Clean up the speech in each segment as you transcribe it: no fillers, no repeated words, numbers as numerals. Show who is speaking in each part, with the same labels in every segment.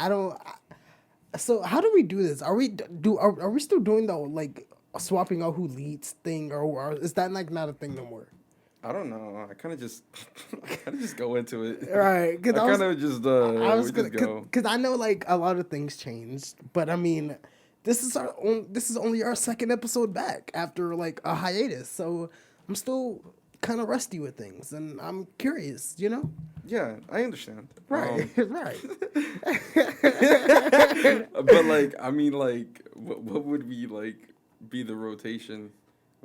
Speaker 1: I don't. So how do we do this? Are we still doing the like swapping out who leads thing, or is that like not a thing no more?
Speaker 2: I don't know. I kind of just go into it.
Speaker 1: Right?
Speaker 2: I kind of just
Speaker 1: I was
Speaker 2: we just go.
Speaker 1: because I know like a lot of things changed, but I mean, this is only our second episode back after like a hiatus, so I'm still kind of rusty with things, and I'm curious, you know.
Speaker 2: Yeah, I understand.
Speaker 1: Right, right.
Speaker 2: But like, I mean, like, what would be like be the rotation?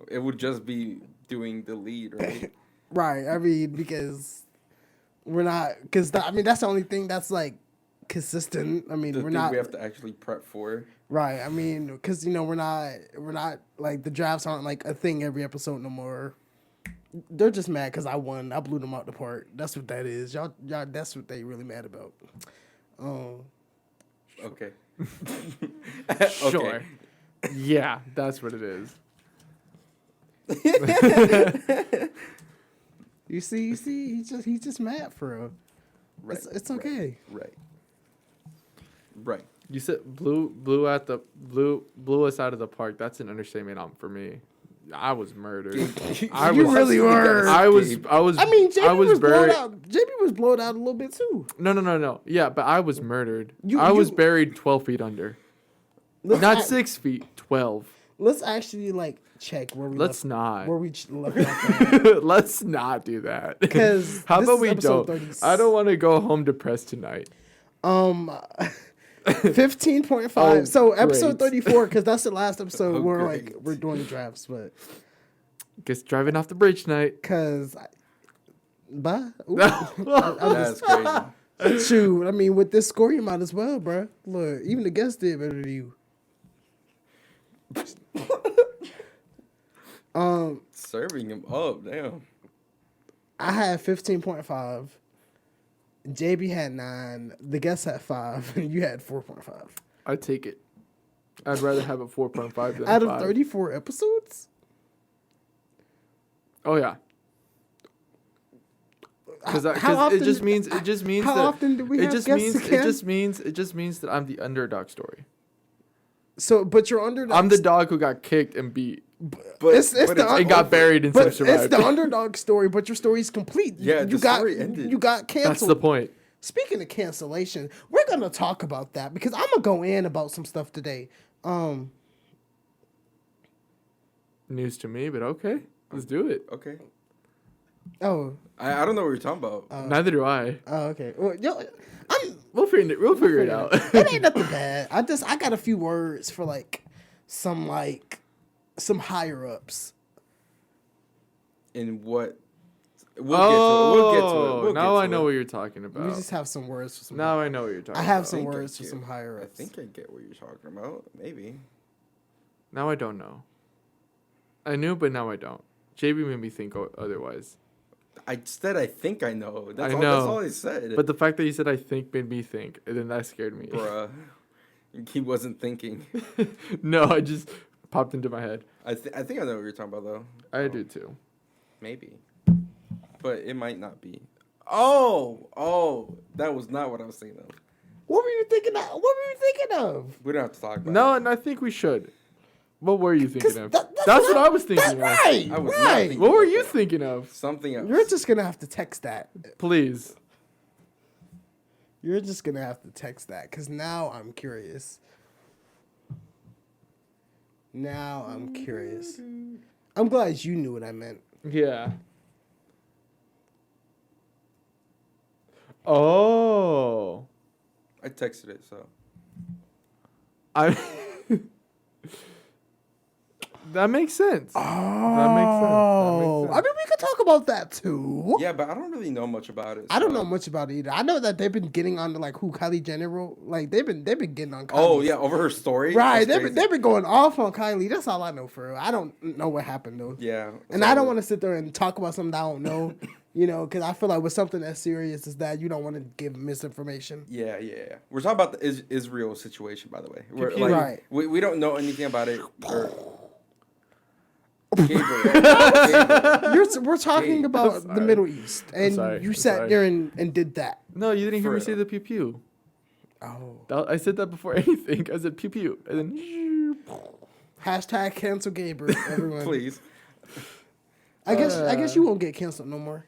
Speaker 2: It would just be doing the lead, right?
Speaker 1: Right. I mean, because we're not, I mean, that's the only thing that's like consistent. I mean,
Speaker 2: The
Speaker 1: we're
Speaker 2: thing
Speaker 1: not.
Speaker 2: we have to actually prep for.
Speaker 1: Right. I mean, because you know we're not like the drafts aren't like a thing every episode no more. They're just mad because I won. I blew them out the park. That's what that is. Y'all. That's what they really mad about.
Speaker 2: Okay.
Speaker 3: Sure. Yeah, that's what it is.
Speaker 1: You see, he's just mad for real.
Speaker 2: Right.
Speaker 1: It's okay.
Speaker 2: Right.
Speaker 3: You said blew us out of the park. That's an understatement for me. I was murdered.
Speaker 1: You really were.
Speaker 3: I was.
Speaker 1: I mean, JB was blown
Speaker 3: buried.
Speaker 1: out. JB was blown out a little bit too.
Speaker 3: No. Yeah, but I was murdered.
Speaker 1: You-
Speaker 3: I was
Speaker 1: you-
Speaker 3: buried 12 feet under. Not 6 feet, 12.
Speaker 1: Let's actually like check where we.
Speaker 3: Let's not.
Speaker 1: Where we left off at.
Speaker 3: Let's not do that.
Speaker 1: 'Cause
Speaker 3: how
Speaker 1: this
Speaker 3: about
Speaker 1: is
Speaker 3: we
Speaker 1: episode
Speaker 3: don't?
Speaker 1: 30.
Speaker 3: I don't want to go home depressed tonight.
Speaker 1: 15.5.
Speaker 3: Oh,
Speaker 1: so episode
Speaker 3: great.
Speaker 1: 34, because that's the last episode
Speaker 2: Oh,
Speaker 1: where
Speaker 2: great.
Speaker 1: like we're doing drafts, but
Speaker 3: Guess driving off the bridge tonight.
Speaker 1: because. Bye. Ooh.
Speaker 2: That's crazy.
Speaker 1: Shoot, I mean, with this score, you might as well, bro. Look, even the guests did better than you.
Speaker 2: Serving him up, damn.
Speaker 1: I had 15.5. JB had 9. The guests had 5. And you had 4.5.
Speaker 3: I'd take it. I'd rather have a 4.5 than
Speaker 1: Out of
Speaker 3: 5.
Speaker 1: 34 episodes?
Speaker 3: Oh yeah. Because
Speaker 1: How
Speaker 3: it just
Speaker 1: often-
Speaker 3: means
Speaker 1: how
Speaker 3: that
Speaker 1: often do we
Speaker 3: it
Speaker 1: have
Speaker 3: just
Speaker 1: guests
Speaker 3: means
Speaker 1: again?
Speaker 3: it just means that I'm the underdog story.
Speaker 1: So, but you're underdog.
Speaker 3: I'm the dog who got kicked and beat
Speaker 2: But
Speaker 1: It's the
Speaker 3: and got buried instead
Speaker 1: But
Speaker 3: of survived.
Speaker 1: it's the underdog story, but your story's complete.
Speaker 2: Yeah,
Speaker 1: you
Speaker 2: the
Speaker 1: got
Speaker 2: story ended.
Speaker 1: you got canceled.
Speaker 3: That's the point.
Speaker 1: Speaking of cancellation, we're gonna talk about that because I'm gonna go in about some stuff today.
Speaker 3: News to me, but okay, let's do it.
Speaker 2: Okay.
Speaker 1: Oh,
Speaker 2: I don't know what you're talking about.
Speaker 3: Neither do I.
Speaker 1: okay. Well,
Speaker 3: We'll figure it out.
Speaker 1: it ain't nothing bad. I got a few words for some higher ups.
Speaker 2: In what? We'll get to it. We'll
Speaker 3: now
Speaker 2: get
Speaker 3: I
Speaker 2: to
Speaker 3: know
Speaker 2: it.
Speaker 3: what you're talking
Speaker 1: We
Speaker 3: about.
Speaker 1: just have some words for some.
Speaker 3: Now I know what you're talking
Speaker 1: I
Speaker 3: about.
Speaker 1: have some
Speaker 2: think I
Speaker 1: words for
Speaker 2: get-
Speaker 1: some higher
Speaker 2: I
Speaker 1: ups.
Speaker 2: think I get what you're talking about. Maybe.
Speaker 3: Now I don't know. I knew, but now I don't. JB made me think otherwise.
Speaker 2: I said I think I know. That's
Speaker 3: I
Speaker 2: all.
Speaker 3: know.
Speaker 2: That's all I said.
Speaker 3: But the fact that you said I think made me think, and then that scared me.
Speaker 2: Bruh, he wasn't thinking.
Speaker 3: No, I just popped into my head.
Speaker 2: I think I know what you're talking about though.
Speaker 3: I do too.
Speaker 2: Maybe, but it might not be. Oh, that was not what I was thinking of.
Speaker 1: What were you thinking of? What were you thinking of?
Speaker 2: We don't have to talk about
Speaker 3: No,
Speaker 2: it.
Speaker 3: and I think we should. What were you thinking of?
Speaker 1: that's
Speaker 3: That's what I was thinking of.
Speaker 1: Right,
Speaker 2: I was not
Speaker 1: right.
Speaker 2: thinking
Speaker 3: What were
Speaker 2: about
Speaker 3: you
Speaker 2: that.
Speaker 3: thinking of?
Speaker 2: Something else.
Speaker 1: You're just gonna have to text that.
Speaker 3: Please.
Speaker 1: You're just gonna have to text that because now I'm curious. Now I'm curious. I'm glad you knew what I meant.
Speaker 3: Yeah. Oh.
Speaker 2: I texted it, so.
Speaker 3: I. That makes sense.
Speaker 1: Oh,
Speaker 3: That
Speaker 1: I mean, we could talk about that too.
Speaker 2: Yeah, but I don't really know much about it.
Speaker 1: I don't
Speaker 2: so-
Speaker 1: know much about it either. I know that they've been getting on to like who Kylie Jenner wrote. Like they've been getting on. Kylie.
Speaker 2: Oh yeah, over her story.
Speaker 1: right.
Speaker 2: That's
Speaker 1: They've been going off on Kylie. That's all I know for real. I don't know what happened though.
Speaker 2: Yeah.
Speaker 1: And I don't want to sit there and talk about something I don't know. You know, because I feel like with something as serious as that, you don't want to give misinformation.
Speaker 2: Yeah. We're talking about the Israel situation, by the way. We're,
Speaker 3: Computer.
Speaker 1: Right.
Speaker 2: We don't know anything about it.
Speaker 1: We're talking
Speaker 2: Gabe.
Speaker 1: about the
Speaker 3: sorry.
Speaker 1: Middle East, and
Speaker 3: sorry.
Speaker 1: you
Speaker 3: I'm
Speaker 1: sat
Speaker 3: sorry.
Speaker 1: there and did that.
Speaker 3: No, you didn't hear
Speaker 2: For
Speaker 3: me say
Speaker 2: real.
Speaker 3: the pew pew.
Speaker 1: Oh.
Speaker 3: I said that before anything. I said pew pew, and then
Speaker 1: Hashtag cancel Gaber, everyone.
Speaker 2: Please.
Speaker 1: I guess you won't get canceled no more.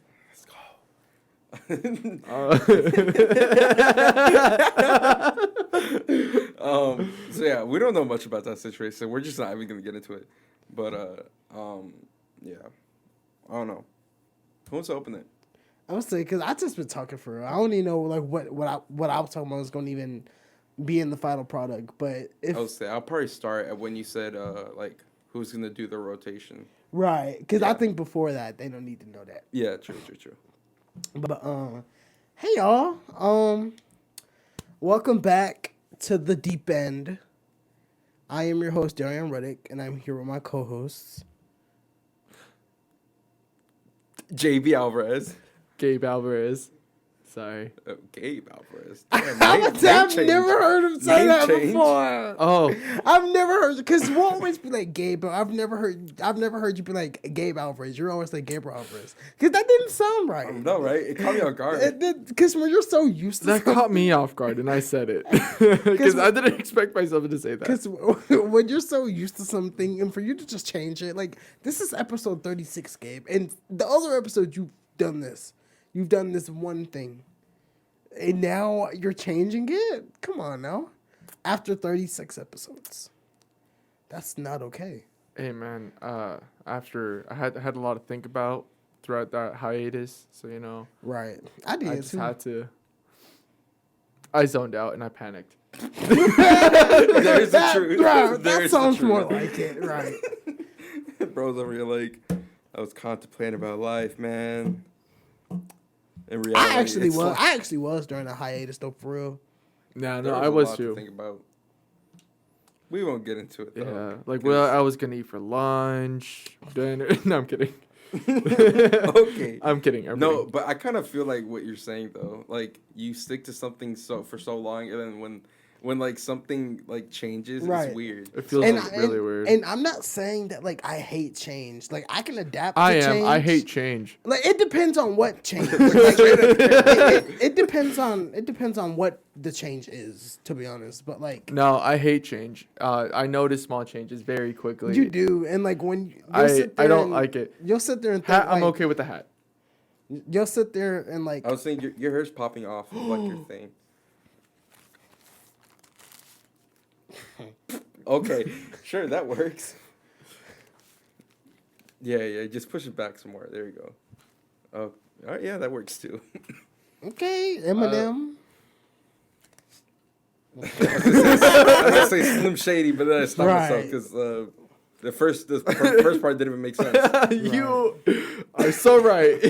Speaker 2: So yeah, we don't know much about that situation, so we're just not even gonna get into it. But yeah, I don't know. Who wants to open it?
Speaker 1: I would say because I just been talking for real. I don't even know like what I was talking about was going to even be in the final product. But if
Speaker 2: I'll probably start at when you said like who's gonna do the rotation.
Speaker 1: right, because I
Speaker 2: Yeah.
Speaker 1: think before that they don't need to know that.
Speaker 2: Yeah, true.
Speaker 1: But hey y'all, welcome back to the deep end. I am your host DARYON Reddick, and I'm here with my co-hosts.
Speaker 2: JB Alvarez.
Speaker 3: Gabe Alvarez. Sorry.
Speaker 2: Gabe Alvarez.
Speaker 1: I've never heard him say
Speaker 2: Name
Speaker 1: that
Speaker 2: change?
Speaker 1: before.
Speaker 3: Oh,
Speaker 1: I've never heard because we'll always be like Gabe, but I've never heard you be like Gabe Alvarez. You're always like Gabriel Alvarez because that didn't sound right.
Speaker 2: No, right? It caught me off guard.
Speaker 1: Because when you're so used to
Speaker 3: that caught me off guard, and I said it because I didn't expect myself to say that.
Speaker 1: Because when you're so used to something, and for you to just change it, like this is episode 36, Gabe, and the other episodes you've done this. You've done this one thing, and now you're changing it? Come on now. After 36 episodes. That's not okay.
Speaker 3: Hey man, after I had a lot to think about throughout that hiatus, so you know,
Speaker 1: Right. I did
Speaker 3: I just
Speaker 1: too.
Speaker 3: had to. I zoned out and I panicked.
Speaker 2: There's the truth.
Speaker 1: Bro, that
Speaker 2: There's the
Speaker 1: sounds more
Speaker 2: truth.
Speaker 1: like it. Right.
Speaker 2: Bro's over here like, I was contemplating about life, man. In reality,
Speaker 1: I actually
Speaker 2: it's
Speaker 1: was.
Speaker 2: like-
Speaker 1: I actually was during the hiatus though, for real.
Speaker 3: Nah,
Speaker 2: there
Speaker 3: no, I
Speaker 2: a
Speaker 3: was
Speaker 2: lot to
Speaker 3: too.
Speaker 2: think about. We won't get into it
Speaker 3: Yeah,
Speaker 2: though.
Speaker 3: like
Speaker 2: 'cause-
Speaker 3: well, I was gonna eat for lunch, dinner. No, I'm kidding.
Speaker 2: Okay.
Speaker 3: I'm kidding. I'm
Speaker 2: No,
Speaker 3: kidding.
Speaker 2: but I kind of feel like what you're saying though. Like you stick to something for so long, and then when like something like changes,
Speaker 1: Right.
Speaker 2: it's weird.
Speaker 3: It feels like really weird.
Speaker 1: And I'm not saying that like I hate change. Like I can adapt.
Speaker 3: I
Speaker 1: to
Speaker 3: am.
Speaker 1: Change.
Speaker 3: I hate change.
Speaker 1: Like it depends on what change. Like, it depends on what the change is. To be honest, but like
Speaker 3: No, I hate change. I notice small changes very quickly.
Speaker 1: you do, and like when
Speaker 3: I don't like it.
Speaker 1: You'll sit there and think,
Speaker 3: Hat, I'm
Speaker 1: like,
Speaker 3: okay with the hat.
Speaker 1: You'll sit there and like
Speaker 2: I was saying your hair's popping off of like your thing. Okay, sure, that works. Yeah, just push it back some more. There you go. Oh, all right, yeah, that works too.
Speaker 1: okay, Eminem.
Speaker 2: I was gonna say Slim Shady, but then I stopped myself
Speaker 1: Right.
Speaker 2: because the first part didn't even make sense.
Speaker 3: You are so right.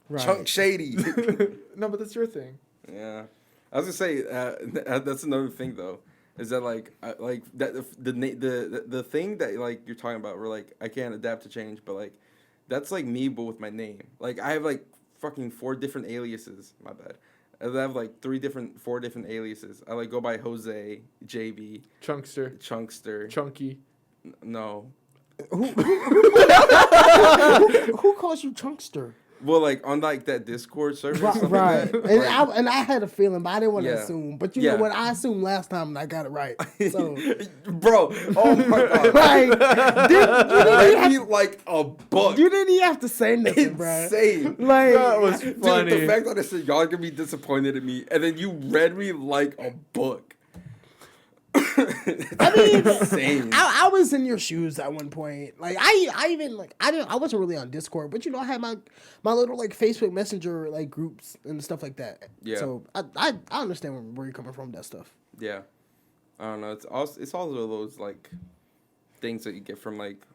Speaker 1: Right.
Speaker 2: Chunk Shady.
Speaker 3: No, but that's your thing.
Speaker 2: Yeah, I was gonna say that's another thing though. Is that like the thing that like you're talking about where like I can't adapt to change, but like that's like me but with my name. Like I have like fucking 4 different aliases. My bad. I have like 4 different aliases. I like go by Jose, JB,
Speaker 3: Chunkster,
Speaker 2: Chunkster.
Speaker 3: Chunky.
Speaker 2: No.
Speaker 1: Who calls you Chunkster?
Speaker 2: Well, like on like that Discord server. or something
Speaker 1: Right.
Speaker 2: like that,
Speaker 1: And
Speaker 2: like-
Speaker 1: I had a feeling, but I didn't want to
Speaker 2: Yeah.
Speaker 1: assume. But you
Speaker 2: Yeah.
Speaker 1: know what? I assumed last time and I got it right. So
Speaker 2: Bro, oh my god.
Speaker 1: like you
Speaker 2: Read me like a book.
Speaker 1: didn't even have to say nothing, bro.
Speaker 2: Insane.
Speaker 1: Like
Speaker 3: That was
Speaker 2: Dude,
Speaker 3: funny.
Speaker 2: the fact that I said y'all are gonna be disappointed in me, and then you read me like a book.
Speaker 1: I mean,
Speaker 2: insane.
Speaker 1: I was in your shoes at one point. Like I even like I wasn't really on Discord, but you know I had my little like Facebook Messenger like groups and stuff like that.
Speaker 2: Yeah.
Speaker 1: So I understand where you're coming from with that stuff.
Speaker 2: Yeah, I don't know. It's also those like things that you get from like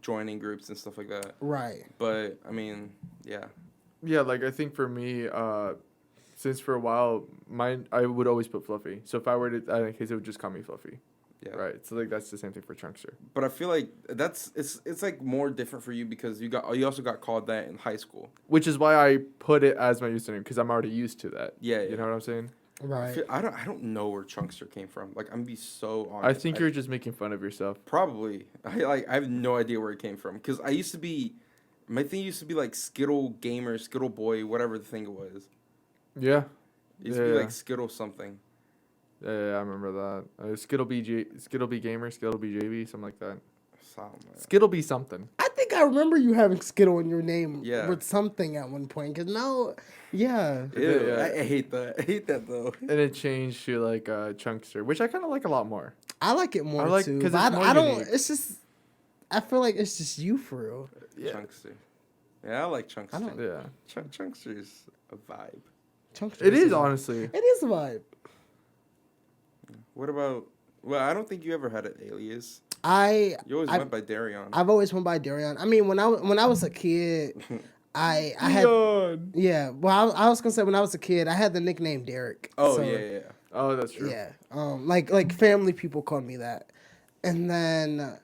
Speaker 2: joining groups and stuff like that.
Speaker 1: Right.
Speaker 2: But I mean, yeah,
Speaker 3: Yeah, like I think for me, since for a while, I would always put Fluffy. So if I were to, in that case, it would just call me Fluffy.
Speaker 2: yeah.
Speaker 3: Right. So like that's the same thing for Chunkster.
Speaker 2: But I feel like it's like more different for you because you also got called that in high school.
Speaker 3: Which is why I put it as my username because I'm already used to that.
Speaker 2: Yeah,
Speaker 3: You know what I'm saying?
Speaker 1: Right.
Speaker 2: I don't know where Chunkster came from. Like I'm gonna be so honest.
Speaker 3: I think you're just making fun of yourself.
Speaker 2: Probably. I have no idea where it came from because my thing used to be like Skittle Gamer, Skittle Boy, whatever the thing it was.
Speaker 3: Yeah.
Speaker 2: It used to be like Skittle something.
Speaker 3: Yeah, I remember that. Skittle B Gamer, Skittle B JB, something like that.
Speaker 2: Solid.
Speaker 3: Skittle B something.
Speaker 1: I think I remember you having Skittle in your name
Speaker 2: Yeah.
Speaker 1: with something at one point. Cause now, yeah.
Speaker 2: Ew,
Speaker 3: Yeah.
Speaker 2: I hate that. I hate that though.
Speaker 3: And it changed to like Chunkster, which I kind of like a lot more.
Speaker 1: I like it more
Speaker 3: I like-
Speaker 1: too.
Speaker 3: 'cause
Speaker 1: But
Speaker 3: it's more
Speaker 1: I don't.
Speaker 3: unique.
Speaker 1: It's just. I feel like it's just you for real.
Speaker 3: Yeah.
Speaker 2: Chunkster. Yeah, I like Chunkster.
Speaker 1: don't-
Speaker 3: Yeah.
Speaker 2: Chunkster is a vibe.
Speaker 1: Chunkster
Speaker 3: It is
Speaker 1: a vibe.
Speaker 3: honestly.
Speaker 1: It is a vibe.
Speaker 2: What about? Well, I don't think you ever had an alias.
Speaker 1: I
Speaker 2: You always
Speaker 1: I-
Speaker 2: went by Daryon.
Speaker 1: I've always went by Daryon. I mean, when I was a kid, I had
Speaker 3: Leon.
Speaker 1: yeah. Well, I was gonna say when I was a kid, I had the nickname Derek.
Speaker 2: Oh
Speaker 1: So,
Speaker 2: yeah.
Speaker 3: Oh, that's true.
Speaker 1: yeah. Like family people called me that, and then,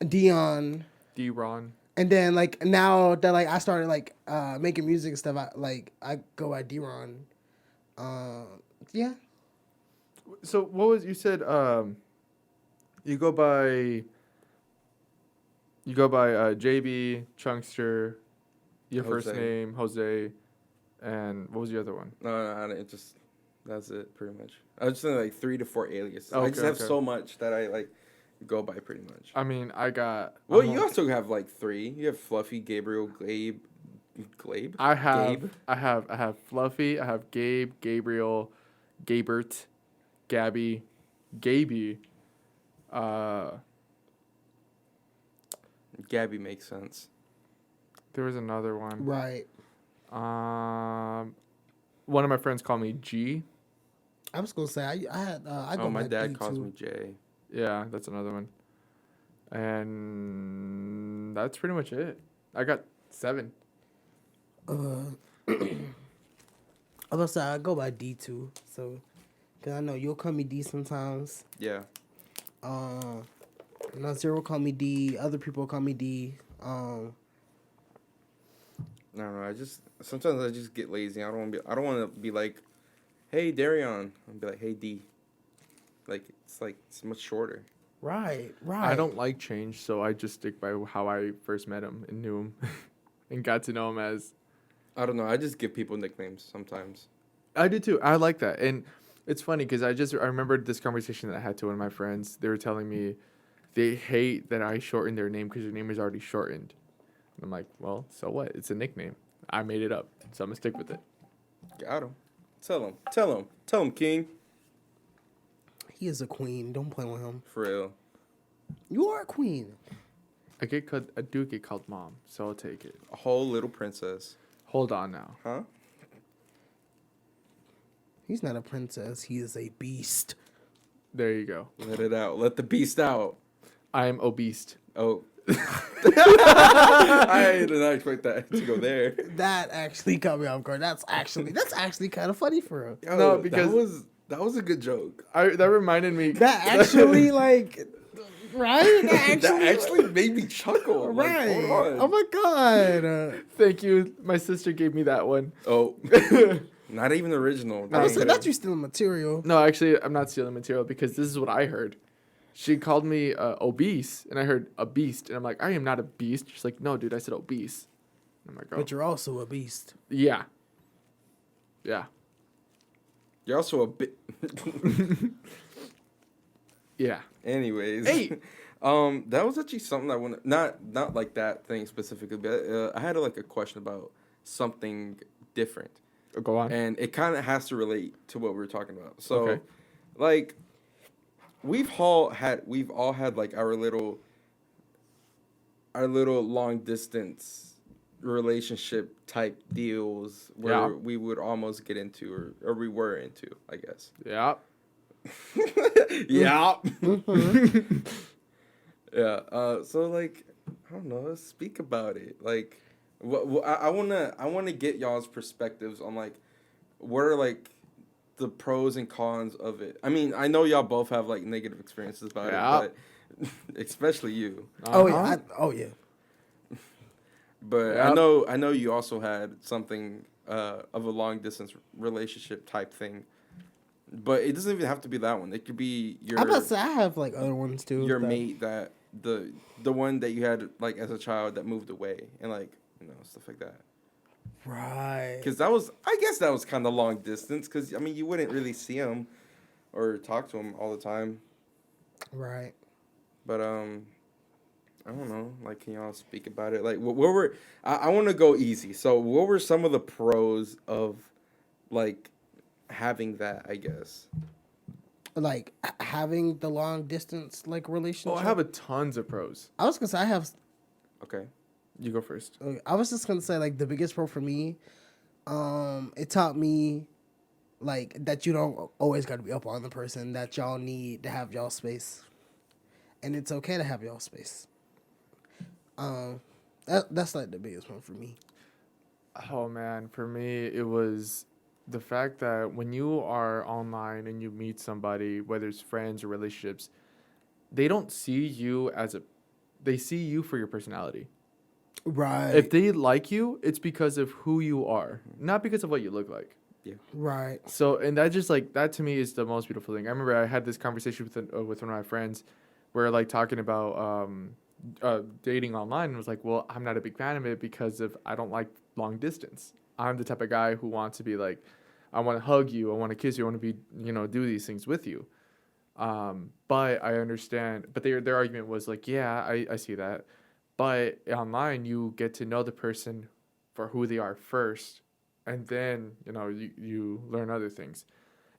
Speaker 1: Dion,
Speaker 3: D-Ron.
Speaker 1: and then like now that like I started like making music and stuff, I go by D-Ron. Yeah.
Speaker 3: So what was you said? You go by JB Chunkster, your first
Speaker 2: Jose.
Speaker 3: name Jose, and what was the other one?
Speaker 2: No, it just that's it pretty much. I was just saying like 3 to 4 aliases. I
Speaker 3: Okay,
Speaker 2: just have
Speaker 3: okay.
Speaker 2: so much that I like go by pretty much.
Speaker 3: I mean, I got.
Speaker 2: Well,
Speaker 3: I'm
Speaker 2: you
Speaker 3: on-
Speaker 2: also have like 3. You have Fluffy, Gabriel, Gabe.
Speaker 3: I have.
Speaker 2: Gabe.
Speaker 3: I have Fluffy. I have Gabe, Gabriel, Gabert, Gabby, Gaby.
Speaker 2: Gabby makes sense.
Speaker 3: There was another one.
Speaker 1: Right.
Speaker 3: One of my friends called me G.
Speaker 1: I was gonna say I had I go
Speaker 2: Oh, my
Speaker 1: by
Speaker 2: dad
Speaker 1: D
Speaker 2: calls
Speaker 1: too.
Speaker 2: me Jay.
Speaker 3: Yeah, that's another one. And that's pretty much it. I got 7.
Speaker 1: I was gonna say I go by D too. So, cause I know you'll call me D sometimes.
Speaker 2: Yeah.
Speaker 1: Nazir will call me D. Other people call me D.
Speaker 2: I don't know. Sometimes I just get lazy. I don't want to be like, "Hey, Daryon." I'll be like, "Hey, D." It's much shorter.
Speaker 1: Right.
Speaker 3: I don't like change, so I just stick by how I first met him and knew him and got to know him as.
Speaker 2: I don't know. I just give people nicknames sometimes.
Speaker 3: I did too. I like that. And it's funny because I remembered this conversation that I had to one of my friends. They were telling me they hate that I shortened their name because their name is already shortened. And I'm like, well, so what? It's a nickname. I made it up, so I'm going to stick with it.
Speaker 2: Got him. Tell him, King.
Speaker 1: He is a queen. Don't play with him.
Speaker 2: For real.
Speaker 1: You are a queen.
Speaker 3: I do get called mom, so I'll take it.
Speaker 2: A whole little princess.
Speaker 3: Hold on now.
Speaker 2: Huh?
Speaker 1: He's not a princess. He is a beast.
Speaker 3: There you go.
Speaker 2: Let it out. Let the beast out.
Speaker 3: I am obese.
Speaker 2: Oh. I did not expect that to go there.
Speaker 1: That actually caught me off guard. That's actually kind of funny for him.
Speaker 2: Yo,
Speaker 3: No, because-
Speaker 2: that was a good joke.
Speaker 3: That reminded me.
Speaker 1: That actually like, right?
Speaker 2: That actually made me chuckle. Like,
Speaker 1: right.
Speaker 2: hold on.
Speaker 1: Oh my god.
Speaker 3: Thank you. My sister gave me that one.
Speaker 2: Oh. Not even original.
Speaker 3: No,
Speaker 1: I
Speaker 3: it's
Speaker 1: said
Speaker 3: good.
Speaker 1: that's you stealing material.
Speaker 3: No, actually, I'm not stealing material because this is what I heard. She called me obese, and I heard a beast, and I'm like, I am not a beast. She's like, no, dude, I said obese. I'm like, oh,
Speaker 1: But you're also a beast.
Speaker 3: yeah. Yeah.
Speaker 2: You're also a bit.
Speaker 3: Yeah.
Speaker 2: Anyways.
Speaker 3: Hey!
Speaker 2: That was actually something I want to, not like that thing specifically, but I had a question about something different.
Speaker 3: Go on.
Speaker 2: And it kind of has to relate to what we were talking about. So,
Speaker 3: Okay.
Speaker 2: like, we've all had like our little long distance relationship type deals where
Speaker 3: Yeah.
Speaker 2: we would almost get into or we were into, I guess.
Speaker 3: Yeah.
Speaker 2: Yeah. Yeah. So like, I don't know. Let's speak about it. Like, I wanna get y'all's perspectives on like, what are like the pros and cons of it. I mean, I know y'all both have like negative experiences about
Speaker 3: Yeah.
Speaker 2: it, but especially you.
Speaker 1: Oh yeah.
Speaker 3: Uh-huh.
Speaker 1: Oh yeah.
Speaker 2: But
Speaker 3: Yep.
Speaker 2: I know you also had something of a long distance relationship type thing. But it doesn't even have to be that one. It could be your
Speaker 1: I'm about to say I have like other ones too.
Speaker 2: your
Speaker 1: that-
Speaker 2: mate that the one that you had like as a child that moved away and like stuff like that.
Speaker 1: Right.
Speaker 2: Because I guess that was kind of long distance. Because I mean, you wouldn't really see him or talk to him all the time.
Speaker 1: Right.
Speaker 2: But I don't know. Like, can y'all speak about it? Like, what were I want to go easy. So, what were some of the pros of like having that? I guess.
Speaker 1: Like having the long distance like
Speaker 3: Oh,
Speaker 1: relationship.
Speaker 3: I have a tons of pros.
Speaker 1: I was gonna say I have.
Speaker 2: Okay.
Speaker 3: You go first.
Speaker 1: I was just gonna say like the biggest pro for me, it taught me, like that you don't always got to be up on the person. That y'all need to have y'all space, and it's okay to have y'all space. That's like the biggest one for me.
Speaker 3: Oh man, for me it was the fact that when you are online and you meet somebody, whether it's friends or relationships, they don't see you they see you for your personality.
Speaker 1: Right.
Speaker 3: If they like you, it's because of who you are, not because of what you look like.
Speaker 1: Right.
Speaker 3: So, and that just like that to me is the most beautiful thing. I remember I had this conversation with one of my friends, where like talking about dating online, and was like, well, I'm not a big fan of it because I don't like long distance. I'm the type of guy who wants to be like, I want to hug you, I want to kiss you, I want to be, do these things with you. But I understand. But their argument was like, yeah, I see that, but online you get to know the person for who they are first, and then you learn other things,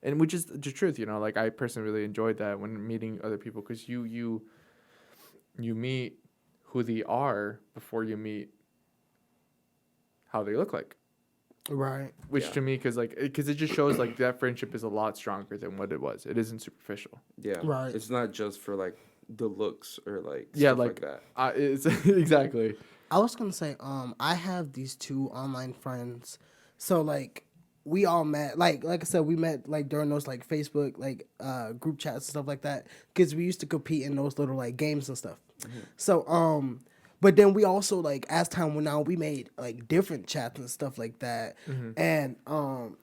Speaker 3: and which is the truth. Like I personally really enjoyed that when meeting other people, because you meet who they are before you meet how they look like.
Speaker 1: Right.
Speaker 3: Which to me, because it just shows like that friendship is a lot stronger than what it was. It isn't superficial.
Speaker 2: Yeah.
Speaker 1: Right.
Speaker 2: It's not just for like the looks or like
Speaker 3: Yeah,
Speaker 2: stuff like that.
Speaker 3: It's exactly.
Speaker 1: I was gonna say, I have these two online friends. So like we all met like I said, we met like during those like Facebook like group chats and stuff like that. Because we used to compete in those little like games and stuff.
Speaker 2: Mm-hmm.
Speaker 1: So but then we also like as time went on, we made like different chats and stuff like that.
Speaker 3: Mm-hmm.
Speaker 1: And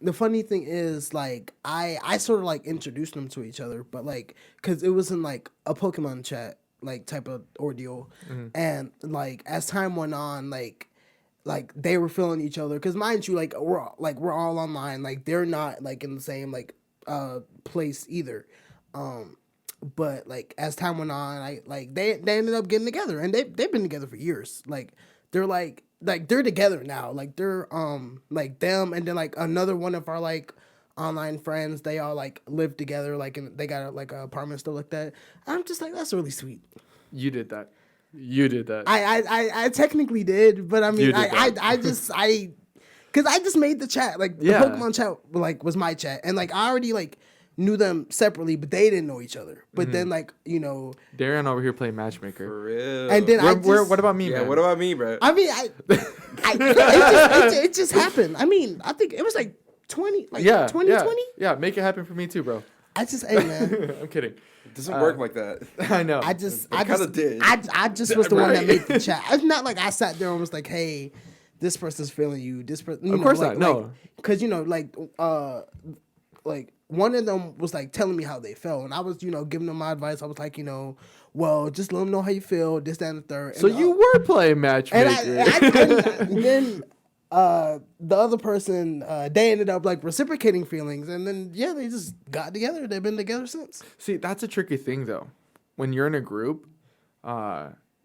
Speaker 1: the funny thing is like I sort of like introduced them to each other, but like because it was in like a Pokemon chat like type of ordeal.
Speaker 3: Mm-hmm.
Speaker 1: And like as time went on, like they were feeling each other, because mind you, like we're all online, like they're not like in the same like place either. But like as time went on, they ended up getting together, and they've been together for years. Like they're they're together now. Like they're like them, and then like another one of our like online friends, they all like live together, like and they got like an apartment and stuff like that. I'm just like, that's really sweet.
Speaker 3: You did that. You did that.
Speaker 1: I technically did, but I mean because I just made the chat, like the Pokemon chat like was my chat, and like I already like knew them separately, but they didn't know each other. But then like
Speaker 3: Daryon over here playing matchmaker.
Speaker 2: For real.
Speaker 1: and then
Speaker 3: What about me,
Speaker 2: yeah,
Speaker 3: man?
Speaker 2: what about me, bro?
Speaker 1: I mean it just happened. I mean, I think it was like 2020.
Speaker 3: Yeah, make it happen for me too, bro.
Speaker 1: I just, hey man,
Speaker 3: I'm kidding.
Speaker 2: It doesn't work like that.
Speaker 3: I know.
Speaker 1: I just
Speaker 2: did.
Speaker 1: I just was the one that
Speaker 3: Right.
Speaker 1: made the chat. It's not like I sat there and was like, hey, this person's feeling you. This person,
Speaker 3: Of course not, no.
Speaker 1: Because like one of them was like telling me how they felt, and I was giving them my advice. I was like, well, just let them know how you feel. This, that, and the third.
Speaker 3: So
Speaker 1: and,
Speaker 3: you were playing matchmaker.
Speaker 1: and then the other person, they ended up like reciprocating feelings, and then they just got together. They've been together since.
Speaker 3: See, that's a tricky thing though. When you're in a group,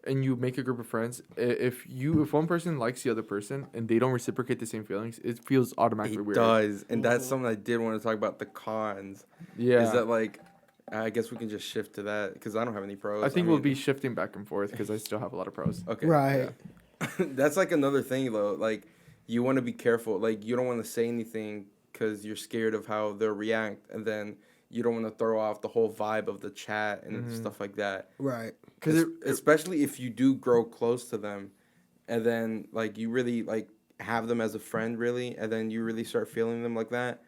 Speaker 3: and you make a group of friends, if one person likes the other person and they don't reciprocate the same feelings, it feels automatically
Speaker 2: It
Speaker 3: weird.
Speaker 2: does, and that's something I did want to talk about. The cons,
Speaker 3: Yeah.
Speaker 2: is that like, I guess we can just shift to that because I don't have any pros.
Speaker 3: I think we'll be shifting back and forth because I still have a lot of pros.
Speaker 2: okay.
Speaker 1: Right.
Speaker 2: Yeah. That's like another thing though. Like, you want to be careful. Like, you don't want to say anything because you're scared of how they'll react, and then you don't want to throw off the whole vibe of the chat and stuff like that.
Speaker 1: Right.
Speaker 3: Because
Speaker 2: especially if you do grow close to them, and then like you really like have them as a friend, really, and then you really start feeling them like that,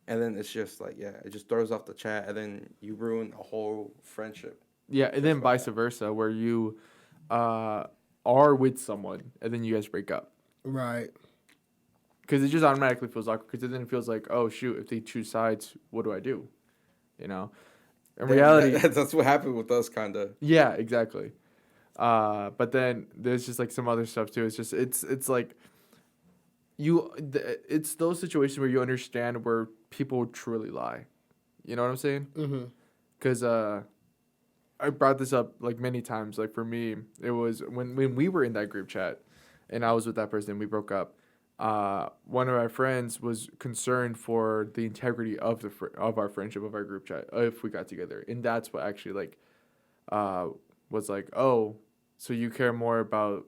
Speaker 2: and then it's just like it just throws off the chat, and then you ruin a whole friendship.
Speaker 3: yeah, and then vice versa, where you are with someone and then you guys break up.
Speaker 1: Right.
Speaker 3: Because it just automatically feels awkward. Because then it feels like, oh shoot, if they choose sides, what do I do? In reality,
Speaker 2: That's what happened with us, kind of.
Speaker 3: yeah, exactly. But then there's just like some other stuff too. It's like it's those situations where you understand where people truly lie. You know what I'm saying?
Speaker 1: Mm-hmm.
Speaker 3: Because I brought this up like many times. Like for me, it was when we were in that group chat, and I was with that person. We broke up. One of our friends was concerned for the integrity of of our friendship, of our group chat, if we got together, and that's what actually like was like, oh, so you care more about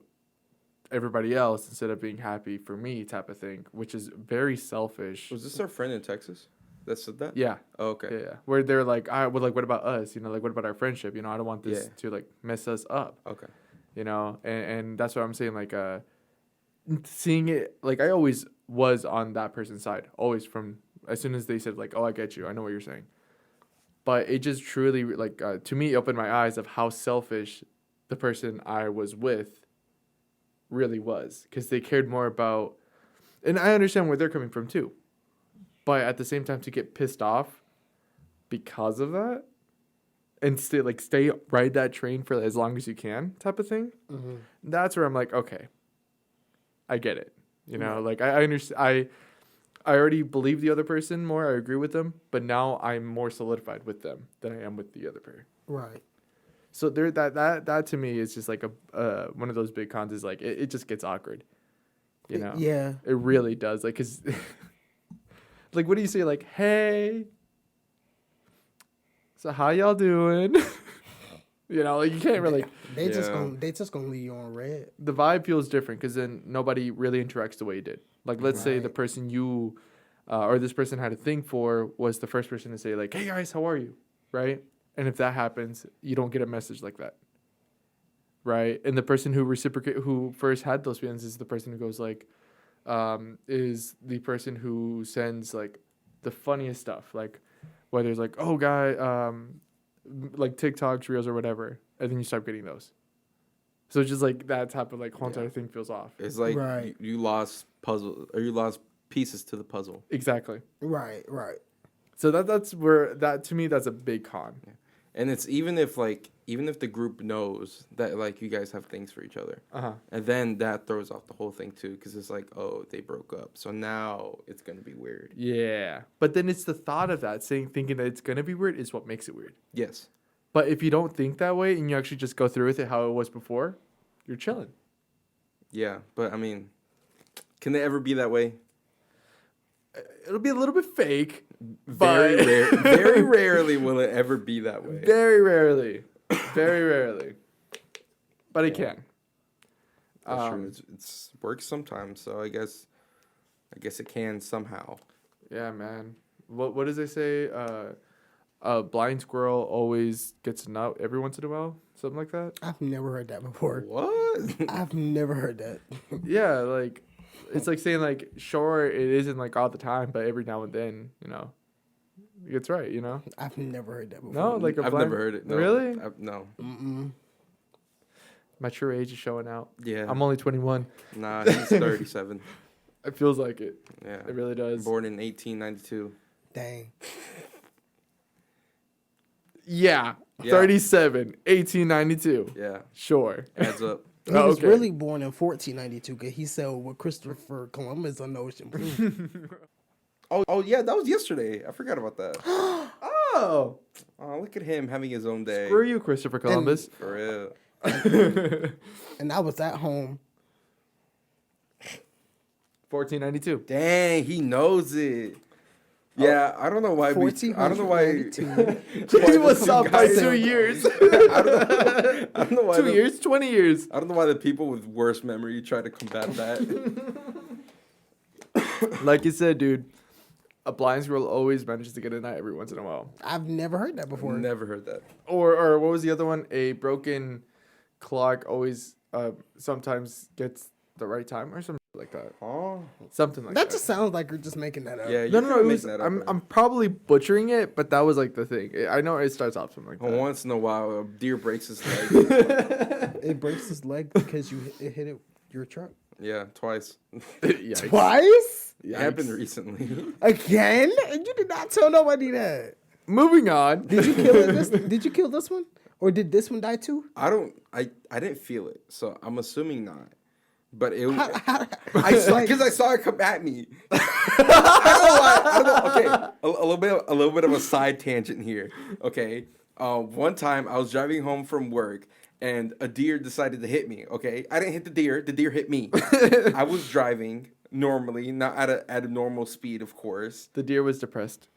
Speaker 3: everybody else instead of being happy for me, type of thing, which is very selfish.
Speaker 2: Was this our friend in Texas that said that?
Speaker 3: Yeah.
Speaker 2: Oh, okay.
Speaker 3: Yeah. Where they're like, what about us? You know, like, what about our friendship? You know, I don't want this
Speaker 2: Yeah.
Speaker 3: to like mess us up.
Speaker 2: Okay.
Speaker 3: You know, and that's what I'm saying. Like, seeing it, like I always was on that person's side, always from as soon as they said like, oh, I get you, I know what you're saying. But it just truly like to me opened my eyes of how selfish the person I was with really was, because they cared more about, and I understand where they're coming from too, but at the same time to get pissed off because of that and stay ride that train for as long as you can type of thing.
Speaker 1: Mm-hmm.
Speaker 3: That's where I'm like, okay, I get it. You know, like I understand. I already believe the other person more. I agree with them, but now I'm more solidified with them than I am with the other pair.
Speaker 1: Right.
Speaker 3: So there, that to me is just like a one of those big cons. Is like it just gets awkward. You know.
Speaker 1: Yeah.
Speaker 3: It really does. Like, cause, like, what do you say? Like, hey. So how y'all doing? You know, like you can't really.
Speaker 1: They just gonna leave you on red.
Speaker 3: The vibe feels different because then nobody really interacts the way you did. Like, let's say the person you, or this person had a thing for was the first person to say like, "Hey guys, how are you?" Right? And if that happens, you don't get a message like that. Right? And the person who first had those feelings is the person who goes like, is the person who sends like the funniest stuff, like whether it's like, "Oh guy," like TikToks, Reels, or whatever, and then you start getting those. So it's just like that type of like whole entire thing feels off.
Speaker 2: It's like you lost puzzle, or you lost pieces to the puzzle.
Speaker 3: Exactly.
Speaker 1: Right.
Speaker 3: So that's where that to me that's a big con.
Speaker 2: Yeah. And it's even if the group knows that like you guys have things for each other, and then that throws off the whole thing too, because it's like, oh, they broke up, so now it's gonna be weird.
Speaker 3: Yeah, but then it's the thought of that thinking that it's gonna be weird is what makes it weird.
Speaker 2: Yes.
Speaker 3: But if you don't think that way and you actually just go through with it how it was before, you're chilling.
Speaker 2: Yeah, but I mean, can they ever be that way?
Speaker 3: It'll be a little bit fake.
Speaker 2: Very
Speaker 3: but
Speaker 2: rare. Very rarely will it ever be that way.
Speaker 3: Very rarely. Very rarely. But it can.
Speaker 2: That's true. It's works sometimes, so I guess it can somehow.
Speaker 3: Yeah, man. What does they say? A blind squirrel always gets a nut every once in a while, something like that.
Speaker 1: I've never heard that before.
Speaker 2: What?
Speaker 1: I've never heard that.
Speaker 3: Yeah, like it's like saying like sure it isn't like all the time, but every now and then, you know, it's right, you know.
Speaker 1: I've never heard that before.
Speaker 3: No, like
Speaker 2: I've never heard it. No,
Speaker 3: really?
Speaker 2: No.
Speaker 1: Mm-mm.
Speaker 3: My true age is showing out.
Speaker 2: Yeah.
Speaker 3: I'm only 21.
Speaker 2: Nah, he's 37.
Speaker 3: It feels like it.
Speaker 2: Yeah.
Speaker 3: It really does.
Speaker 2: Born in 1892.
Speaker 1: Dang.
Speaker 3: Yeah. 37, 1892.
Speaker 2: Yeah.
Speaker 3: Sure.
Speaker 2: Adds up.
Speaker 1: He was
Speaker 3: okay.
Speaker 1: really born in 1492 because he sailed with Christopher Columbus on the ocean blue.
Speaker 2: Oh yeah, that was yesterday. I forgot about that.
Speaker 3: Oh.
Speaker 2: Oh, look at him having his own day.
Speaker 3: Screw you, Christopher Columbus.
Speaker 2: For real.
Speaker 1: And I was at home.
Speaker 3: 1492.
Speaker 2: Dang, he knows it. Yeah, I don't know why. I don't know why.
Speaker 3: He was up by 2 years.
Speaker 2: I don't know why.
Speaker 3: 2 years, 20 years.
Speaker 2: I don't know why the people with worse memory try to combat that.
Speaker 3: Like you said, dude, a blind squirrel always manages to get a nut every once in a while.
Speaker 1: I've never heard that before.
Speaker 2: Never heard that.
Speaker 3: Or what was the other one? A broken clock always sometimes gets the right time or something like that.
Speaker 2: Oh,
Speaker 3: Something like that.
Speaker 1: That just sounds like you're just making that up.
Speaker 2: yeah.
Speaker 3: No. It was,
Speaker 2: that up,
Speaker 3: I'm probably butchering it, but that was like the thing. I know it starts off something like that.
Speaker 2: Once in a while, a deer breaks his leg.
Speaker 1: It breaks his leg because it hit your truck.
Speaker 2: Yeah, twice.
Speaker 3: Yikes.
Speaker 1: Twice?
Speaker 2: It happened recently.
Speaker 1: Again? And you did not tell nobody that.
Speaker 3: Moving on.
Speaker 1: Did you kill it? Did you kill this one? Or did this one die too?
Speaker 2: I didn't feel it, so I'm assuming not. but it
Speaker 1: How-
Speaker 2: I saw because I saw it come at me. I don't know. Okay, a little bit of a side tangent here. Okay, one time I was driving home from work and a deer decided to hit me. Okay, I didn't hit the deer. The deer hit me. I was driving normally, not at a normal speed, of course.
Speaker 3: The deer was depressed.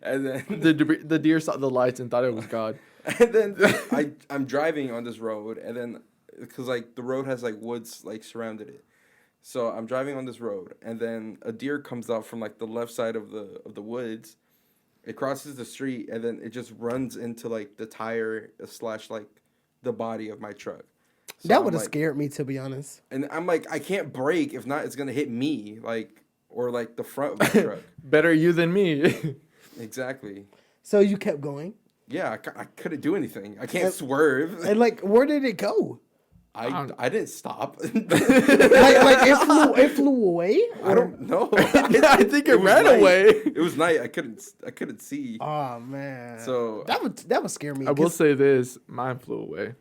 Speaker 2: And then
Speaker 3: The deer saw the lights and thought it was God.
Speaker 2: and then I'm driving on this road, and then because like the road has like woods like surrounded it. So I'm driving on this road, and then a deer comes out from like the left side of the woods. It crosses the street, and then it just runs into like the tire / like the body of my truck. So
Speaker 1: that
Speaker 2: I'm
Speaker 1: would have
Speaker 2: like-
Speaker 1: scared me, to be honest.
Speaker 2: And I'm like, I can't brake. If not, it's gonna hit me, like or like the front of my truck.
Speaker 3: Better you than me.
Speaker 2: Exactly.
Speaker 1: So you kept going,
Speaker 2: Yeah, I couldn't do anything. I can't swerve.
Speaker 1: and like, where did it go?
Speaker 2: I didn't stop.
Speaker 1: Like it flew away.
Speaker 2: I don't know.
Speaker 3: I think it
Speaker 2: was
Speaker 3: ran
Speaker 2: night.
Speaker 3: away.
Speaker 2: It was night. I couldn't see.
Speaker 1: Oh man.
Speaker 2: So-
Speaker 1: that would scare me.
Speaker 3: I will say this: mine flew away.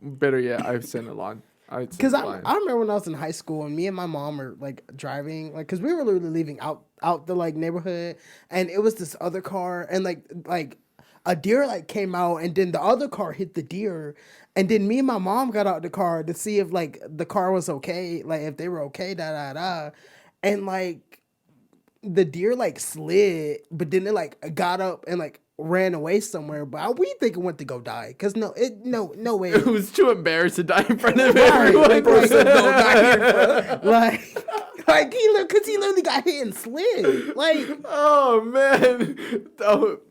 Speaker 3: Better yet, I've sent a lot.
Speaker 1: Because I remember when I was in high school and me and my mom were like driving, like, because we were literally leaving out the like neighborhood, and it was this other car, and like a deer like came out, and then the other car hit the deer, and then me and my mom got out the car to see if like the car was okay, like if they were okay, and like the deer like slid, but then it like got up and like ran away somewhere, but we think it went to go die, because no way.
Speaker 3: It was too embarrassed to die in front of
Speaker 1: Right,
Speaker 3: everyone.
Speaker 1: like, don't die here, bro. Like he literally got hit and slid. Like,
Speaker 3: Oh man,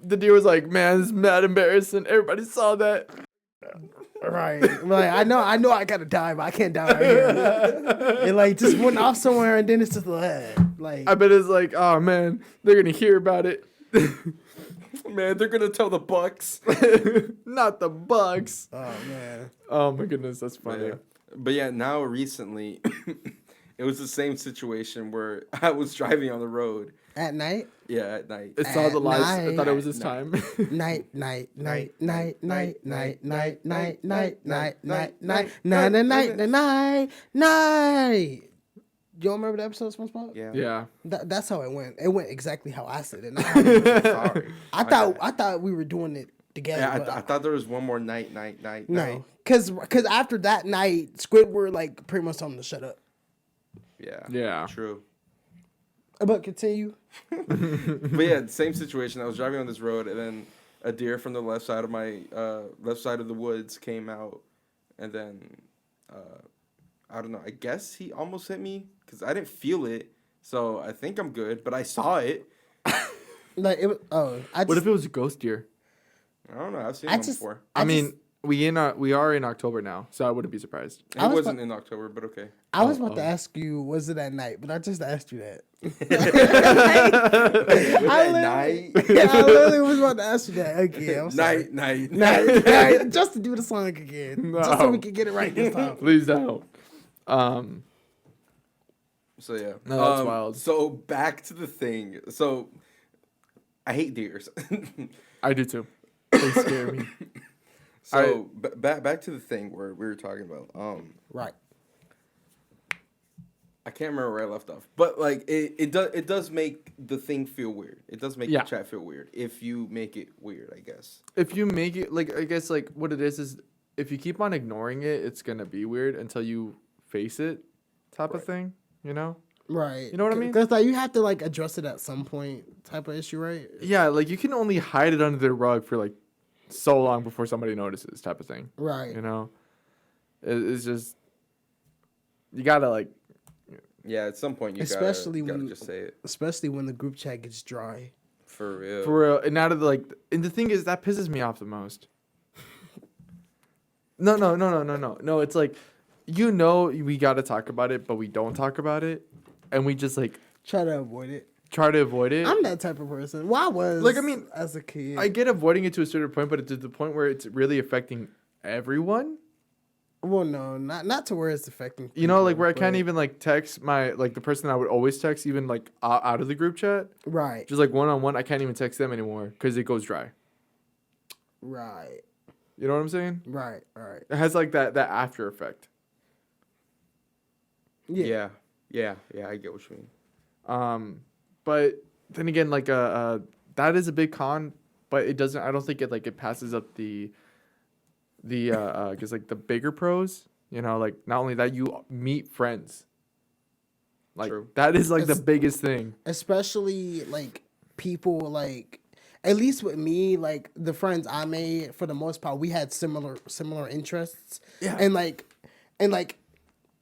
Speaker 3: the deer was like, "Man, this is mad embarrassing." Everybody saw that.
Speaker 1: right, like I know I gotta die, but I can't die right here. It like just went off somewhere, and then it's just like
Speaker 3: I bet it's like, "Oh man, they're gonna hear about it."
Speaker 2: Man, they're gonna tell the Bucks.
Speaker 3: Not the bugs.
Speaker 1: oh man.
Speaker 3: Oh my goodness, that's funny.
Speaker 2: But yeah, now recently, it was the same situation where I was driving on the road.
Speaker 1: At night,
Speaker 2: Yeah, at night.
Speaker 3: I saw the
Speaker 1: At
Speaker 3: lights. I thought it was
Speaker 2: night.
Speaker 3: his time.
Speaker 1: night, night. You don't remember the episode of SpongeBob?
Speaker 2: Yeah.
Speaker 3: Yeah.
Speaker 1: That's how it went. It went exactly how I said it.
Speaker 2: Sorry.
Speaker 1: I thought we were doing it together.
Speaker 2: Yeah,
Speaker 1: but
Speaker 2: I thought there was one more night.
Speaker 1: no, because after that night, Squidward like pretty much told him to shut up.
Speaker 2: Yeah.
Speaker 3: Yeah.
Speaker 2: True.
Speaker 1: But continue.
Speaker 2: But yeah, same situation. I was driving on this road, and then a deer from the left side of the woods came out, and then I don't know. I guess he almost hit me because I didn't feel it, so I think I'm good. But I saw it.
Speaker 1: Like it was. Oh,
Speaker 3: What if it was a ghost deer?
Speaker 2: I don't know. I've seen
Speaker 1: I
Speaker 2: them
Speaker 1: just-
Speaker 2: before.
Speaker 3: I mean, we are in October now, so I wouldn't be surprised.
Speaker 2: It
Speaker 1: I was
Speaker 2: wasn't in October, but okay.
Speaker 1: I was about to ask you, was it at night? But I just asked you that.
Speaker 2: Night.
Speaker 1: I literally was about to ask you that. Okay, I'm sorry.
Speaker 2: Night.
Speaker 1: Night. Just to do the song again, just so
Speaker 3: No.
Speaker 1: we can get it right this time.
Speaker 3: Please don't.
Speaker 2: So yeah.
Speaker 3: No, that's wild.
Speaker 2: So back to the thing. So I hate deers.
Speaker 3: I do too. They scare me.
Speaker 2: So back to the thing where we were talking about.
Speaker 1: Right.
Speaker 2: I can't remember where I left off, but like it does make the thing feel weird. It does make
Speaker 3: Yeah.
Speaker 2: the chat feel weird if you make it weird, I guess.
Speaker 3: If you make it like, I guess like what it is if you keep on ignoring it, it's gonna be weird until you face it, type of thing. You know?
Speaker 1: Right.
Speaker 3: You know what I mean?
Speaker 1: Because like you have to like address it at some point, type of issue, right?
Speaker 3: Yeah, like you can only hide it under the rug for like so long before somebody notices, type of thing.
Speaker 1: Right.
Speaker 3: You know? It's just you gotta like.
Speaker 2: Yeah, at some point you
Speaker 1: Especially
Speaker 2: gotta
Speaker 1: when-
Speaker 2: just say it
Speaker 1: Especially when the group chat gets dry.
Speaker 2: for real.
Speaker 3: For real, and out of the like, and the thing is that pisses me off the most. No. It's like, you know, we gotta talk about it, but we don't talk about it, and we just like
Speaker 1: Try to avoid it.
Speaker 3: try to avoid it.
Speaker 1: I'm that type of person. Well, I was
Speaker 3: Like, I mean,
Speaker 1: as a kid.
Speaker 3: I get avoiding it to a certain point, but it's to the point where it's really affecting everyone.
Speaker 1: Well, no, not to where it's affecting.
Speaker 3: You know, like
Speaker 1: people,
Speaker 3: where I can't
Speaker 1: but-
Speaker 3: even like text my like the person I would always text, even like out of the group chat,
Speaker 1: Right.
Speaker 3: just like one-on-one. I can't even text them anymore because it goes dry.
Speaker 1: Right.
Speaker 3: You know what I'm saying?
Speaker 1: Right.
Speaker 3: It has like that after effect.
Speaker 2: Yeah. Yeah. I get what you mean.
Speaker 3: But then again, like that is a big con, but it doesn't. I don't think it passes up the because like the bigger pros. You know, like not only that, you meet friends. Like
Speaker 2: True.
Speaker 3: that is like the
Speaker 1: It's-
Speaker 3: biggest thing.
Speaker 1: Especially like people like, at least with me, like the friends I made for the most part, we had similar interests.
Speaker 3: Yeah.
Speaker 1: And like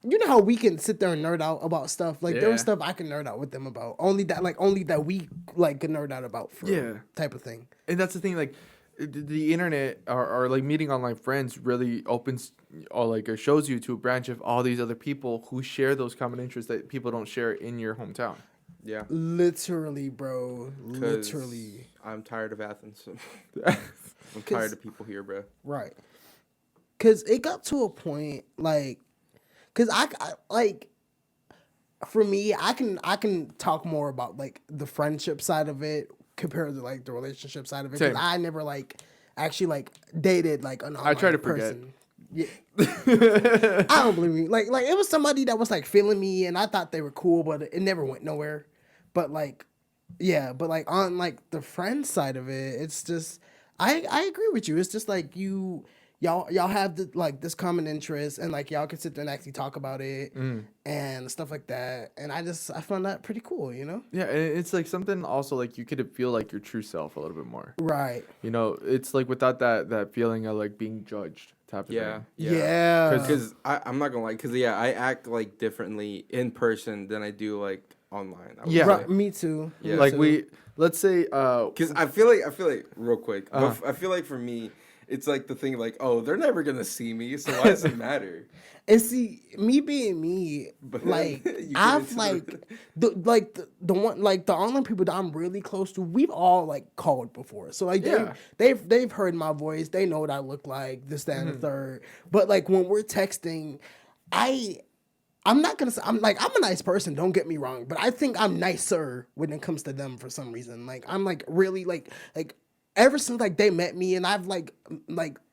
Speaker 1: you know how we can sit there and nerd out about stuff. Like there was
Speaker 3: Yeah.
Speaker 1: stuff I can nerd out with them about. Only that we like can nerd out about for
Speaker 3: Yeah.
Speaker 1: type of thing.
Speaker 3: And that's the thing, like the internet or like meeting online friends really opens or like shows you to a branch of all these other people who share those common interests that people don't share in your hometown.
Speaker 2: Yeah.
Speaker 1: Literally, bro.
Speaker 2: 'Cause
Speaker 1: Literally.
Speaker 2: I'm tired of Athens. I'm
Speaker 1: 'Cause-
Speaker 2: tired of people here, bro.
Speaker 1: Right. Cause it got to a point like, cause I like, for me, I can talk more about like the friendship side of it compared to like the relationship side of it.
Speaker 3: Same.
Speaker 1: Cause I never like actually like dated like an
Speaker 3: I try
Speaker 1: online
Speaker 3: to forget.
Speaker 1: person. Yeah. I don't believe me. Like it was somebody that was like feeling me, and I thought they were cool, but it never went nowhere. But like, yeah, but like on like the friend side of it, it's just I agree with you. It's just like y'all have like this common interest, and like y'all can sit there and actually talk about it and stuff like that. And I found that pretty cool, you know?
Speaker 3: Yeah, and it's like something also like you could feel like your true self a little bit more.
Speaker 1: Right.
Speaker 3: You know, it's like without that feeling of like being judged type of
Speaker 2: Yeah.
Speaker 3: thing.
Speaker 1: Yeah.
Speaker 2: Because I'm not gonna lie, because I act like differently in person than I do like online. I would
Speaker 3: Yeah.
Speaker 2: say.
Speaker 1: Right, me too.
Speaker 2: Yeah.
Speaker 1: Me
Speaker 3: Like
Speaker 1: too.
Speaker 3: let's say
Speaker 2: Because I feel like real quick.
Speaker 3: Uh-huh.
Speaker 2: I feel like for me, it's like the thing like, oh, they're never gonna see me, so why does it matter?
Speaker 1: And see, me being me,
Speaker 2: But
Speaker 1: like
Speaker 2: you get
Speaker 1: I've
Speaker 2: into
Speaker 1: like the one like the online people that I'm really close to, we've all like called before. So like
Speaker 3: Yeah.
Speaker 1: they've heard my voice, they know what I look like, this, that, and the third. But like when we're texting, I'm not gonna say I'm a nice person, don't get me wrong, but I think I'm nicer when it comes to them for some reason. Like I'm like really like ever since like they met me, and I've like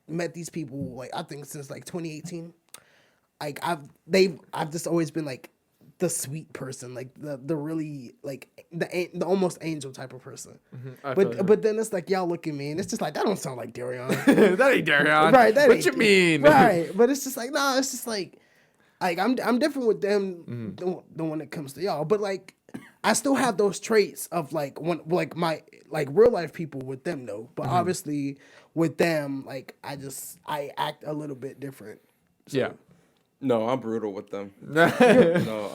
Speaker 1: met these people like I think since like 2018. Like I've just always been like the sweet person, like the really like the almost angel type of person.
Speaker 3: I feel you.
Speaker 1: But then it's like y'all look at me and it's just like that don't sound like Daryon.
Speaker 3: that ain't Daryon.
Speaker 1: Right, that
Speaker 3: what
Speaker 1: ain't
Speaker 3: you mean?
Speaker 1: Right, but it's just like no, it's just like I'm different with them than when it comes to y'all. But like I still have those traits of like when like my like real life people with them though. But obviously with them, like I act a little bit different.
Speaker 3: Yeah.
Speaker 2: No, I'm brutal with them. No,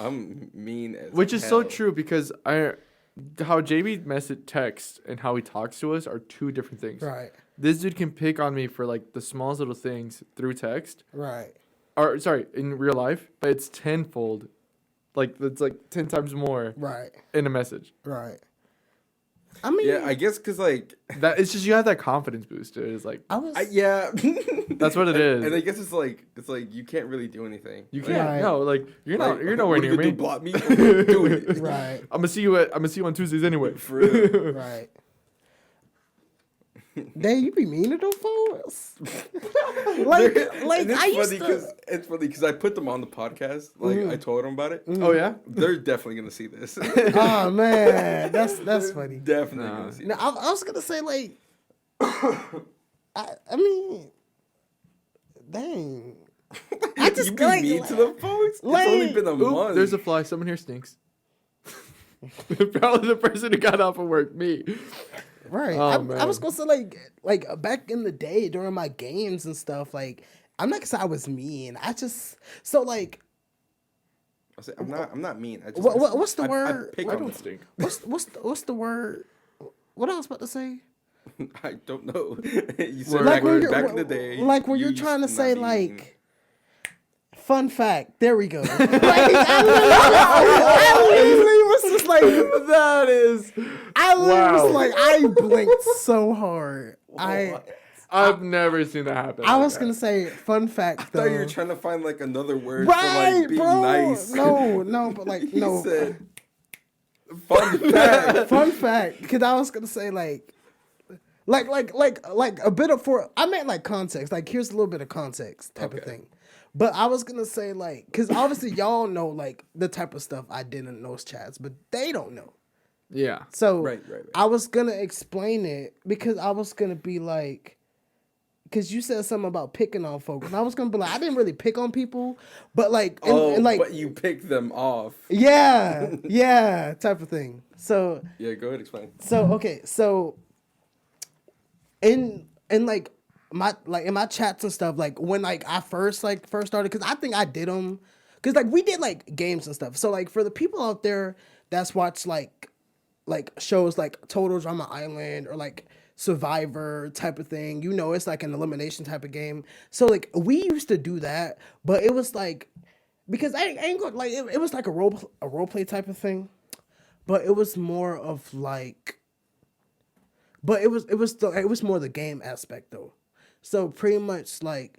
Speaker 2: I'm mean as
Speaker 3: Which is so
Speaker 2: hell.
Speaker 3: true because how JB message text and how he talks to us are two different things.
Speaker 1: Right.
Speaker 3: This dude can pick on me for like the smallest little things through text,
Speaker 1: Right.
Speaker 3: or sorry, in real life, but it's tenfold, like it's like 10 times more
Speaker 1: Right.
Speaker 3: in a message.
Speaker 1: Right. I mean,
Speaker 2: Yeah, I guess because like
Speaker 3: That it's just you have that confidence boost. Dude. It's like
Speaker 1: I was.
Speaker 2: yeah,
Speaker 3: that's what it is.
Speaker 2: and I guess it's like you can't really do anything.
Speaker 3: You
Speaker 2: Like,
Speaker 3: can't
Speaker 1: Right.
Speaker 3: no like you're
Speaker 2: like,
Speaker 3: nowhere
Speaker 2: what are
Speaker 3: near
Speaker 2: you gonna
Speaker 3: me.
Speaker 2: do, block me? Do it.
Speaker 1: right.
Speaker 3: I'm gonna see you on Tuesdays anyway.
Speaker 2: For real.
Speaker 1: Right. Dang, you be mean to those folks. like
Speaker 2: And
Speaker 1: I used to.
Speaker 2: it's funny because I put them on the podcast. Like I told them about it.
Speaker 3: Oh yeah.
Speaker 2: They're definitely gonna see this.
Speaker 1: Oh man, that's funny.
Speaker 2: Definitely
Speaker 3: Nah.
Speaker 2: gonna see.
Speaker 1: No, I was gonna say like, I mean, dang. I just
Speaker 2: you be
Speaker 1: like,
Speaker 2: mean to the folks.
Speaker 1: like-
Speaker 2: It's only been a
Speaker 3: Oop,
Speaker 2: month.
Speaker 3: there's a fly. Someone here stinks. Probably the person who got off of work. Me.
Speaker 1: Right.
Speaker 3: Oh,
Speaker 1: I
Speaker 3: man.
Speaker 1: was gonna say like back in the day during my games and stuff. Like I'm not gonna say I was mean. I just so like
Speaker 2: I say, I'm not mean. I just,
Speaker 1: what's the
Speaker 2: I
Speaker 1: word?
Speaker 2: pick
Speaker 3: I
Speaker 2: on
Speaker 3: don't
Speaker 2: them.
Speaker 3: stink.
Speaker 1: What's the word? What I was about to say?
Speaker 2: I don't know. You said
Speaker 3: Like when
Speaker 2: back in the day.
Speaker 1: like when
Speaker 2: you
Speaker 1: you're trying to
Speaker 2: used
Speaker 1: say
Speaker 2: not be mean.
Speaker 1: like. Fun fact. There we go. Like, I literally was just like
Speaker 3: That is.
Speaker 1: I literally
Speaker 3: Wow.
Speaker 1: was like I blinked so hard.
Speaker 3: I've never seen that happen.
Speaker 1: I
Speaker 3: like
Speaker 1: was
Speaker 3: that.
Speaker 1: gonna say fun fact
Speaker 2: I
Speaker 1: though.
Speaker 2: thought you were trying to find like another word
Speaker 1: Right,
Speaker 2: for like being
Speaker 1: bro.
Speaker 2: nice.
Speaker 1: No, but like
Speaker 2: He
Speaker 1: no.
Speaker 2: said, fun fact.
Speaker 1: Fun fact, because I was gonna say like a bit of I meant like context. Like here's a little bit of context type of
Speaker 2: Okay.
Speaker 1: thing. But I was gonna say like, cause obviously y'all know like the type of stuff I did in those chats, but they don't know.
Speaker 3: Yeah.
Speaker 1: So
Speaker 2: Right.
Speaker 1: I was gonna explain it because I was gonna be like, because you said something about picking on folks, and I was gonna be like, I didn't really pick on people, but like, and like,
Speaker 2: but you picked them off.
Speaker 1: yeah, type of thing. So
Speaker 2: Yeah, go ahead, explain.
Speaker 1: okay, so in like in my chats and stuff, like when like I first started, because I think I did them, because like we did like games and stuff. So like for the people out there that's watched like shows like Total Drama Island or like Survivor type of thing, you know, it's like an elimination type of game. So like we used to do that, but it was like, because I ain't going like it was like a role play type of thing, but it was more of like, but it was more the game aspect though. So pretty much like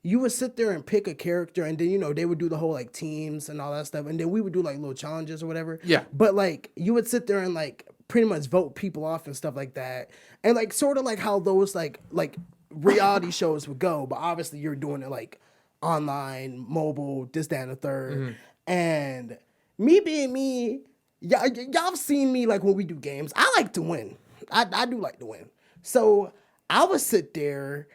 Speaker 1: you would sit there and pick a character, and then you know they would do the whole like teams and all that stuff, and then we would do like little challenges or whatever.
Speaker 3: Yeah.
Speaker 1: But like you would sit there and like pretty much vote people off and stuff like that, and like sort of like how those like reality shows would go, but obviously you're doing it like online, mobile, this, that, and the third. And me being me, y'all have seen me like when we do games. I like to win. I do like to win. So I would sit there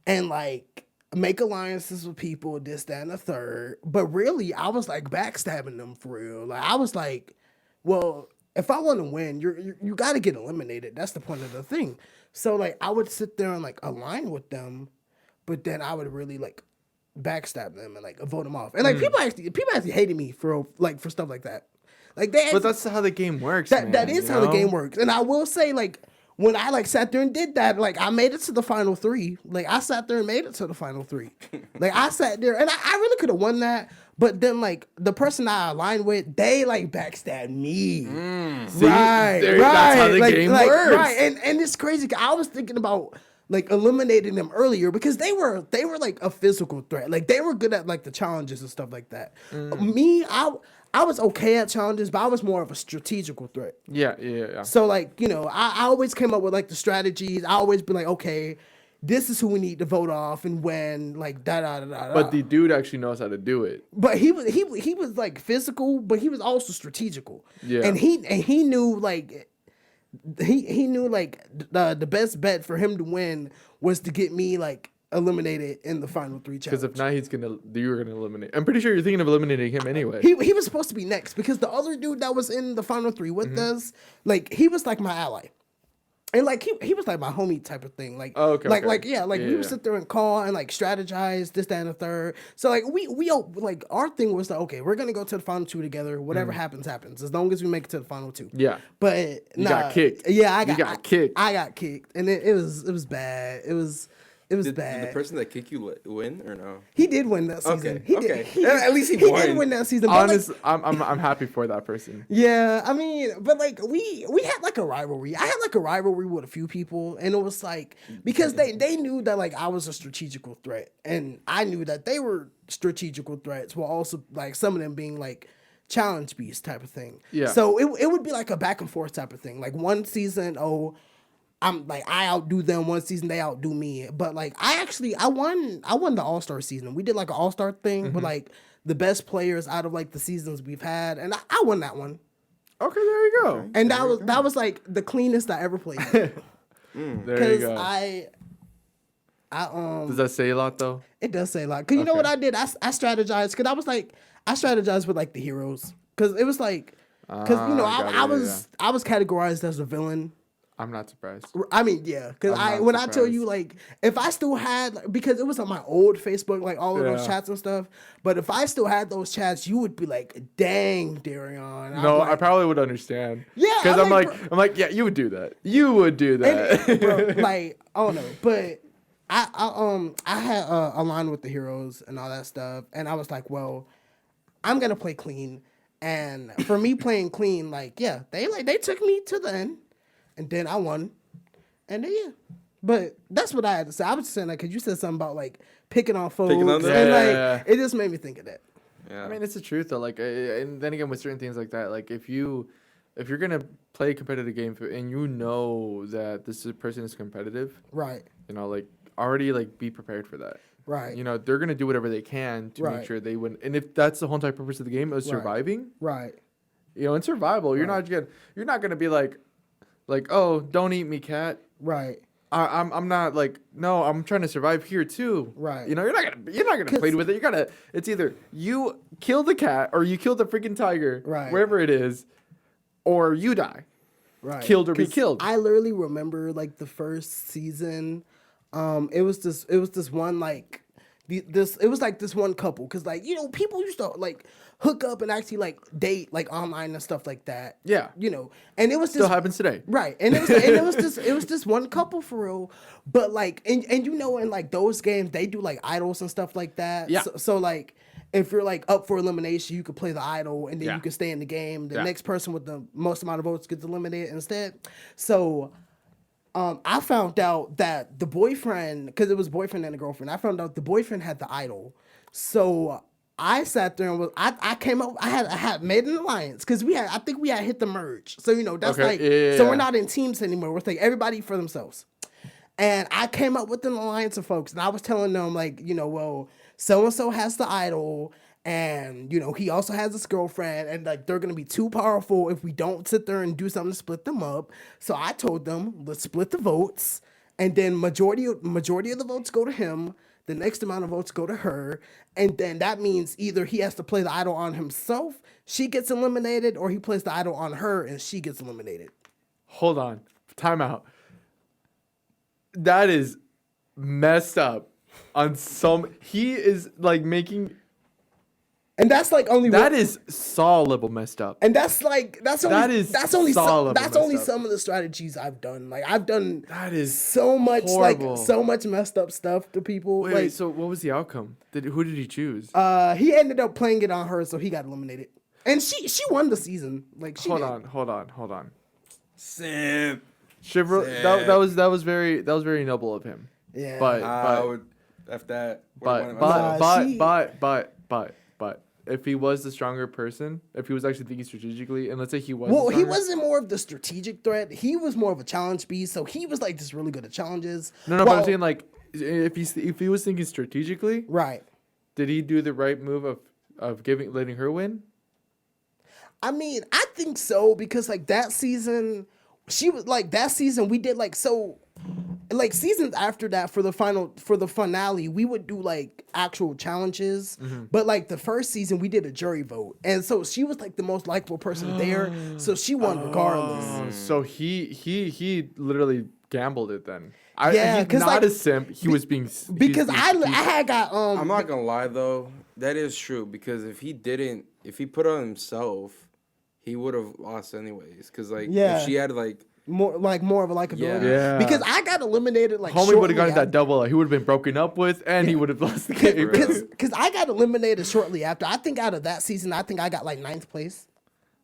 Speaker 1: and like make alliances with people, this, that, and the third. But really, I was like backstabbing them for real. Like I was like, well, if I want to win, you got to get eliminated. That's the point of the thing. So like I would sit there and like align with them, but then I would really like backstab them and like vote them off. And like people actually hated me for stuff like that. Like they,
Speaker 3: But that's how the game works.
Speaker 1: that is how the game works. And I will say, like, when I like sat there and did that, like I made it to the final 3. Like I sat there and made it to the final 3. Like I sat there and I really could have won that. But then like the person I aligned with, they like backstabbed me.
Speaker 3: See,
Speaker 1: Right.
Speaker 3: that's how the game works.
Speaker 1: Right. And it's crazy. I was thinking about like eliminating them earlier because they were like a physical threat. Like they were good at like the challenges and stuff like that. Me, I was okay at challenges, but I was more of a strategical threat.
Speaker 3: Yeah.
Speaker 1: So like, you know, I always came up with like the strategies. I always be like, okay, this is who we need to vote off and when, like da da da da.
Speaker 3: But the dude actually knows how to do it.
Speaker 1: But he was like physical, but he was also strategical.
Speaker 3: Yeah.
Speaker 1: And he knew like he knew like the best bet for him to win was to get me like eliminated in the final 3 challenge.
Speaker 3: Because if not, you're gonna eliminate. I'm pretty sure you're thinking of eliminating him anyway.
Speaker 1: He was supposed to be next because the other dude that was in the final 3 with us, like he was like my ally. And like he was like my homie type of thing. Like
Speaker 3: Oh, okay,
Speaker 1: like
Speaker 3: okay.
Speaker 1: we would sit there and call and like strategize this, that, and the third. So like we like our thing was like, okay, we're gonna go to the final 2 together. Whatever happens, as long as we make it to the final 2.
Speaker 3: Yeah.
Speaker 1: But
Speaker 3: You got kicked.
Speaker 1: Yeah, I
Speaker 3: got kicked.
Speaker 1: I got kicked, and it was bad. It was
Speaker 2: Did
Speaker 1: bad.
Speaker 2: the person that kicked you win or no?
Speaker 1: He did win that season.
Speaker 2: Okay,
Speaker 1: He
Speaker 2: okay.
Speaker 1: did.
Speaker 2: At least he
Speaker 1: did
Speaker 2: won.
Speaker 1: win that season. But,
Speaker 3: Honest,
Speaker 1: like,
Speaker 3: I'm happy for that person.
Speaker 1: yeah, I mean, but like we had like a rivalry. I had like a rivalry with a few people, and it was like because they knew that like I was a strategical threat, and I knew that they were strategical threats, while also like some of them being like challenge beasts type of thing.
Speaker 3: Yeah.
Speaker 1: So it would be like a back and forth type of thing. Like one season, I'm like I outdo them. One season they outdo me. But like I won the All-Star season. We did like an All-Star thing with like the best players out of like the seasons we've had, and I won that one.
Speaker 3: Okay, there you go.
Speaker 1: And that was like the cleanest I ever played.
Speaker 3: There you
Speaker 1: Because
Speaker 3: go.
Speaker 1: I
Speaker 3: Does that say a lot though?
Speaker 1: it does say a lot. Cause you know what I did? I strategized. Cause I strategized with like the heroes. Cause it was like, cause you know I was categorized as a villain.
Speaker 3: I'm not surprised.
Speaker 1: I mean, yeah, because
Speaker 3: I'm not
Speaker 1: when I tell
Speaker 3: surprised.
Speaker 1: you, like, if I still had, because it was on my old Facebook, like, all of those
Speaker 3: Yeah.
Speaker 1: chats and stuff, but if I still had those chats, you would be like, dang, Daryon. I'd
Speaker 3: No,
Speaker 1: be like,
Speaker 3: I probably would understand.
Speaker 1: Yeah,
Speaker 3: because
Speaker 1: I'm
Speaker 3: I'm
Speaker 1: like,
Speaker 3: like, yeah, you would do that. You would do that.
Speaker 1: and, bro, like, I don't know, but I had a line with the heroes and all that stuff, and I was like, well, I'm gonna play clean, and for me playing clean, like, yeah, they took me to the end, and then I won. And then, yeah. But that's what I had to say. I was just saying, like, because you said something about, like, picking on folks.
Speaker 2: Picking on them?
Speaker 1: And,
Speaker 3: Yeah.
Speaker 1: like, it just made me think of that.
Speaker 2: Yeah.
Speaker 3: I mean, it's the truth though. Like, and then again, with certain things like that, like if you're gonna play a competitive game and you know that person is competitive,
Speaker 1: Right.
Speaker 3: you know, like already like be prepared for that.
Speaker 1: Right.
Speaker 3: You know, they're gonna do whatever they can to
Speaker 1: Right.
Speaker 3: make sure they win. And if that's the whole entire purpose of the game is surviving,
Speaker 1: Right.
Speaker 3: you know, in survival, you're
Speaker 1: Right.
Speaker 3: not gonna be like, oh, don't eat me, cat.
Speaker 1: Right.
Speaker 3: I'm not like, no, I'm trying to survive here too.
Speaker 1: Right.
Speaker 3: You know, you're not gonna play with it. It's either you kill the cat or you kill the freaking tiger,
Speaker 1: Right.
Speaker 3: wherever it is, or you die.
Speaker 1: Right.
Speaker 3: Killed or be
Speaker 1: 'Cause
Speaker 3: killed.
Speaker 1: I literally remember like the first season. It was this one like it was like this one couple because like you know people used to like hook up and actually like date like online and stuff like that.
Speaker 3: Yeah.
Speaker 1: You know, and it was
Speaker 3: Still
Speaker 1: this,
Speaker 3: happens today.
Speaker 1: right, and it was this one couple for real, but like and you know in like those games they do like idols and stuff like that.
Speaker 3: Yeah.
Speaker 1: So like if you're like up for elimination, you could play the idol and then
Speaker 3: Yeah.
Speaker 1: you can stay in the game. The
Speaker 3: Yeah.
Speaker 1: next person with the most amount of votes gets eliminated instead. So I found out that the boyfriend, because it was boyfriend and a girlfriend, I found out the boyfriend had the idol. So I sat there and I came up, I had made an alliance because I think we had hit the merge. So, you know, that's
Speaker 3: Okay,
Speaker 1: like,
Speaker 3: yeah.
Speaker 1: so we're not in teams anymore. We're like everybody for themselves. And I came up with an alliance of folks and I was telling them like, you know, well, so-and-so has the idol and, you know, he also has this girlfriend and like they're going to be too powerful if we don't sit there and do something to split them up. So I told them, let's split the votes and then majority of the votes go to him. The next amount of votes go to her. And then that means either he has to play the idol on himself, she gets eliminated, or he plays the idol on her and she gets eliminated.
Speaker 3: Hold on. Time out. That is messed up on he is like making
Speaker 1: And that's like only
Speaker 3: that is Saw level messed up.
Speaker 1: And that's only
Speaker 3: solid
Speaker 1: that's
Speaker 3: messed
Speaker 1: only
Speaker 3: up.
Speaker 1: some of the strategies I've done. Like I've done
Speaker 3: That is
Speaker 1: so much
Speaker 3: horrible.
Speaker 1: like so much messed up stuff to people.
Speaker 3: Wait,
Speaker 1: like
Speaker 3: so what was the outcome? Who did he choose?
Speaker 1: he ended up playing it on her, so he got eliminated. And she won the season. Like she
Speaker 3: Hold
Speaker 1: did.
Speaker 3: on.
Speaker 2: Simp.
Speaker 3: Shiver that was very noble of him.
Speaker 1: Yeah.
Speaker 2: I would F that.
Speaker 3: But if he was the stronger person, if he was actually thinking strategically, and let's say he was
Speaker 1: Well,
Speaker 3: the
Speaker 1: he
Speaker 3: stronger-
Speaker 1: wasn't more of the strategic threat. He was more of a challenge beast. So he was like just really good at challenges.
Speaker 3: No, but
Speaker 1: Well,
Speaker 3: I'm saying like if he was thinking strategically,
Speaker 1: right.
Speaker 3: did he do the right move of letting her win?
Speaker 1: I mean, I think so because like that season, we did like so, like seasons after that for the finale, we would do like actual challenges. But like the first season, we did a jury vote, and so she was like the most likable person there, so she won regardless.
Speaker 3: So he literally gambled it then.
Speaker 1: Yeah,
Speaker 3: he's
Speaker 1: 'cause,
Speaker 3: not
Speaker 1: like,
Speaker 3: a simp. He was being
Speaker 1: Because I had got
Speaker 2: I'm not gonna lie though, that is true because if he put on himself, he would have lost anyways. Cause like if she had like
Speaker 1: more of a likability.
Speaker 3: Yeah.
Speaker 1: Because I got eliminated like
Speaker 3: homie would have gotten
Speaker 1: shortly
Speaker 3: that double. He would have been broken up with, and he would have lost the game.
Speaker 1: Because I got eliminated shortly after. I think out of that season, I think I got like 9th place.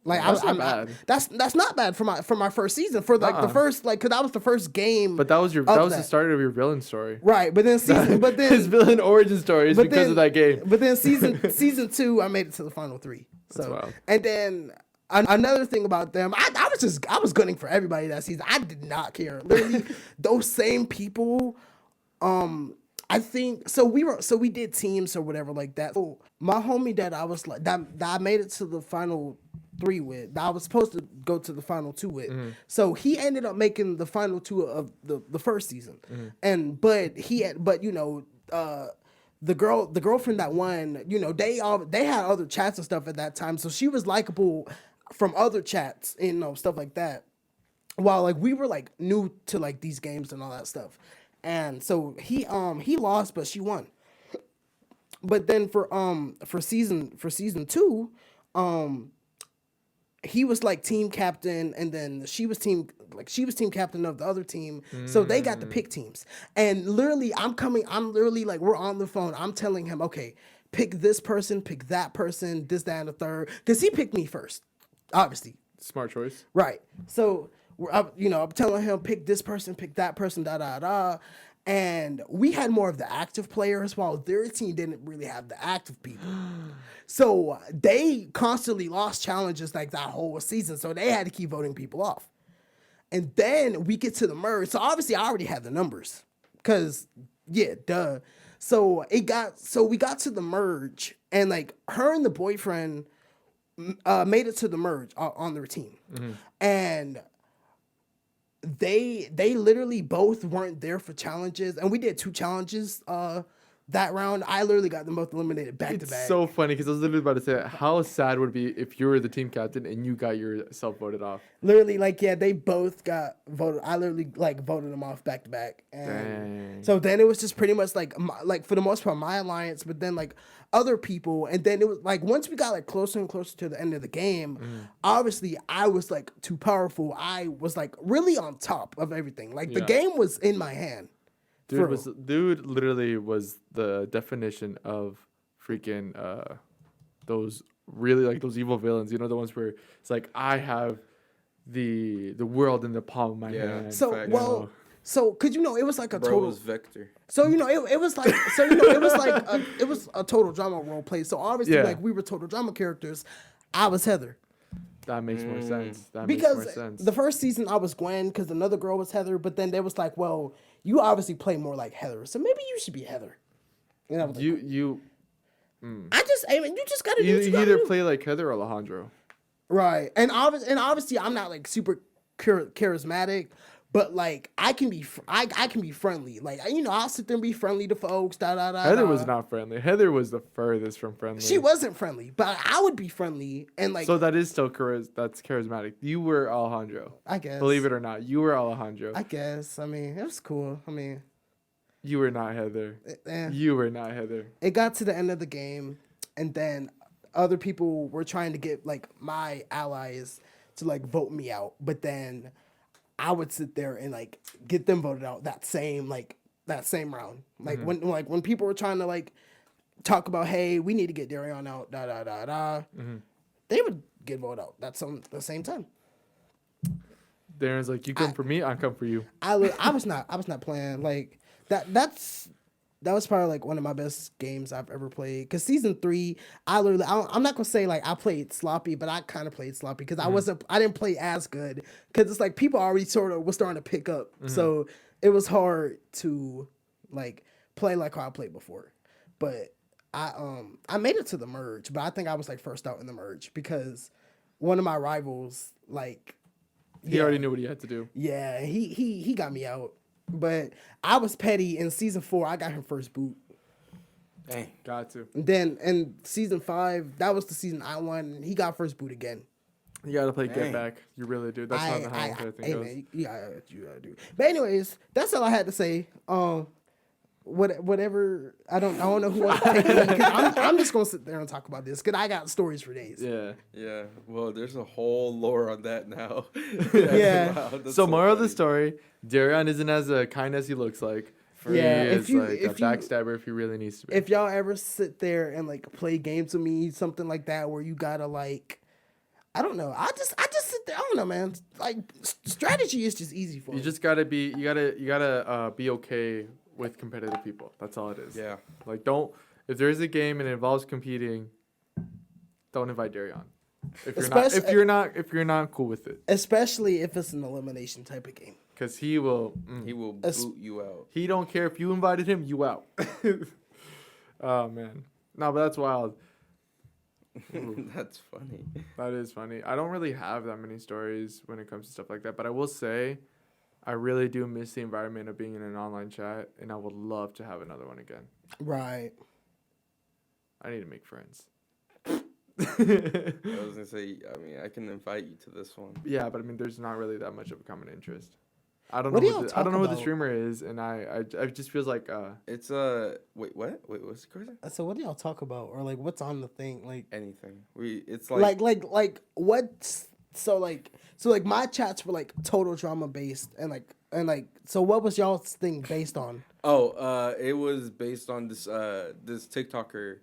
Speaker 1: Like
Speaker 3: That's not bad.
Speaker 1: That's not bad for my first season for like the first like because that was the first game.
Speaker 3: But that was the start of your villain story.
Speaker 1: Right, but then
Speaker 3: His villain origin story is because of that game.
Speaker 1: But then season 2, I made it to the final 3. So
Speaker 3: wild.
Speaker 1: and then another thing about them, I was gunning for everybody that season. I did not care. Literally, those same people. I think so. We did teams or whatever like that. So my homie that I was like that I made it to the final 3 with, that I was supposed to go to the final 2 with. So he ended up making the final 2 of the first season, but you know. The girlfriend that won, you know, they had other chats and stuff at that time, so she was likable from other chats, you know, stuff like that. While like we were like new to like these games and all that stuff, and so he lost, but she won. But then for season 2, he was like team captain, and then she was team captain of the other team. So they got to pick teams. And literally I'm literally like, we're on the phone. I'm telling him, okay, pick this person, pick that person, this, that, and the third. Because he picked me first, obviously.
Speaker 3: Smart choice.
Speaker 1: Right. So I'm telling him, pick this person, pick that person, da. And we had more of the active players while their team didn't really have the active people. So they constantly lost challenges like that whole season. So they had to keep voting people off. And then we get to the merge. So obviously I already had the numbers. Because, yeah, duh. So we got to the merge, and like her and the boyfriend made it to the merge on their team, and they literally both weren't there for challenges, and we did 2 challenges that round. I literally got them both eliminated back to
Speaker 3: It's
Speaker 1: back.
Speaker 3: so funny because I was literally about to say, how sad would it be if you were the team captain and you got yourself voted off?
Speaker 1: Literally, like, yeah, they both got voted. I literally like voted them off back to back, and
Speaker 3: Dang.
Speaker 1: so then it was just pretty much like for the most part my alliance, but then like other people, and then it was like once we got like closer and closer to the end of the game, obviously I was like too powerful. I was like really on top of everything. Like the
Speaker 3: Yeah.
Speaker 1: game was in my hand.
Speaker 3: Dude literally was the definition of freaking those really like those evil villains. You know, the ones where it's like I have the world in the palm of my hand.
Speaker 1: So
Speaker 2: Facts.
Speaker 1: well, so cause you know it was like a
Speaker 2: Bro
Speaker 1: total.
Speaker 2: was Vector.
Speaker 1: So you know it was like it was a total drama role play. So obviously
Speaker 3: Yeah.
Speaker 1: like we were total drama characters. I was Heather.
Speaker 3: That makes more sense. That
Speaker 1: Because
Speaker 3: makes more sense.
Speaker 1: the first season I was Gwen because another girl was Heather, but then they was like, well, you obviously play more like Heather, so maybe you should be Heather. And I was like,
Speaker 3: you
Speaker 1: you just gotta do
Speaker 3: you
Speaker 1: what you gotta
Speaker 3: either
Speaker 1: do.
Speaker 3: play like Heather or Alejandro.
Speaker 1: Right, and obviously I'm not like super charismatic, but like I can be friendly. Like you know I'll sit there and be friendly to folks.
Speaker 3: Heather was not friendly. Heather was the furthest from friendly.
Speaker 1: She wasn't friendly, but I would be friendly and like.
Speaker 3: So that is still that's charismatic. You were Alejandro.
Speaker 1: I guess.
Speaker 3: Believe it or not, you were Alejandro.
Speaker 1: I guess. I mean, it was cool. I mean,
Speaker 3: You were not Heather.
Speaker 1: eh.
Speaker 3: You were not Heather.
Speaker 1: It got to the end of the game, and then other people were trying to get like my allies to like vote me out, but then I would sit there and like get them voted out that same round. Like when people were trying to like talk about, hey, we need to get Daryon out, they would get voted out. That's on the same time.
Speaker 3: Darren's like, you come for me, I come for you.
Speaker 1: I was not playing like that. That was probably like one of my best games I've ever played. Cause season 3, I'm not gonna say like I played sloppy, but I kind of played sloppy because I didn't play as good. Cause it's like people already sort of was starting to pick up, so it was hard to like play like how I played before. But I made it to the merge, but I think I was like first out in the merge because one of my rivals like
Speaker 3: He already knew what he had to do.
Speaker 1: yeah, he got me out. But I was petty in season 4. I got him first boot.
Speaker 2: Dang.
Speaker 3: Got to.
Speaker 1: And then in season 5, that was the season I won. And he got first boot again.
Speaker 3: You gotta play
Speaker 2: Dang.
Speaker 3: Get Back. You really do. That's not how the thing goes.
Speaker 1: Man, you gotta do. But anyways, that's all I had to say. Whatever. I don't know who else to take it. I'm just gonna sit there and talk about this because I got stories for days.
Speaker 3: Yeah.
Speaker 2: Yeah. Well, there's a whole lore on that now.
Speaker 1: Yeah.
Speaker 2: Wow, that's
Speaker 3: So moral of the
Speaker 2: funny.
Speaker 3: story, Daryon isn't as kind as he looks like.
Speaker 1: Yeah,
Speaker 3: He
Speaker 1: if
Speaker 3: is
Speaker 1: you-
Speaker 3: like a
Speaker 1: if you-
Speaker 3: backstabber if he really needs to be.
Speaker 1: If y'all ever sit there and like play games with me, something like that, where you gotta like, I don't know. I just sit there. I don't know, man. Like strategy is just easy for
Speaker 3: You
Speaker 1: me.
Speaker 3: just gotta be. You gotta be okay with competitive people. That's all it is.
Speaker 2: Yeah.
Speaker 3: Like don't. If there is a game and it involves competing, don't invite Daryon. If you're not cool with it,
Speaker 1: Especially if it's an elimination type of game.
Speaker 3: because he will.
Speaker 2: He will
Speaker 1: As-
Speaker 2: boot you out.
Speaker 3: He don't care if you invited him. You out. Oh man. No, but that's wild.
Speaker 2: That's funny.
Speaker 3: That is funny. I don't really have that many stories when it comes to stuff like that, but I will say I really do miss the environment of being in an online chat, and I would love to have another one again.
Speaker 1: Right.
Speaker 3: I need to make friends.
Speaker 2: I was gonna say. I mean, I can invite you to this one.
Speaker 3: Yeah, but I mean, there's not really that much of a common interest. I don't
Speaker 1: What
Speaker 3: know.
Speaker 1: do y'all
Speaker 3: I don't know
Speaker 1: talk
Speaker 3: who the
Speaker 1: about?
Speaker 3: streamer is, and I just feels like
Speaker 2: It's wait, what? Wait, what's the question?
Speaker 1: So what do y'all talk about, or like what's on the thing, like
Speaker 2: Anything. It's like
Speaker 1: like what's so like my chats were like total drama based and like so what was y'all's thing based on?
Speaker 2: it was based on this TikToker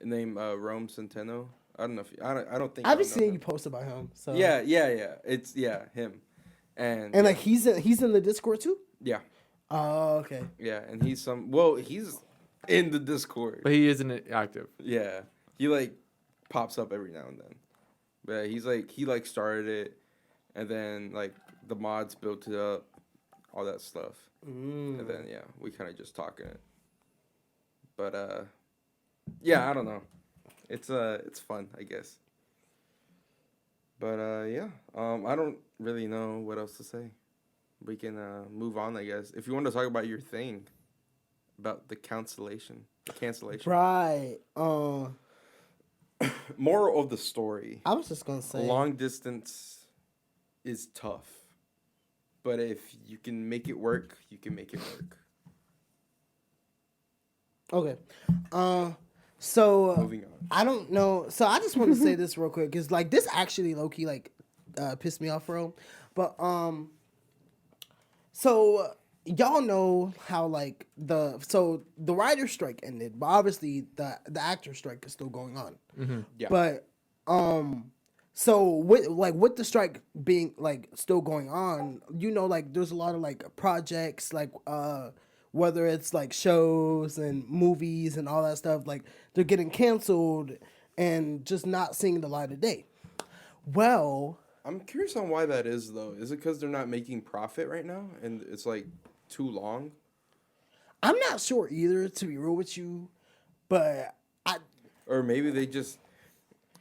Speaker 2: named Rome Centeno. I don't know if I don't think
Speaker 1: I've been
Speaker 2: y'all know
Speaker 1: seeing
Speaker 2: him.
Speaker 1: you post about him. So
Speaker 2: Yeah. It's him, and
Speaker 1: like he's in the Discord too.
Speaker 2: yeah,
Speaker 1: Oh, okay.
Speaker 2: and he's in the Discord.
Speaker 3: but he isn't active.
Speaker 2: Yeah, he like pops up every now and then. But he's like he started it, and then like the mods built it up, all that stuff, and then we kind of just talking it. But yeah, I don't know. It's fun, I guess. But yeah, I don't really know what else to say. We can move on, I guess. If you want to talk about your thing, about the cancellation.
Speaker 1: Right.
Speaker 2: Moral of the story:
Speaker 1: I was just gonna say.
Speaker 2: long distance is tough, but if you can make it work, you can make it work.
Speaker 1: Okay. So
Speaker 2: Moving on.
Speaker 1: I don't know. So I just want to say this real quick because like this actually low key like pissed me off, bro. But so y'all know how like the writer strike ended, but obviously the actor strike is still going on.
Speaker 2: Yeah.
Speaker 1: But so with the strike being like still going on, you know, like there's a lot of like projects like whether it's like shows and movies and all that stuff, like they're getting canceled and just not seeing the light of day. Well,
Speaker 2: I'm curious on why that is, though. Is it because they're not making profit right now, and it's like too long?
Speaker 1: I'm not sure either, to be real with you, but
Speaker 2: Or maybe they just,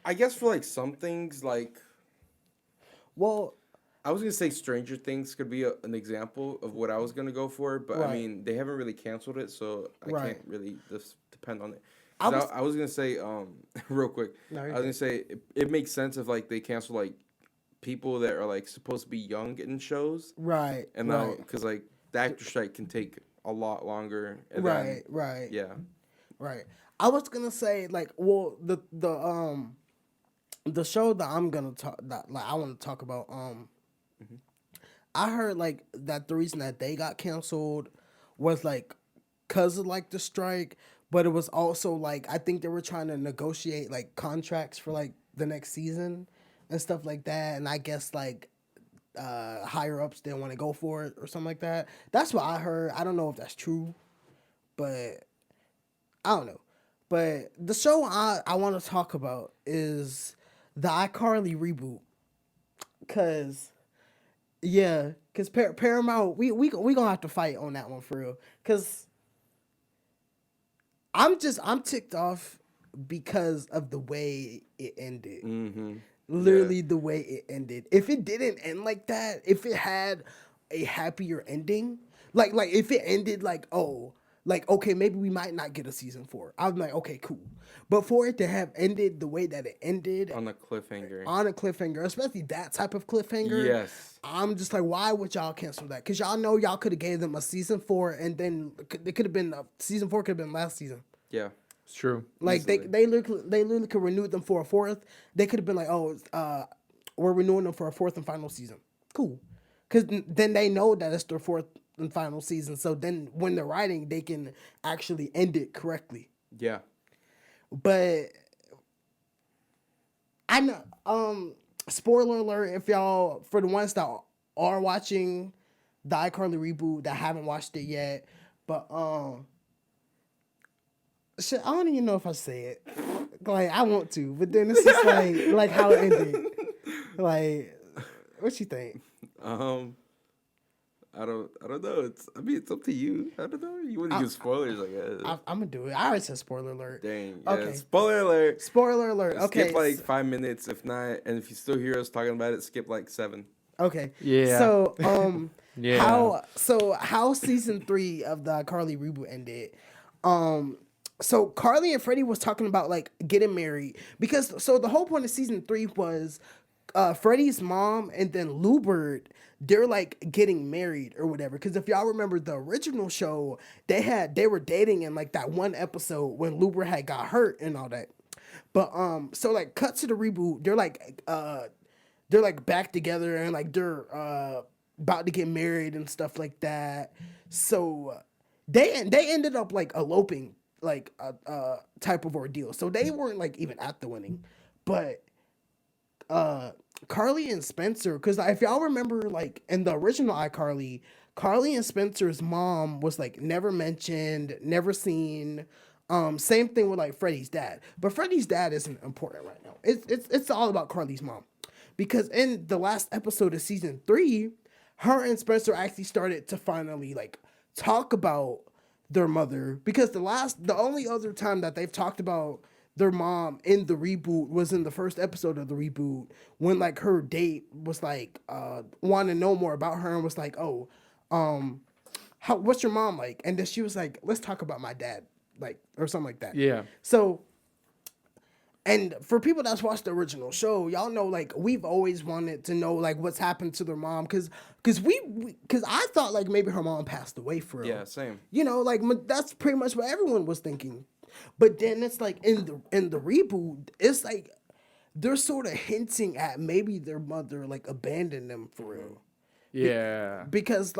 Speaker 2: I guess for like some things, like
Speaker 1: well,
Speaker 2: I was gonna say Stranger Things could be an example of what I was gonna go for, but I
Speaker 1: Right.
Speaker 2: mean they haven't really canceled it, so I
Speaker 1: Right.
Speaker 2: can't really just depend on it.
Speaker 1: I
Speaker 2: 'Cause
Speaker 1: was-
Speaker 2: I was gonna say real quick.
Speaker 1: No,
Speaker 2: I
Speaker 1: you're
Speaker 2: was gonna say it makes sense if like they cancel like people that are like supposed to be young in shows,
Speaker 1: right,
Speaker 2: and now
Speaker 1: right,
Speaker 2: because like the actor strike can take a lot longer. And
Speaker 1: right, right,
Speaker 2: Yeah.
Speaker 1: right. I was gonna say like, well, the show that I'm gonna talk that like I want to talk about I heard like that the reason that they got canceled was like cause of like the strike, but it was also like I think they were trying to negotiate like contracts for like the next season and stuff like that, and I guess like higher ups didn't want to go for it or something like that. That's what I heard. I don't know if that's true, but I don't know. But the show I want to talk about is the iCarly reboot, cause yeah, cause Paramount we gonna have to fight on that one for real, cause I'm ticked off because of the way it ended.
Speaker 2: Mm-hmm.
Speaker 1: Literally the way it ended. If it didn't end like that, if it had a happier ending, like if it ended like like okay, maybe we might not get a season 4. I'm like, okay, cool. But for it to have ended the way that it ended
Speaker 2: On a cliffhanger.
Speaker 1: on a cliffhanger, especially that type of cliffhanger,
Speaker 2: Yes.
Speaker 1: I'm just like, why would y'all cancel that? Because y'all know y'all could have gave them a season 4, and then it could have been season 4 could have been last season.
Speaker 2: Yeah.
Speaker 3: It's true.
Speaker 1: Like
Speaker 2: Easily.
Speaker 1: they literally could renew them for a 4th. They could have been like, we're renewing them for a 4th and final season. Cool, because then they know that it's their 4th and final season. So then when they're writing, they can actually end it correctly.
Speaker 2: Yeah.
Speaker 1: But I know. Spoiler alert! If y'all, for the ones that are watching the iCarly reboot that haven't watched it yet, but shit, I don't even know if I say it. Like I want to, but then it's just like how it ended. Like, what you think?
Speaker 2: I don't know. It's up to you. I don't know. You want to give spoilers, I guess.
Speaker 1: I'm gonna do it. I already said spoiler alert.
Speaker 2: Dang. Yeah.
Speaker 1: Okay.
Speaker 2: Spoiler alert.
Speaker 1: Spoiler alert. Okay.
Speaker 2: Skip like 5 minutes, if not, and if you still hear us talking about it, skip like 7.
Speaker 1: Okay.
Speaker 3: Yeah.
Speaker 1: So
Speaker 3: Yeah.
Speaker 1: how season 3 of the Carly reboot ended. So Carly and Freddie was talking about like getting married because so the whole point of season 3 was Freddie's mom and then Lou Bird, they're like getting married or whatever. Because if y'all remember the original show, they were dating in like that one episode when Lou Bird had got hurt and all that. But so like cut to the reboot, they're like back together and like they're about to get married and stuff like that. So they ended up like eloping, like a type of ordeal. So they weren't like even at the wedding, but Carly and Spencer, because if y'all remember, like in the original iCarly, Carly and Spencer's mom was like never mentioned, never seen. Same thing with like Freddie's dad, but Freddie's dad isn't important right now. It's all about Carly's mom, because in the last episode of season 3, her and Spencer actually started to finally like talk about their mother, because the only other time that they've talked about their mom in the reboot was in the first episode of the reboot, when like her date was like wanted to know more about her and was like, oh, what's your mom like? And then she was like, let's talk about my dad, like, or something like that.
Speaker 3: Yeah.
Speaker 1: So, and for people that's watched the original show, y'all know, like, we've always wanted to know, like, what's happened to their mom. Because I thought, like, maybe her mom passed away for real.
Speaker 2: Yeah, same.
Speaker 1: You know, like, that's pretty much what everyone was thinking. But then it's, like, in the reboot, it's, like, they're sort of hinting at maybe their mother, like, abandoned them for real.
Speaker 3: Yeah.
Speaker 1: Because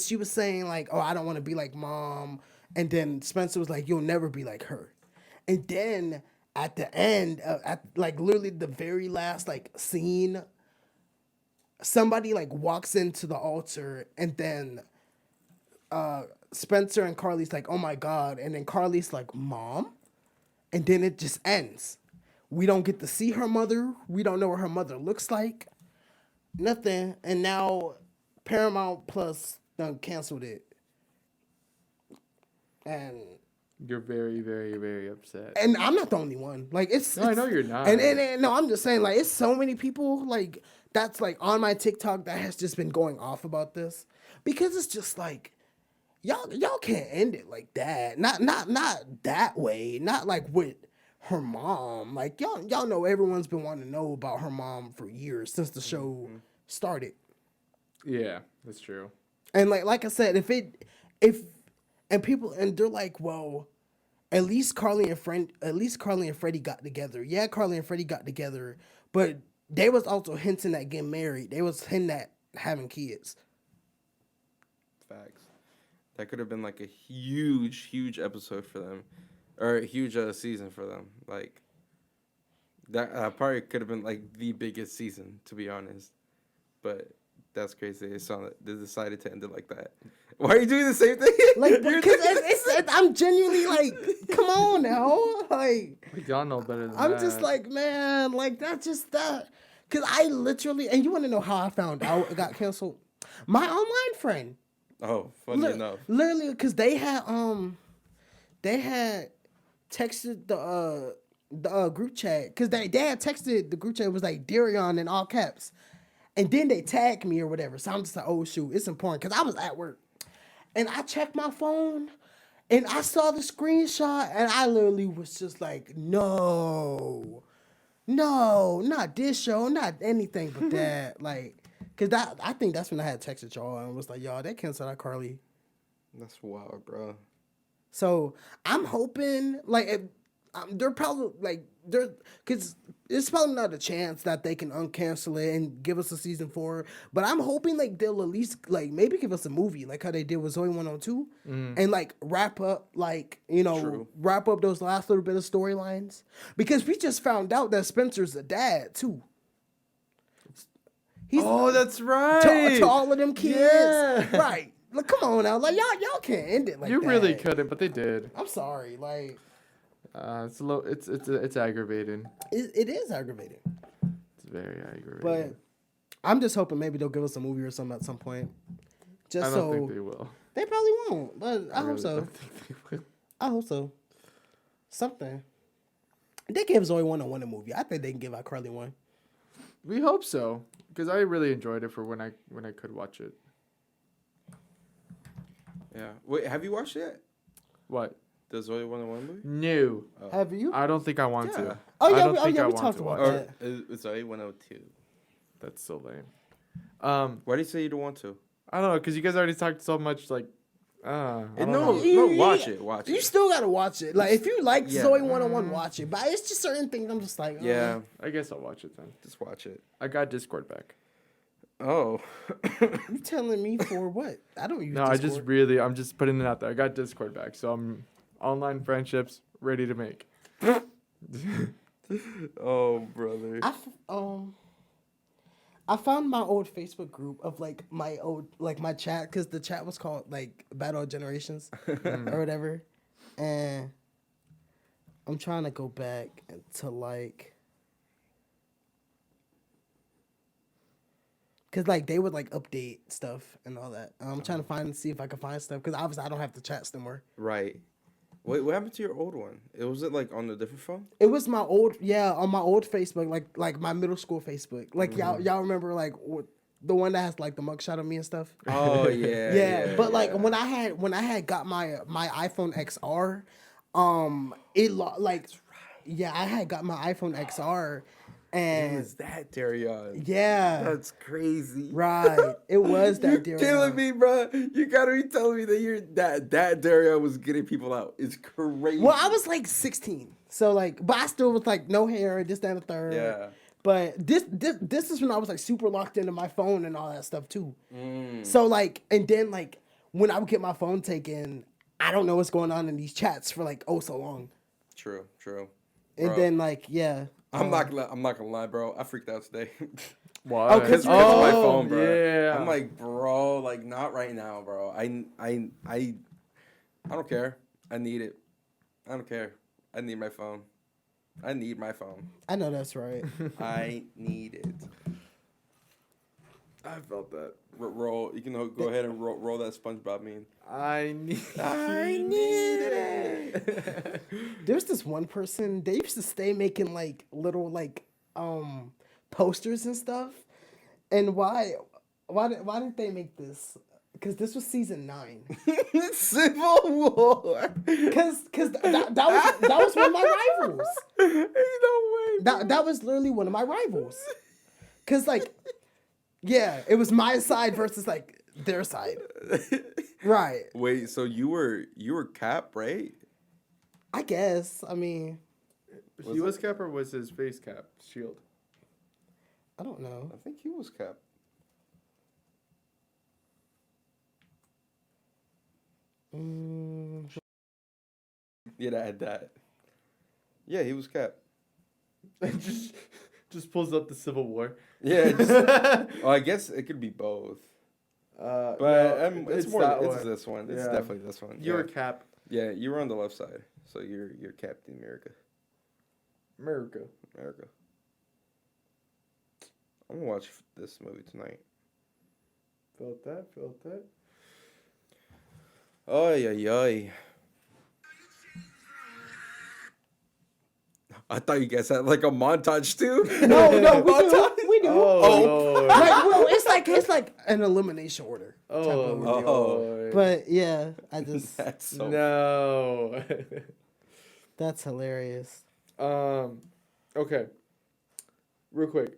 Speaker 1: she was saying, like, oh, I don't want to be like mom. And then Spencer was like, you'll never be like her. And then at the end, at like literally the very last like scene, somebody like walks into the altar, and then Spencer and Carly's like, oh my God. And then Carly's like, Mom? And then it just ends. We don't get to see her mother. We don't know what her mother looks like. Nothing. And now Paramount Plus done canceled it. And
Speaker 3: You're very, very, very upset.
Speaker 1: and I'm not the only one. Like
Speaker 3: No, I know you're not.
Speaker 1: And no, I'm just saying, like, it's so many people like that's like on my TikTok that has just been going off about this, because it's just like y'all can't end it like that. Not that way. Not like with her mom. Like y'all know everyone's been wanting to know about her mom for years since the show started.
Speaker 3: Yeah, that's true.
Speaker 1: And like I said, if people and they're like, well, at least Carly and Freddie got together. Yeah, Carly and Freddie got together, but they was also hinting at getting married. They was hinting at having kids.
Speaker 2: Facts. That could have been like a huge episode for them, or a huge season for them. Like that probably could have been like the biggest season, to be honest. But that's crazy. They decided to end it like that. Why are you doing the same thing?
Speaker 1: Like, because I'm genuinely like, come on now, like,
Speaker 3: Y'all know better than
Speaker 1: I'm
Speaker 3: that.
Speaker 1: just like, man, like that's just that. Cause I literally, and you want to know how I found out it got canceled? My online friend.
Speaker 2: Oh, funny enough.
Speaker 1: Literally, cause they had texted the group chat, cause they had texted the group chat. It was like DARYON in all caps, and then they tagged me or whatever. So I'm just like, oh shoot, it's important, cause I was at work, and I checked my phone, and I saw the screenshot, and I literally was just like, no, not this show, not anything but that, like. Cause I think that's when I had texted y'all and was like, y'all, they canceled out Carly.
Speaker 2: That's wild, bro.
Speaker 1: So I'm hoping like they're probably like cause it's probably not a chance that they can uncancel it and give us a season 4. But I'm hoping like they'll at least like maybe give us a movie like how they did with Zoe 102 and like wrap up like wrap up those last little bit of storylines, because we just found out that Spencer's a dad too.
Speaker 2: Oh, that's right.
Speaker 1: To all of them kids.
Speaker 2: Yeah.
Speaker 1: Right. Like, come on now. Like, y'all can't end it like
Speaker 3: you
Speaker 1: that.
Speaker 3: really couldn't, but they did.
Speaker 1: I'm sorry. Like,
Speaker 3: It's a little. It's aggravating.
Speaker 1: it is aggravating.
Speaker 3: It's very aggravating.
Speaker 1: But I'm just hoping maybe they'll give us a movie or something at some point. Just
Speaker 3: I don't think they will.
Speaker 1: They probably won't, but I hope
Speaker 3: really
Speaker 1: so.
Speaker 3: don't think they will.
Speaker 1: I hope so. Something. They gave Zoe 101 a movie. I think they can give out Carly one.
Speaker 3: We hope so, because I really enjoyed it for when I could watch it.
Speaker 2: Yeah. Wait, have you watched it yet?
Speaker 3: What?
Speaker 2: The Zoe 101 movie?
Speaker 3: No.
Speaker 1: Have you?
Speaker 3: I don't think I want
Speaker 2: Yeah.
Speaker 3: to.
Speaker 1: Oh, yeah,
Speaker 3: I don't
Speaker 1: we
Speaker 3: think I
Speaker 1: talked
Speaker 3: want to
Speaker 1: about
Speaker 3: watch
Speaker 1: that.
Speaker 3: it.
Speaker 2: Or Zoe 102.
Speaker 3: That's so lame.
Speaker 2: Why do you say you don't want to?
Speaker 3: I don't know, because you guys already talked so much, like, I don't
Speaker 2: No,
Speaker 3: know.
Speaker 2: no, watch it. Watch
Speaker 1: You
Speaker 2: it.
Speaker 1: still gotta watch it. Like, if you like
Speaker 2: Yeah.
Speaker 1: Zoe 101, watch it. But it's just certain things I'm just like,
Speaker 2: Yeah,
Speaker 3: I guess I'll watch it then.
Speaker 2: just watch it.
Speaker 3: I got Discord back.
Speaker 2: Oh.
Speaker 1: You telling me for what? I don't use
Speaker 3: No,
Speaker 1: Discord.
Speaker 3: I'm just putting it out there. I got Discord back, so I'm online friendships ready to make.
Speaker 2: Oh, brother.
Speaker 1: I found my old Facebook group of like my old like my chat, because the chat was called like Battle of Generations or whatever, and I'm trying to go back to like, Cause like they would like update stuff and all that. I'm trying to see if I can find stuff. Cause obviously I don't have the chats no more.
Speaker 2: Right. Wait, what happened to your old one? Was it like on a different phone?
Speaker 1: It was my old, on my old Facebook, like my middle school Facebook. Like y'all remember like the one that has like the mugshot of me and stuff.
Speaker 2: Oh yeah.
Speaker 1: Yeah, but like when I had got my iPhone XR, I had got my iPhone XR, and
Speaker 2: Was that Daryon?
Speaker 1: yeah,
Speaker 2: That's crazy.
Speaker 1: right, it was that.
Speaker 2: You're
Speaker 1: Daryon.
Speaker 2: killing me, bro. You gotta be telling me that that Daryon was getting people out. It's crazy.
Speaker 1: Well, I was like 16, so like, but I still was like no hair, this, that, and the third.
Speaker 2: Yeah.
Speaker 1: But this is when I was like super locked into my phone and all that stuff too. So like, and then like when I would get my phone taken, I don't know what's going on in these chats for like so long.
Speaker 2: True.
Speaker 1: And
Speaker 2: Bro.
Speaker 1: then like
Speaker 2: I'm not gonna lie, bro. I freaked out today.
Speaker 3: Why?
Speaker 1: Oh, 'cause
Speaker 2: It's because of my
Speaker 3: Oh,
Speaker 2: phone, bro.
Speaker 3: yeah.
Speaker 2: I'm like, bro, like not right now, bro. I don't care. I need it. I don't care. I need my phone. I need my phone.
Speaker 1: I know that's right.
Speaker 2: I need it.
Speaker 3: I felt that.
Speaker 2: Roll. You can go ahead and roll that SpongeBob meme.
Speaker 3: I need
Speaker 2: it.
Speaker 1: There's this one person, they used to stay making like little like posters and stuff. And why didn't they make this? Because this was season 9.
Speaker 2: Civil War.
Speaker 1: Because that was one of my rivals.
Speaker 2: Ain't no way.
Speaker 1: That was literally one of my rivals. Because like, yeah, it was my side versus like their side. Right.
Speaker 2: Wait, so you were Cap, right?
Speaker 1: I guess. I mean,
Speaker 3: He was Cap or was his face cap shield?
Speaker 1: I don't know.
Speaker 2: I think he was Cap. Yeah, I had that. Yeah, he was Cap.
Speaker 3: just pulls up the Civil War.
Speaker 2: Yeah. Well, I guess it could be both.
Speaker 3: But
Speaker 2: But it's more.
Speaker 3: that
Speaker 2: It's
Speaker 3: one.
Speaker 2: this one. It's
Speaker 3: Yeah.
Speaker 2: definitely this one.
Speaker 3: You're
Speaker 2: yeah.
Speaker 3: Cap.
Speaker 2: Yeah, you were on the left side, so you're Captain America.
Speaker 3: America.
Speaker 2: I'm gonna watch this movie tonight.
Speaker 3: Felt that.
Speaker 2: Ay. I thought you guys had like a montage too.
Speaker 1: No, we do.
Speaker 3: Oh, Lord.
Speaker 1: Like, well, it's like an elimination order.
Speaker 3: Oh,
Speaker 1: type of-
Speaker 3: Lord.
Speaker 1: But yeah, I just
Speaker 2: That's so.
Speaker 3: No.
Speaker 1: that's hilarious.
Speaker 3: Okay. Real quick.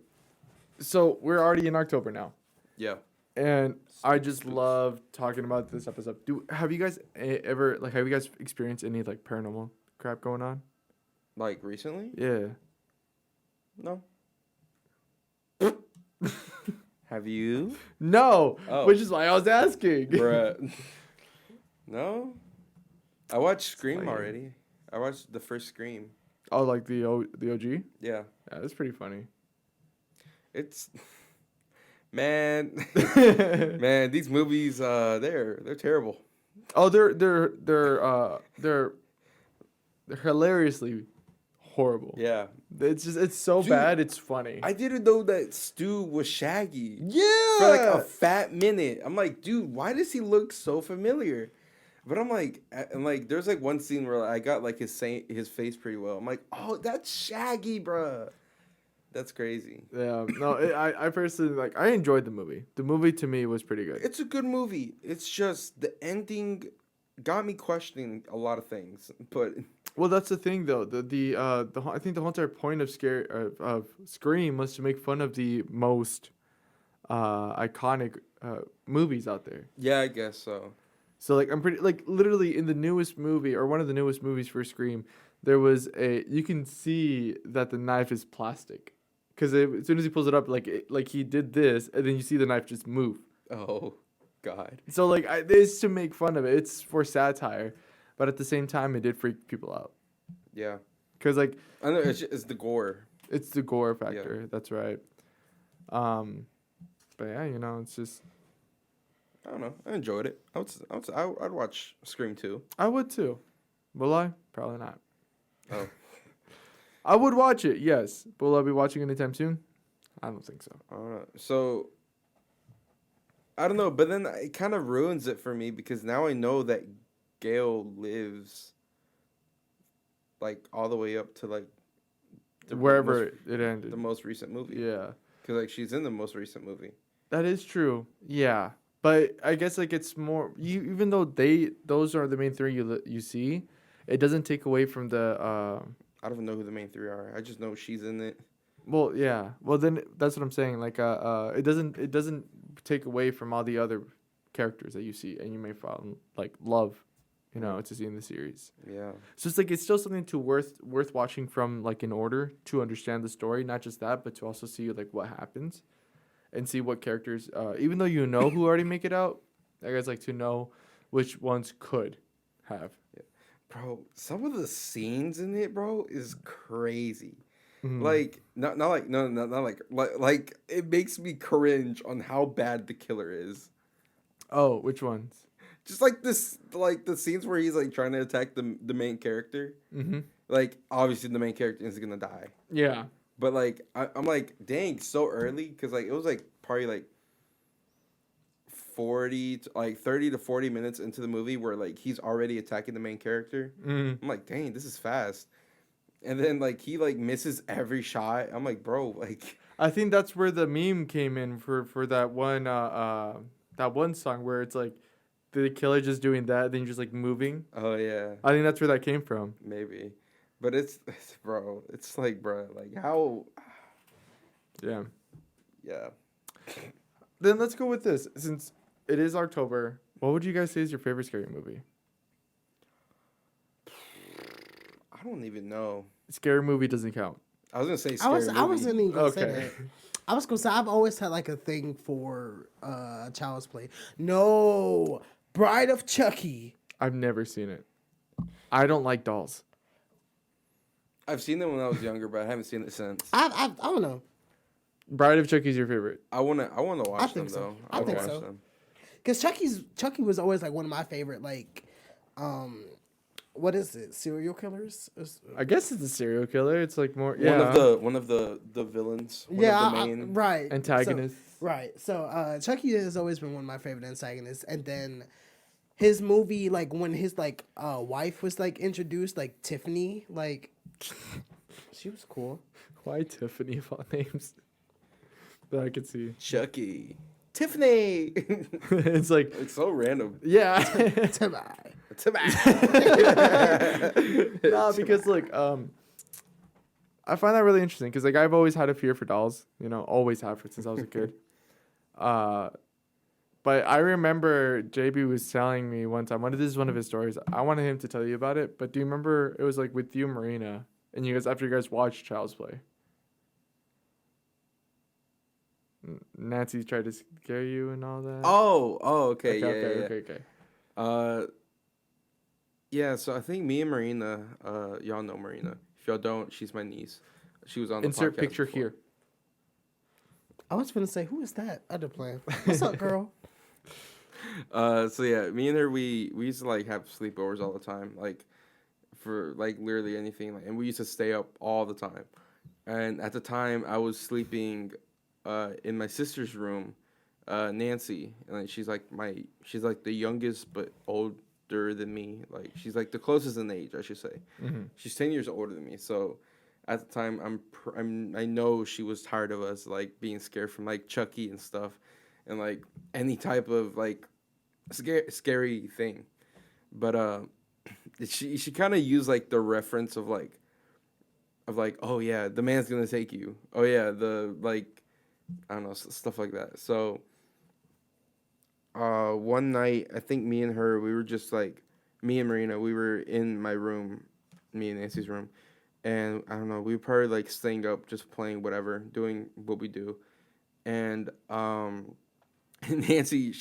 Speaker 3: So we're already in October now,
Speaker 2: Yeah.
Speaker 3: and I just love talking about this episode. Have you guys ever have you guys experienced any like paranormal crap going on?
Speaker 2: Like recently?
Speaker 3: Yeah.
Speaker 2: No. Have you?
Speaker 3: No,
Speaker 2: Oh.
Speaker 3: which is why I was asking.
Speaker 2: Bruh. No. I watched Scream
Speaker 3: Funny.
Speaker 2: already. I watched the first Scream.
Speaker 3: Oh, like the OG?
Speaker 2: Yeah.
Speaker 3: Yeah, that's pretty funny.
Speaker 2: It's man, man. These movies, they're terrible.
Speaker 3: Oh, they're hilariously horrible.
Speaker 2: Yeah,
Speaker 3: It's so
Speaker 2: Dude,
Speaker 3: bad. It's funny.
Speaker 2: I didn't know that Stu was Shaggy
Speaker 3: Yeah.
Speaker 2: for like a fat minute. I'm like, dude, why does he look so familiar? But I'm like, and like, there's like one scene where I got like his face pretty well. I'm like, oh, that's Shaggy, bruh. That's crazy.
Speaker 3: Yeah. No, I personally I enjoyed the movie. The movie to me was pretty good.
Speaker 2: It's a good movie. It's just the ending got me questioning a lot of things. But
Speaker 3: Well, that's the thing though. I think the whole entire point of Scream was to make fun of the most iconic movies out there.
Speaker 2: yeah, I guess so.
Speaker 3: So I'm pretty literally in the newest movie or one of the newest movies for Scream, there was you can see that the knife is plastic, because as soon as he pulls it up, like he did this, and then you see the knife just move.
Speaker 2: Oh, God.
Speaker 3: So it's to make fun of it. It's for satire, but at the same time, it did freak people out.
Speaker 2: Yeah.
Speaker 3: Because
Speaker 2: I know it's the gore.
Speaker 3: it's the gore factor. Yeah. That's right. But yeah, it's just.
Speaker 2: I don't know. I enjoyed it. I'd watch Scream 2.
Speaker 3: I would too. Will I? Probably not.
Speaker 2: Oh.
Speaker 3: I would watch it, yes. But will I be watching anytime soon? I don't think so.
Speaker 2: I don't know. So, I don't know, but then it kind of ruins it for me because now I know that Gale lives like all the way up to like
Speaker 3: Wherever
Speaker 2: most,
Speaker 3: it ended.
Speaker 2: the most recent movie.
Speaker 3: Yeah.
Speaker 2: Because like she's in the most recent movie.
Speaker 3: That is true. Yeah. But I guess like it's more even though those are the main three you see, it doesn't take away from the
Speaker 2: I don't even know who the main three are. I just know she's in it.
Speaker 3: well, yeah. Well, then that's what I'm saying. Like it doesn't take away from all the other characters that you see and you may fall like love, to see in the series.
Speaker 2: Yeah.
Speaker 3: So it's like it's still something worth watching from like in order to understand the story, not just that, but to also see like what happens. And see what characters, even though you know who already make it out, I guess like to know which ones could have.
Speaker 2: Yeah. Bro, some of the scenes in it, bro, is crazy.
Speaker 3: Mhm.
Speaker 2: Like not like no not like it makes me cringe on how bad the killer is.
Speaker 3: Oh, which ones?
Speaker 2: Just like this, like the scenes where he's like trying to attack the main character.
Speaker 3: Mm-hmm.
Speaker 2: Like obviously the main character is gonna die,
Speaker 3: Yeah.
Speaker 2: but like I'm like dang so early because like it was like probably like 30 to 40 minutes into the movie where like he's already attacking the main character.
Speaker 3: Mm.
Speaker 2: I'm like dang this is fast, and then like he like misses every shot. I'm like bro like
Speaker 3: I think that's where the meme came in for that one song where it's like the killer just doing that, then just like moving.
Speaker 2: oh yeah
Speaker 3: I think that's where that came from.
Speaker 2: maybe, but it's bro it's like bro like how
Speaker 3: Yeah.
Speaker 2: yeah.
Speaker 3: Then let's go with this. Since it is October, what would you guys say is your favorite scary movie?
Speaker 2: I don't even know.
Speaker 3: Scary movie doesn't count.
Speaker 2: I was gonna say
Speaker 1: I
Speaker 2: scary
Speaker 1: was I
Speaker 2: movie.
Speaker 1: wasn't even gonna say
Speaker 3: Okay.
Speaker 1: that. I was gonna say I've always had like a thing for Child's Play. No, Bride of Chucky.
Speaker 3: I've never seen it. I don't like dolls.
Speaker 2: I've seen them when I was younger, but I haven't seen it since.
Speaker 1: I don't know.
Speaker 3: Bride of Chucky's your favorite.
Speaker 2: I wanna watch
Speaker 1: I
Speaker 2: them
Speaker 1: think so.
Speaker 2: though.
Speaker 1: I
Speaker 2: wanna
Speaker 1: think
Speaker 2: watch
Speaker 1: so.
Speaker 2: them.
Speaker 1: Because Chucky was always like one of my favorite like, what is it? Serial killers?
Speaker 3: I guess it's a serial killer. It's like more yeah.
Speaker 2: One of the villains. One
Speaker 1: Yeah,
Speaker 2: of the main.
Speaker 1: right.
Speaker 3: Antagonists.
Speaker 1: So, right. So Chucky has always been one of my favorite antagonists, and then his movie, like when his like wife was like introduced, like Tiffany, like she was cool.
Speaker 3: Why Tiffany of all names? That I could see.
Speaker 2: Chucky. Tiffany.
Speaker 3: It's like
Speaker 2: It's so random.
Speaker 3: yeah.
Speaker 1: Tiffany.
Speaker 3: No, because like I find that really interesting because like I've always had a fear for dolls. Always have since I was a kid. But I remember JB was telling me one time. This is one of his stories. I wanted him to tell you about it. But do you remember it was like with you, Marina, and you guys after you guys watched Child's Play? Nancy tried to scare you and all that.
Speaker 2: Oh, okay,
Speaker 3: Okay.
Speaker 2: Yeah, so I think me and Marina, y'all know Marina. If y'all don't, she's my niece. She was on the
Speaker 3: Insert
Speaker 2: podcast
Speaker 3: picture
Speaker 2: before.
Speaker 3: here.
Speaker 1: I was gonna say, who is that other plan? What's up, girl?
Speaker 2: So yeah, me and her, we used to like have sleepovers all the time, like for like literally anything, like, and we used to stay up all the time. And at the time, I was sleeping, in my sister's room, Nancy, and like, she's like the youngest but older than me. Like she's like the closest in age, I should say.
Speaker 3: Mm-hmm.
Speaker 2: She's 10 years older than me, so. At the time, I know she was tired of us like being scared from like Chucky and stuff, and like any type of like scary thing, but she kind of used like the reference of like oh yeah the man's gonna take you, oh yeah the like I don't know stuff like that. So one night I think me and her we were just like me and Marina we were in my room, me and Nancy's room. And I don't know, we were probably like staying up, just playing whatever, doing what we do. And Nancy,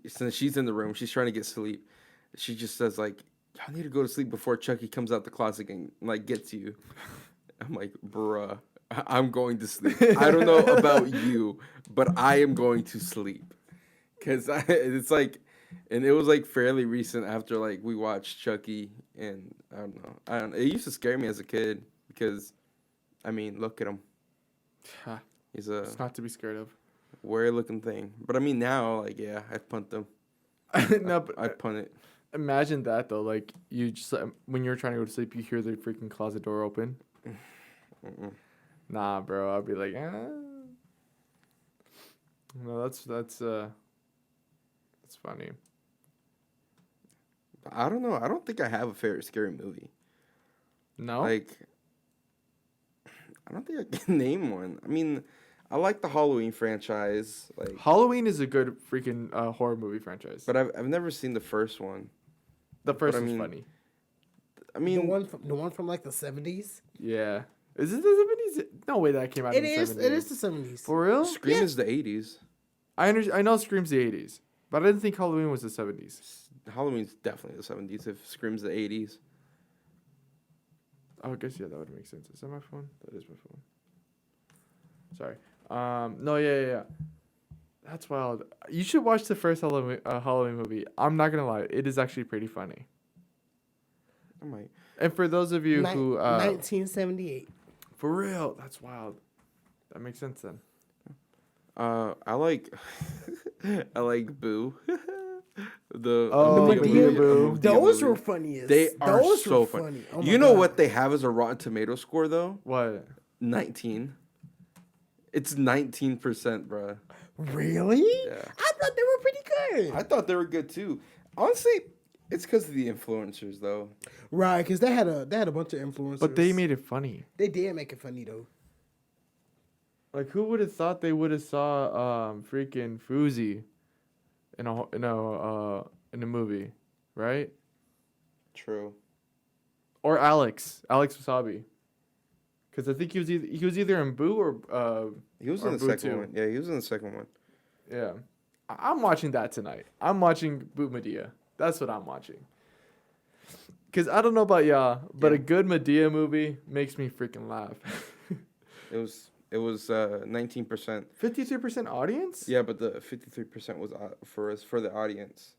Speaker 2: since she's in the room, she's trying to get sleep. She just says like, "Y'all need to go to sleep before Chucky comes out the closet and like gets you." I'm like, "Bruh, I'm going to sleep. I don't know about you, but I am going to sleep." Cause it's like, and it was like fairly recent after like we watched Chucky, and I don't know. It used to scare me as a kid because, I mean, look at him. He's
Speaker 3: It's not to be scared of.
Speaker 2: weird looking thing. But I mean now, like I'd punt them.
Speaker 3: No, but
Speaker 2: I'd punt it.
Speaker 3: imagine that though. Like you just when you're trying to go to sleep, you hear the freaking closet door open.
Speaker 2: Mm-mm.
Speaker 3: Nah, bro. I'd be like, No, that's funny.
Speaker 2: I don't know. I don't think I have a favorite scary movie.
Speaker 3: No.
Speaker 2: Like, I don't think I can name one. I mean, I like the Halloween franchise. Like,
Speaker 3: Halloween is a good freaking horror movie franchise.
Speaker 2: but I've never seen the first one.
Speaker 3: The first
Speaker 2: I
Speaker 3: was
Speaker 2: mean,
Speaker 3: funny.
Speaker 2: I
Speaker 1: The
Speaker 2: mean,
Speaker 1: one from like the 70s.
Speaker 3: Yeah. Is it the 70s? No way that came out in the 70s.
Speaker 1: It is the 70s.
Speaker 3: For real?
Speaker 2: Scream
Speaker 1: Yeah.
Speaker 2: is the 80s.
Speaker 3: I know Scream's the 80s, but I didn't think Halloween was the 70s.
Speaker 2: Halloween's definitely the 70s. If Scream's the 80s.
Speaker 3: Oh, I guess yeah, that would make sense. Is that my phone? That is my phone. Sorry. No, yeah. That's wild. You should watch the first Halloween movie. I'm not gonna lie, it is actually pretty funny.
Speaker 2: I might.
Speaker 3: And for those of you who
Speaker 1: 1978.
Speaker 3: for real, that's wild. That makes sense then.
Speaker 2: I like I like Boo. the
Speaker 3: Oh,
Speaker 2: Amiga
Speaker 3: Medea
Speaker 2: movie-
Speaker 3: Boo.
Speaker 2: Amiga
Speaker 1: Those
Speaker 2: movie.
Speaker 1: were funny as
Speaker 2: They are
Speaker 1: those
Speaker 2: so
Speaker 1: were
Speaker 2: funny.
Speaker 1: Oh my
Speaker 2: You know
Speaker 1: God.
Speaker 2: what they have as a Rotten Tomato score though?
Speaker 3: What?
Speaker 2: 19. It's 19%, bruh.
Speaker 1: Really?
Speaker 2: Yeah.
Speaker 1: I thought they were pretty good.
Speaker 2: I thought they were good too. Honestly, it's because of the influencers though.
Speaker 1: Right, because they had a bunch of influencers.
Speaker 3: But they made it funny.
Speaker 1: They did make it funny though.
Speaker 3: Like who would have thought they would have saw freaking Fruzy in a movie, right?
Speaker 2: True.
Speaker 3: Or Alex Wasabi. Because I think he was either in Boo or
Speaker 2: He was
Speaker 3: Or
Speaker 2: in the
Speaker 3: Boo
Speaker 2: second
Speaker 3: too.
Speaker 2: one. Yeah, he was in the second one.
Speaker 3: yeah. I'm watching that tonight. I'm watching Boo Medea. That's what I'm watching. Because I don't know about y'all, but
Speaker 2: Yeah.
Speaker 3: a good Medea movie makes me freaking laugh.
Speaker 2: It was 19%.
Speaker 3: 53% audience?
Speaker 2: Yeah, but the 53% was for the audience.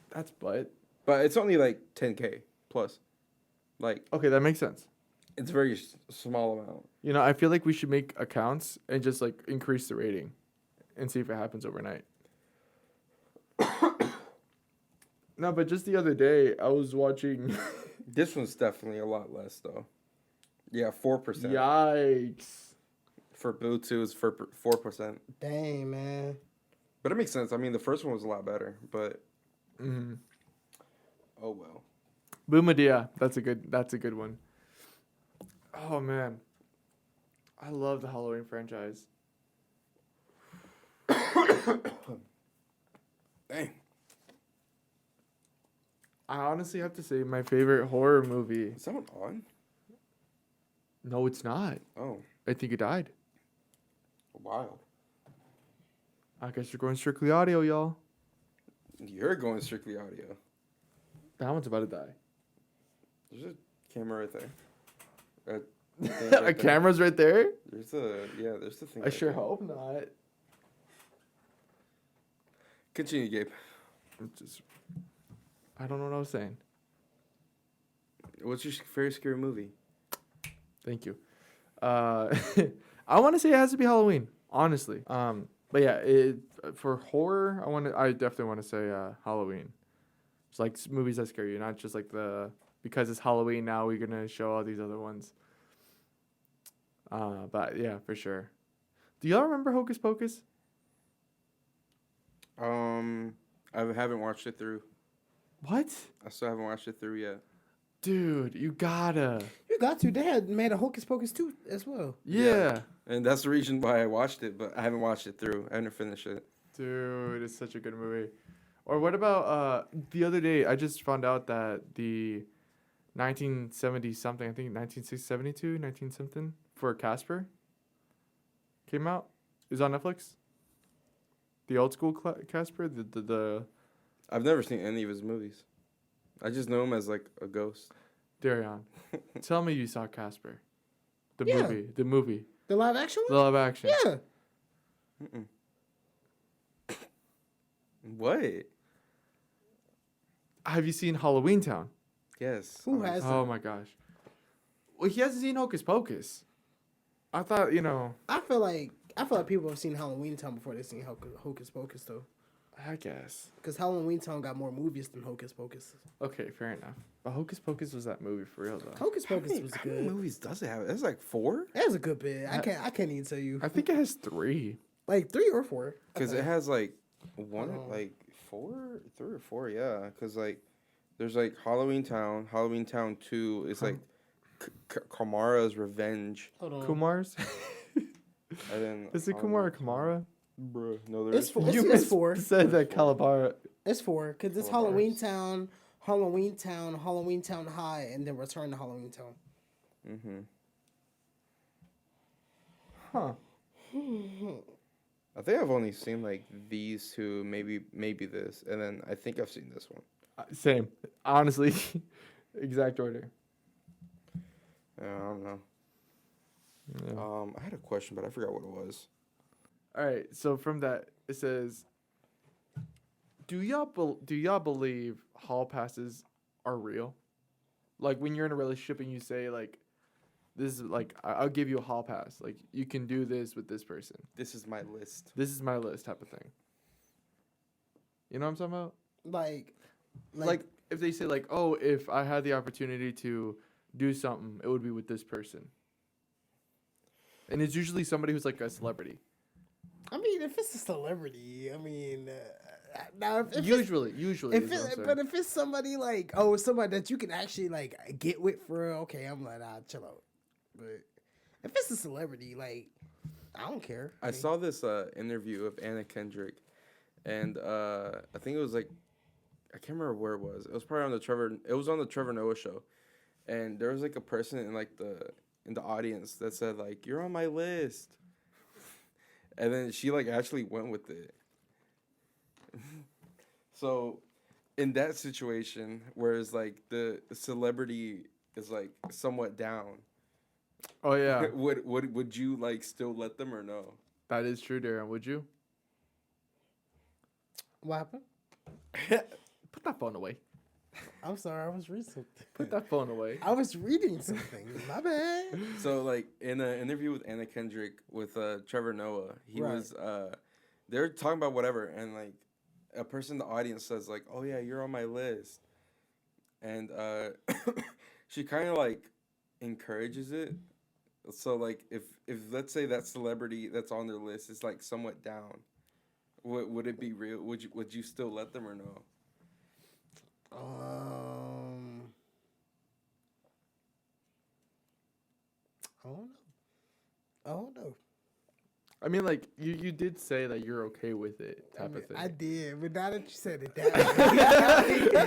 Speaker 3: That's but.
Speaker 2: But it's only like 10K plus. Like
Speaker 3: Okay, that makes sense.
Speaker 2: it's a very small amount.
Speaker 3: You know, I feel like we should make accounts and just like increase the rating and see if it happens overnight. No, but just the other day, I was watching.
Speaker 2: This one's definitely a lot less though. Yeah, 4%.
Speaker 3: Yikes.
Speaker 2: For Boo 2 is for 4%.
Speaker 1: Dang, man.
Speaker 2: But it makes sense. I mean, the first one was a lot better, but
Speaker 3: Mm-hmm.
Speaker 2: oh well.
Speaker 3: Boo Medea. That's a good one. Oh man. I love the Halloween franchise.
Speaker 2: Dang.
Speaker 3: I honestly have to say my favorite horror movie.
Speaker 2: Is that one on?
Speaker 3: No, it's not.
Speaker 2: Oh,
Speaker 3: I think it died.
Speaker 2: wild.
Speaker 3: I guess you're going strictly audio, y'all.
Speaker 2: You're going strictly audio.
Speaker 3: That one's about to die.
Speaker 2: There's a camera right there.
Speaker 3: A camera's right there?
Speaker 2: There's the thing.
Speaker 3: I
Speaker 2: right
Speaker 3: sure
Speaker 2: there.
Speaker 3: hope not.
Speaker 2: Continue, Gabe.
Speaker 3: I don't know what I was saying.
Speaker 2: What's your favorite scary movie?
Speaker 3: Thank you. I want to say it has to be Halloween, honestly. But yeah, for horror, I definitely want to say Halloween. It's like movies that scare you, not just like because it's Halloween now we're gonna show all these other ones. But yeah, for sure. Do y'all remember Hocus Pocus?
Speaker 2: I haven't watched it through.
Speaker 3: What?
Speaker 2: I still haven't watched it through yet.
Speaker 3: Dude, you gotta.
Speaker 1: You got to. They had made a Hocus Pocus 2 as well.
Speaker 3: Yeah.
Speaker 2: And that's the reason why I watched it, but I haven't watched it through. I haven't finished it.
Speaker 3: Dude, it's such a good movie. Or what about the other day I just found out that the 1970 something, I think 1972, 19 something for Casper came out. It was on Netflix. The old school Casper, the
Speaker 2: I've never seen any of his movies. I just know him as like a ghost.
Speaker 3: DARYON. Tell me you saw Casper. The
Speaker 1: Yeah.
Speaker 3: movie.
Speaker 1: The live action
Speaker 3: The
Speaker 1: one?
Speaker 3: live action.
Speaker 1: Yeah.
Speaker 2: Mm-mm. What?
Speaker 3: Have you seen Halloween Town?
Speaker 2: Yes.
Speaker 1: Who has
Speaker 3: Oh my gosh. Well, he hasn't seen Hocus Pocus. I thought,
Speaker 1: I feel like I feel like people have seen Halloween Town before they seen Hocus Pocus though.
Speaker 3: I guess.
Speaker 1: Because Halloween Town got more movies than Hocus Pocus.
Speaker 3: Okay, fair enough. But Hocus Pocus was that movie for real though.
Speaker 1: Hocus Pocus was
Speaker 2: How many
Speaker 1: good.
Speaker 2: movies does it have? It's like 4?
Speaker 1: That was a good bit. I can't even tell you.
Speaker 3: I think it has 3.
Speaker 1: Like 3 or 4.
Speaker 2: Because it has like one,
Speaker 1: Oh.
Speaker 2: like 4, 3 or 4, yeah. Because like there's like Halloween Town 2 is like Kamara's Revenge,
Speaker 1: Hold on.
Speaker 3: Kumar's?
Speaker 2: and then
Speaker 3: Is it Kumar or Kamara?
Speaker 2: Bruh, no, there's
Speaker 1: It's 4.
Speaker 3: You
Speaker 1: It's 4.
Speaker 3: said that Calabara.
Speaker 1: It's 4 because it's Halloween Town, Halloween Town High, and then Return to Halloween Town.
Speaker 2: Mm-hmm.
Speaker 3: Huh.
Speaker 2: I think I've only seen like these two, maybe this, and then I think I've seen this one.
Speaker 3: Same. Honestly, exact order.
Speaker 2: I don't know.
Speaker 3: Yeah.
Speaker 2: I had a question, but I forgot what it was.
Speaker 3: All right. So from that, it says, do y'all believe hall passes are real? Like when you're in a relationship and you say like, this is like I'll give you a hall pass. Like you can do this with this person.
Speaker 2: This is my list.
Speaker 3: This is my list type of thing. You know what I'm talking about?
Speaker 1: Like
Speaker 3: If they say like, oh, if I had the opportunity to do something, it would be with this person. And it's usually somebody who's like a celebrity.
Speaker 1: I mean, if it's a celebrity, I mean, now if
Speaker 3: Usually.
Speaker 1: but if it's somebody like somebody that you can actually like get with for real, okay, I'm like chill out. But if it's a celebrity, like I don't care.
Speaker 2: I saw this interview of Anna Kendrick, and I think it was like, I can't remember where it was. It was probably on the Trevor Noah show, and there was like a person in like in the audience that said like, "You're on my list," and then she like actually went with it. So, in that situation, whereas like the celebrity is like somewhat down.
Speaker 3: Oh yeah,
Speaker 2: would you like still let them or no?
Speaker 3: that is true, Darren. Would you
Speaker 1: What happened?
Speaker 3: put that phone away?
Speaker 1: I'm sorry, I was reading something.
Speaker 3: Put that phone away.
Speaker 1: I was reading something. My bad.
Speaker 2: So like in an interview with Anna Kendrick with Trevor Noah, he
Speaker 1: Right.
Speaker 2: was they're talking about whatever, and like a person in the audience says like, "Oh yeah, you're on my list," and she kind of like encourages it. So like if let's say that celebrity that's on their list is like somewhat down, would it be real? Would you still let them or no?
Speaker 1: I don't know.
Speaker 3: I mean, like you did say that you're okay with it, type of thing.
Speaker 1: I did, but now that you said it that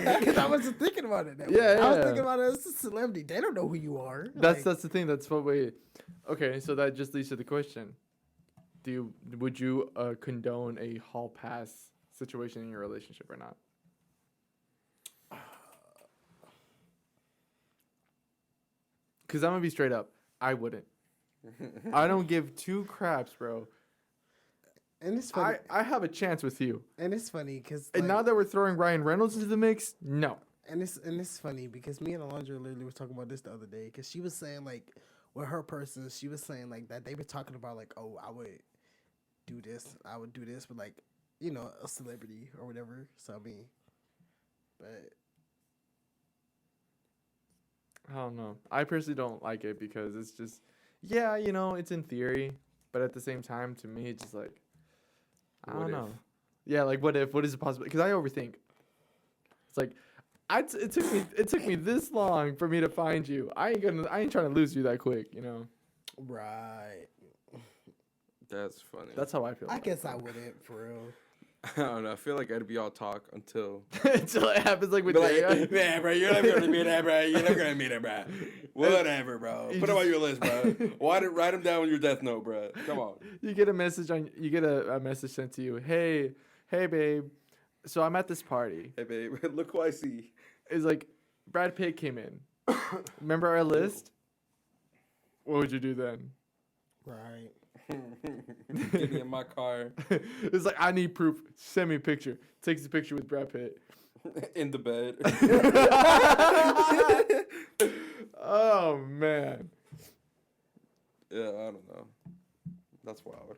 Speaker 1: way, because I wasn't thinking about it that way.
Speaker 3: Yeah,
Speaker 1: I was
Speaker 3: yeah.
Speaker 1: thinking about it as a celebrity. They don't know who you are.
Speaker 3: That's the thing. That's what we. Okay, so that just leads to the question: would you condone a hall pass situation in your relationship or not? Because I'm gonna be straight up. I wouldn't. I don't give 2 craps, bro.
Speaker 1: And it's funny.
Speaker 3: I have a chance with you.
Speaker 1: And it's funny because
Speaker 3: And now that we're throwing Ryan Reynolds into the mix, no.
Speaker 1: And it's funny because me and Alondra literally were talking about this the other day because she was saying like with her person, she was saying like that they were talking about like, oh, I would do this with like, you know, a celebrity or whatever. So I mean, but
Speaker 3: I don't know. I personally don't like it because it's just, yeah, you know, it's in theory, but at the same time, to me, it's just like, I
Speaker 2: What
Speaker 3: don't
Speaker 2: if?
Speaker 3: know. Yeah, like what if? What is the possibility? Because I overthink. It's like, it took me this long for me to find you. I ain't trying to lose you that quick, you know.
Speaker 1: right.
Speaker 2: That's funny.
Speaker 3: That's how I feel.
Speaker 1: I
Speaker 3: about
Speaker 1: guess
Speaker 3: it.
Speaker 1: I wouldn't for real.
Speaker 2: I don't know. I feel like I'd be all talk until.
Speaker 3: Until it happens like with
Speaker 2: Be like,
Speaker 3: Daryl.
Speaker 2: man, bro, you're never gonna meet that, bro. You're never gonna meet that, bro. Whatever, bro.
Speaker 3: You
Speaker 2: Put him
Speaker 3: just-
Speaker 2: on your list, bro. Write him down on your death note, bro. Come on.
Speaker 3: You get a message a message sent to you. Hey, babe. So I'm at this party.
Speaker 2: Hey, babe, look who I see.
Speaker 3: It's like Brad Pitt came in. Remember our list? What would you do then?
Speaker 1: Right.
Speaker 2: Get me in my car
Speaker 3: It's like, I need proof. Send me a picture. Takes a picture with Brad Pitt.
Speaker 2: in the bed.
Speaker 3: Oh man.
Speaker 2: Yeah, I don't know. That's wild.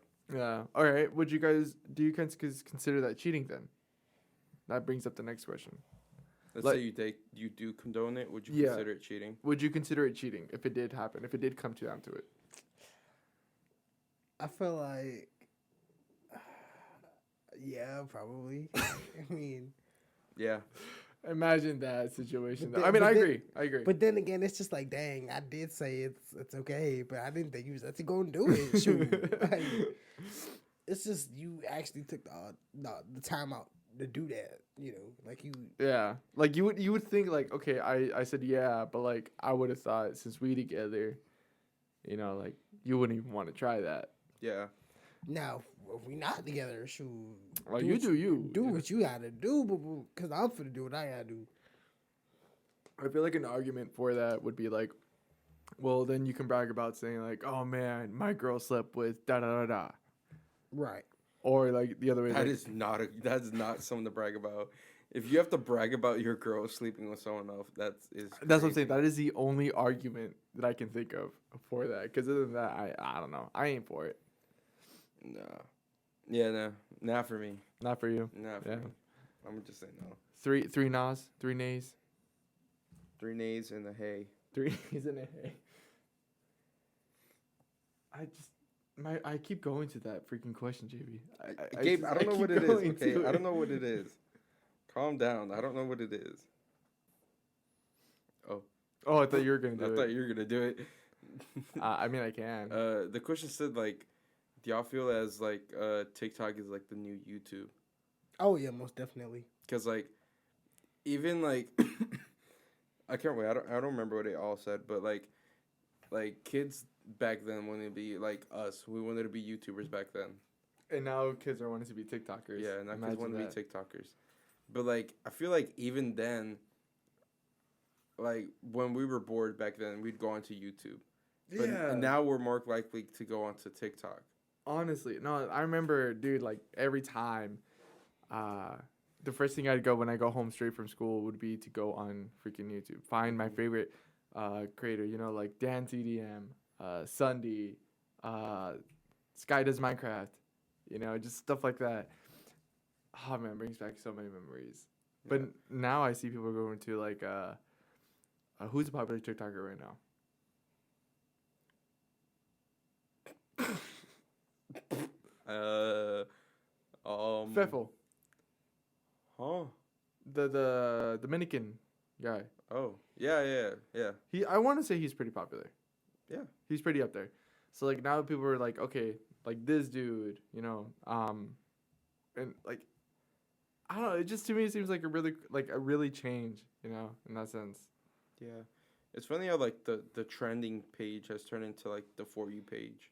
Speaker 3: do you guys consider that cheating then? That brings up the next question.
Speaker 2: Let's say you do condone it. Would you consider it cheating?
Speaker 3: Would you consider it cheating if it did happen? If it did come down to it?
Speaker 1: I feel like, yeah, probably. I mean,
Speaker 2: Yeah.
Speaker 3: Imagine that situation.
Speaker 1: But
Speaker 3: I mean,
Speaker 1: then-
Speaker 3: I
Speaker 1: but
Speaker 3: agree. I agree.
Speaker 1: but then again, it's just like, dang, I did say it's okay, but I didn't think you was actually gonna do it. Shoot, like, it's just you actually took the time out to do that. You know, like you.
Speaker 3: Yeah, like you would think like, okay, I said yeah, but like I would have thought since we together, you know, like you wouldn't even want to try that.
Speaker 2: Yeah.
Speaker 1: Now, if we not together, shoot.
Speaker 3: Well, you do you.
Speaker 1: Do what you gotta do, because I'm finna do what I gotta do.
Speaker 3: I feel like an argument for that would be like, well, then you can brag about saying like, oh man, my girl slept with da da da da,
Speaker 1: Right.
Speaker 3: or like the other way.
Speaker 2: That's not something to brag about. If you have to brag about your girl sleeping with someone else,
Speaker 3: That's what I'm saying. That is the only argument that I can think of for that. Because other than that, I don't know. I ain't for it.
Speaker 2: No. Yeah, no. Not for me.
Speaker 3: Not for you.
Speaker 2: Not for
Speaker 3: Yeah.
Speaker 2: me. I'm gonna just say no.
Speaker 3: Three no's, 3 nays,
Speaker 2: 3 nays in the hay.
Speaker 3: 3 nays and a hay. I keep going to that freaking question, JB.
Speaker 2: Gabe, I don't know what it is. Okay,
Speaker 3: to
Speaker 2: I don't know what it is. Calm down. I don't know what it is. Oh,
Speaker 3: I thought you were gonna
Speaker 2: I
Speaker 3: do
Speaker 2: thought
Speaker 3: it.
Speaker 2: you were gonna do it.
Speaker 3: I mean, I can.
Speaker 2: The question said like, do y'all feel as like TikTok is like the new YouTube?
Speaker 1: Oh yeah, most definitely.
Speaker 2: Cause like, even like, I can't wait. I don't remember what they all said, but like kids back then wanted to be like us. We wanted to be YouTubers back then.
Speaker 3: And now kids are wanting to be TikTokers.
Speaker 2: Yeah, and now kids
Speaker 3: Imagine
Speaker 2: want to
Speaker 3: that.
Speaker 2: be TikTokers. But like, I feel like even then, like when we were bored back then, we'd go onto YouTube. But
Speaker 3: Yeah.
Speaker 2: now we're more likely to go onto TikTok.
Speaker 3: Honestly, no, I remember, dude, like every time, the first thing I'd go when I go home straight from school would be to go on freaking YouTube, find my favorite creator, you know, like Dan TDM, Sunday, Sky Does Minecraft, you know, just stuff like that. Oh man, it brings back so many memories.
Speaker 2: Yeah.
Speaker 3: But now I see people going to like, who's a popular TikToker right now? Feffel.
Speaker 2: Huh?
Speaker 3: The Dominican guy.
Speaker 2: Oh, yeah.
Speaker 3: I want to say he's pretty popular.
Speaker 2: Yeah.
Speaker 3: He's pretty up there. So like now people are like, okay, like this dude, you know, and like, I don't know. It just to me it seems like a really change, you know, in that sense.
Speaker 2: Yeah. It's funny how like the trending page has turned into like the For You page.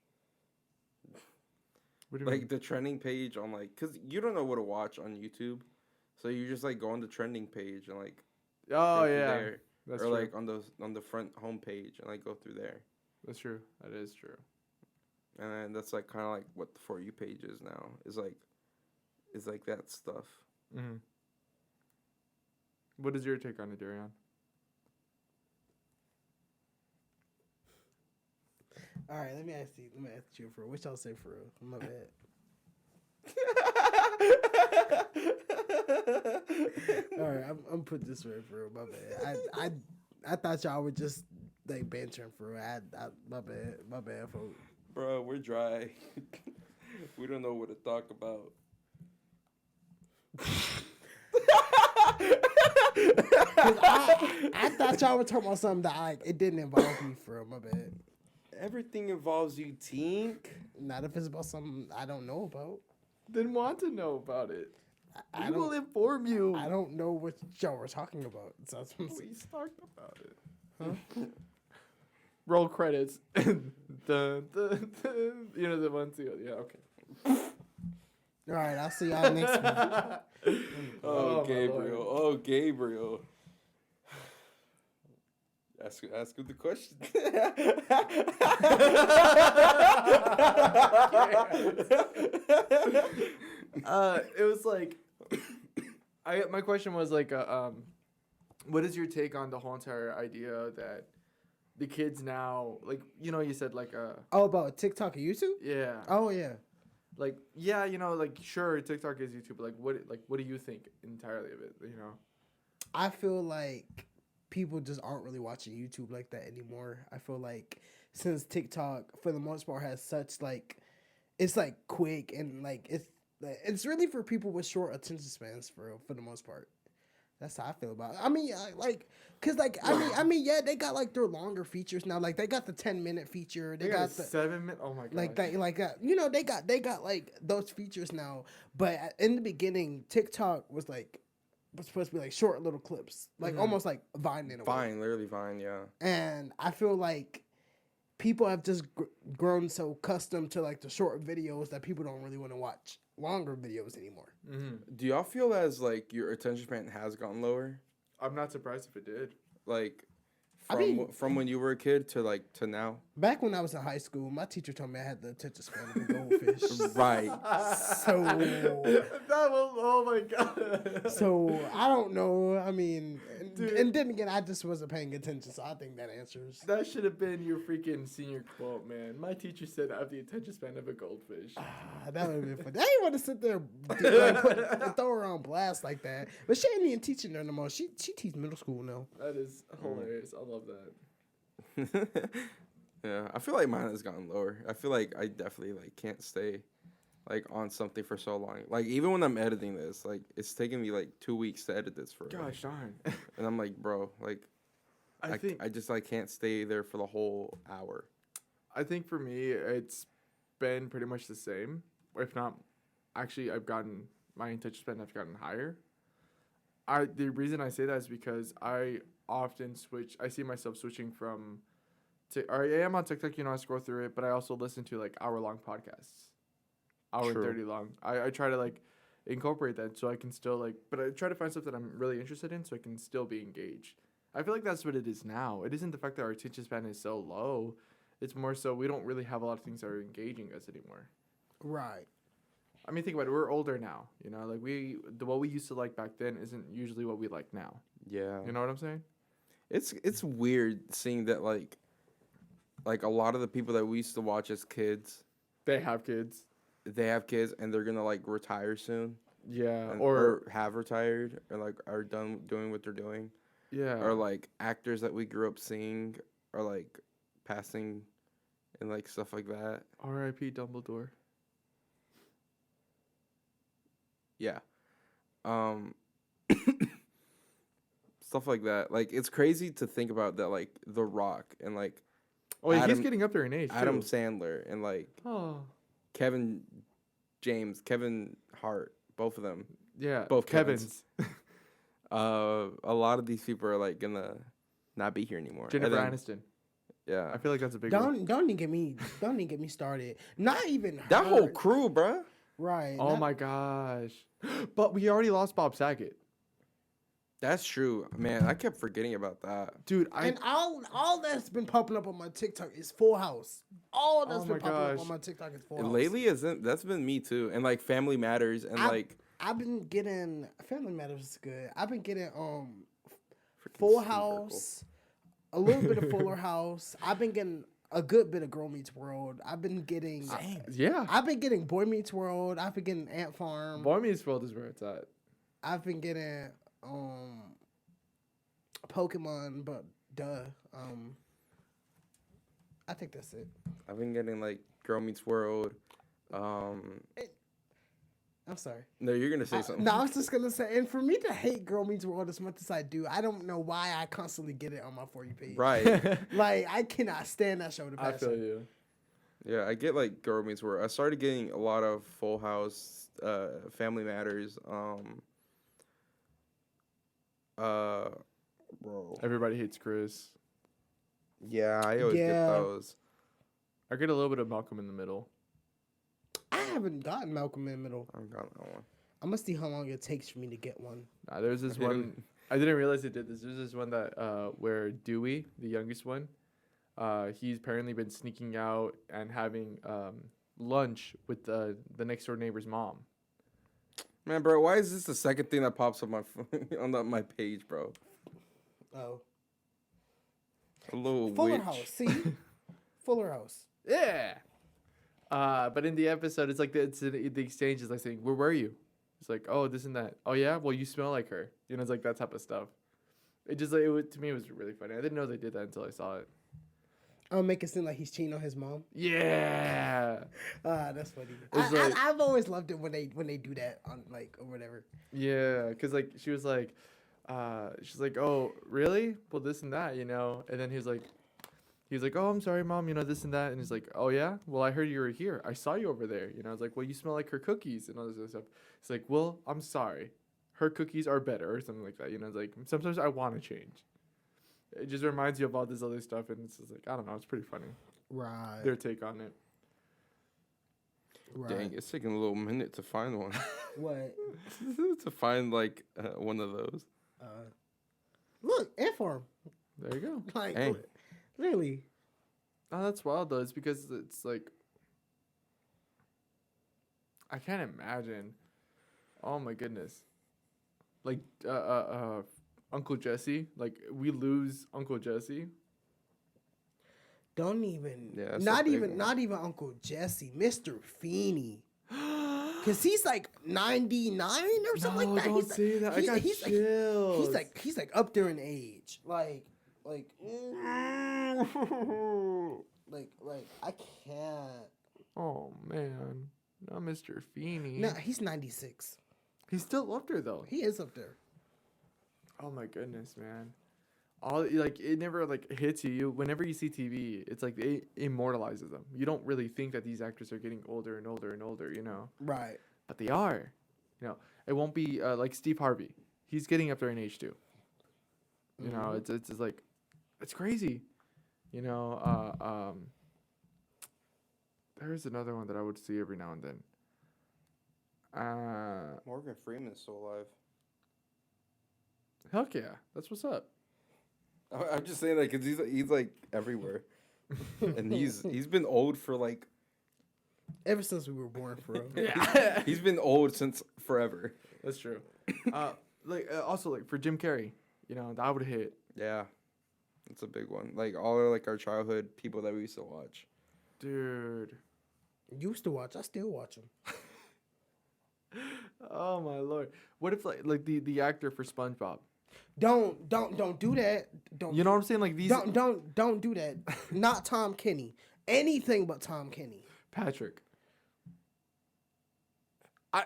Speaker 3: What do you
Speaker 2: Like
Speaker 3: mean?
Speaker 2: the trending page on like, cause you don't know what to watch on YouTube, so you just like go on the trending page and like
Speaker 3: Oh
Speaker 2: go through
Speaker 3: yeah,
Speaker 2: there.
Speaker 3: that's
Speaker 2: or
Speaker 3: true.
Speaker 2: like on the front home page and like go through there.
Speaker 3: That's true. That is true.
Speaker 2: And then that's like kind of like what the For You page is now. Is like that stuff.
Speaker 3: Mm-hmm. What is your take on it, Daryon?
Speaker 1: All right, let me ask you for real. What y'all say for real? My bad. All right, I'm put this way for real. My bad. I thought y'all were just like bantering for real. My bad, folks.
Speaker 2: Bro, we're dry. We don't know what to talk about.
Speaker 1: I thought y'all were talking about something that it didn't involve me for real. My bad.
Speaker 2: Everything involves you, Tink.
Speaker 1: Not if it's about something I don't know about.
Speaker 3: Didn't want to know about it.
Speaker 1: I
Speaker 3: We will
Speaker 1: don't.
Speaker 3: inform you.
Speaker 1: I don't know what y'all were talking about. So that's what I'm saying.
Speaker 3: We talked about it. Huh? Roll credits. Dun, dun, dun. You know the one too. Yeah. Okay.
Speaker 1: All right, I'll see y'all next week.
Speaker 3: Oh, my
Speaker 2: Gabriel. Oh, Gabriel. Ask him the question.
Speaker 3: It was like, my question was like, what is your take on the whole entire idea that the kids now, like, you know, you said like,
Speaker 1: Oh, about TikTok and YouTube?
Speaker 3: yeah,
Speaker 1: Oh yeah.
Speaker 3: Like, yeah, you know, like sure, TikTok is YouTube, but what do you think entirely of it? You know,
Speaker 1: I feel like people just aren't really watching YouTube like that anymore. I feel like since TikTok, for the most part, has such like, it's like quick and like it's really for people with short attention spans for the most part. That's how I feel about it. I mean, cause like I mean, yeah, they got like their longer features now. Like they got the 10-minute feature.
Speaker 3: they got a 7 minute. Oh my god,
Speaker 1: Like that. You know, they got like those features now. But in the beginning, TikTok was supposed to be like short little clips, like almost like Vine in a way.
Speaker 2: Fine, literally fine, yeah.
Speaker 1: And I feel like people have just grown so accustomed to like the short videos that people don't really want to watch longer videos anymore.
Speaker 2: Do y'all feel as like your attention span has gotten lower?
Speaker 3: I'm not surprised if it did.
Speaker 2: Like
Speaker 1: I mean-
Speaker 2: from when you were a kid to now?
Speaker 1: Back when I was in high school, my teacher told me I had the attention span of a goldfish.
Speaker 2: Right.
Speaker 1: So
Speaker 3: That was, oh my god.
Speaker 1: So I don't know. I mean, and then again, I just wasn't paying attention, so I think that answers.
Speaker 3: That should have been your freaking senior quote, man. My teacher said I have the attention span of a goldfish.
Speaker 1: That would have been funny. I didn't want to sit there like, throw her on blast like that. But she ain't even teaching there no more. She teaches middle school now.
Speaker 3: That is hilarious. I love that.
Speaker 2: Yeah, I feel like mine has gotten lower. I feel like I definitely like can't stay like on something for so long. Like even when I'm editing this, like it's taking me like 2 weeks to edit this for.
Speaker 3: Gosh darn.
Speaker 2: And I'm like, bro, like
Speaker 3: I think
Speaker 2: I just like can't stay there for the whole hour.
Speaker 3: I think for me it's been pretty much the same. If not, actually I've gotten my attention span have gotten higher. The reason I say that is because I often switch. I see myself switching from. I am on TikTok, you know, I scroll through it, but I also listen to like hour-long podcasts, hour
Speaker 2: True.
Speaker 3: and 30 long. I try to like incorporate that so I can still like, but I try to find stuff that I'm really interested in so I can still be engaged. I feel like that's what it is now. It isn't the fact that our attention span is so low. It's more so we don't really have a lot of things that are engaging us anymore.
Speaker 1: Right.
Speaker 3: I mean, think about it. We're older now, you know, like what we used to like back then isn't usually what we like now.
Speaker 2: Yeah.
Speaker 3: You know what I'm saying?
Speaker 2: It's weird seeing that like a lot of the people that we used to watch as kids,
Speaker 3: They have kids.
Speaker 2: they have kids and they're gonna like retire soon.
Speaker 3: Yeah.
Speaker 2: Or have retired or like are done doing what they're doing.
Speaker 3: yeah.
Speaker 2: Or like actors that we grew up seeing are like passing and like stuff like that.
Speaker 3: R.I.P. Dumbledore.
Speaker 2: Yeah. Stuff like that. Like it's crazy to think about that like The Rock and like
Speaker 3: Oh, yeah, he's
Speaker 2: Adam-
Speaker 3: getting up there in age.
Speaker 2: Adam
Speaker 3: too.
Speaker 2: Sandler and like
Speaker 3: Oh.
Speaker 2: Kevin Hart, both of them.
Speaker 3: Yeah.
Speaker 2: Both
Speaker 3: Kevin's.
Speaker 2: A lot of these people are like gonna not be here anymore.
Speaker 3: Jennifer
Speaker 2: And then-
Speaker 3: Aniston.
Speaker 2: Yeah.
Speaker 3: I feel like that's a big one.
Speaker 1: Don't even get me started. Not even her.
Speaker 2: That whole crew, bruh.
Speaker 1: Right.
Speaker 3: Oh my gosh. But we already lost Bob Saget.
Speaker 2: That's true, man. I kept forgetting about that.
Speaker 3: Dude,
Speaker 1: And all that's been popping up on my TikTok is Full House. All that's
Speaker 3: Oh
Speaker 1: been
Speaker 3: my
Speaker 1: popping up
Speaker 3: gosh.
Speaker 1: on my TikTok is Full
Speaker 2: And
Speaker 1: House.
Speaker 2: lately, that's been me too, and like Family Matters, and like
Speaker 1: I've been getting Family Matters is good. I've been getting
Speaker 2: freaking
Speaker 1: Full
Speaker 2: Steve
Speaker 1: House, a little bit of Fuller House. I've been getting a good bit of Girl Meets World. I've been getting
Speaker 3: yeah.
Speaker 1: I've been getting Boy Meets World. I've been getting Ant Farm.
Speaker 3: Boy Meets World is where it's at.
Speaker 1: I've been getting Pokemon, but I think that's it.
Speaker 2: I've been getting like Girl Meets World.
Speaker 1: I'm sorry.
Speaker 2: No, you're gonna say something.
Speaker 1: No, I was just gonna say, and for me to hate Girl Meets World as much as I do, I don't know why I constantly get it on my For You page.
Speaker 2: Right.
Speaker 1: Like I cannot stand that show. To
Speaker 3: I
Speaker 1: pass
Speaker 3: feel
Speaker 1: it.
Speaker 3: you.
Speaker 2: Yeah, I get like Girl Meets World. I started getting a lot of Full House, Family Matters. Bro.
Speaker 3: Everybody hates Chris.
Speaker 2: Yeah, I always get
Speaker 1: Yeah.
Speaker 2: those.
Speaker 3: I get a little bit of Malcolm in the Middle.
Speaker 1: I haven't gotten Malcolm in the Middle.
Speaker 2: I haven't gotten that one.
Speaker 1: I'm gonna see how long it takes for me to get one.
Speaker 3: Nah, there's this
Speaker 2: Yeah.
Speaker 3: one. I didn't realize it did this. There's this one that where Dewey, the youngest one, he's apparently been sneaking out and having lunch with the next door neighbor's mom.
Speaker 2: Man, bro, why is this the second thing that pops up my my page, bro?
Speaker 1: Oh,
Speaker 2: A little
Speaker 1: Fuller
Speaker 2: witch.
Speaker 1: House. See, Fuller House.
Speaker 3: Yeah. But in the episode, it's like the exchange is like saying, "Where were you?" It's like, "Oh, this and that." "Oh yeah, well you smell like her." You know, it's like that type of stuff. It just like to me it was really funny. I didn't know they did that until I saw it.
Speaker 1: I'll make it seem like he's cheating on his mom.
Speaker 3: Yeah.
Speaker 1: That's funny.
Speaker 3: It's like-
Speaker 1: I've always loved it when they do that on like or whatever.
Speaker 3: Yeah, because like she was like, she's like, "Oh really? Well this and that, you know." And then he's like, "Oh I'm sorry, mom, you know this and that." And he's like, "Oh yeah, well I heard you were here. I saw you over there." You know, it's like, "Well you smell like her cookies and all this other stuff." It's like, "Well I'm sorry, her cookies are better," or something like that. You know, it's like sometimes I want to change. It just reminds you of all this other stuff, and it's just like I don't know. It's pretty funny.
Speaker 1: Right.
Speaker 3: Their take on it.
Speaker 1: Right.
Speaker 2: Dang, it's taking a little minute to find one.
Speaker 1: What?
Speaker 2: To find like one of those.
Speaker 1: Look, Inform.
Speaker 3: There you go.
Speaker 1: Like,
Speaker 2: Hey.
Speaker 1: really?
Speaker 3: Oh, that's wild though. It's because it's like I can't imagine. Oh my goodness. Like Uncle Jesse. Like we lose Uncle Jesse.
Speaker 1: Don't even.
Speaker 2: Yeah, that's a
Speaker 1: not
Speaker 2: big
Speaker 1: even.
Speaker 2: one.
Speaker 1: Not even Uncle Jesse. Mr. Feeney. Cause he's like 99 or something
Speaker 3: No,
Speaker 1: like that.
Speaker 3: don't say that. I got chills.
Speaker 1: He's like up there in age. Like I can't.
Speaker 3: Oh man. Not Mr. Feeney.
Speaker 1: No, he's 96.
Speaker 3: He's still up there though.
Speaker 1: He is up there.
Speaker 3: Oh my goodness, man. All like it never like hits you. Whenever you see TV, it's like it immortalizes them. You don't really think that these actors are getting older and older and older, you know.
Speaker 1: Right.
Speaker 3: But they are. You know, it won't be like Steve Harvey. He's getting up there in age too. You know, it's just like it's crazy. You know, there's another one that I would see every now and then.
Speaker 2: Morgan Freeman's still alive.
Speaker 3: Heck yeah, that's what's up.
Speaker 2: I'm just saying that because he's like everywhere, and he's been old for like
Speaker 1: Ever since we were born, for real.
Speaker 3: Yeah,
Speaker 2: he's been old since forever.
Speaker 3: that's true. Also like for Jim Carrey, you know that would hit.
Speaker 2: Yeah, it's a big one. Like all of like our childhood people that we used to watch.
Speaker 3: Dude.
Speaker 1: Used to watch. I still watch them.
Speaker 3: Oh my lord. What if like the actor for SpongeBob?
Speaker 1: Don't do that. Don't.
Speaker 3: You know what I'm saying? Like these
Speaker 1: Don't do that. Not Tom Kenny. Anything but Tom Kenny.
Speaker 3: Patrick.
Speaker 2: I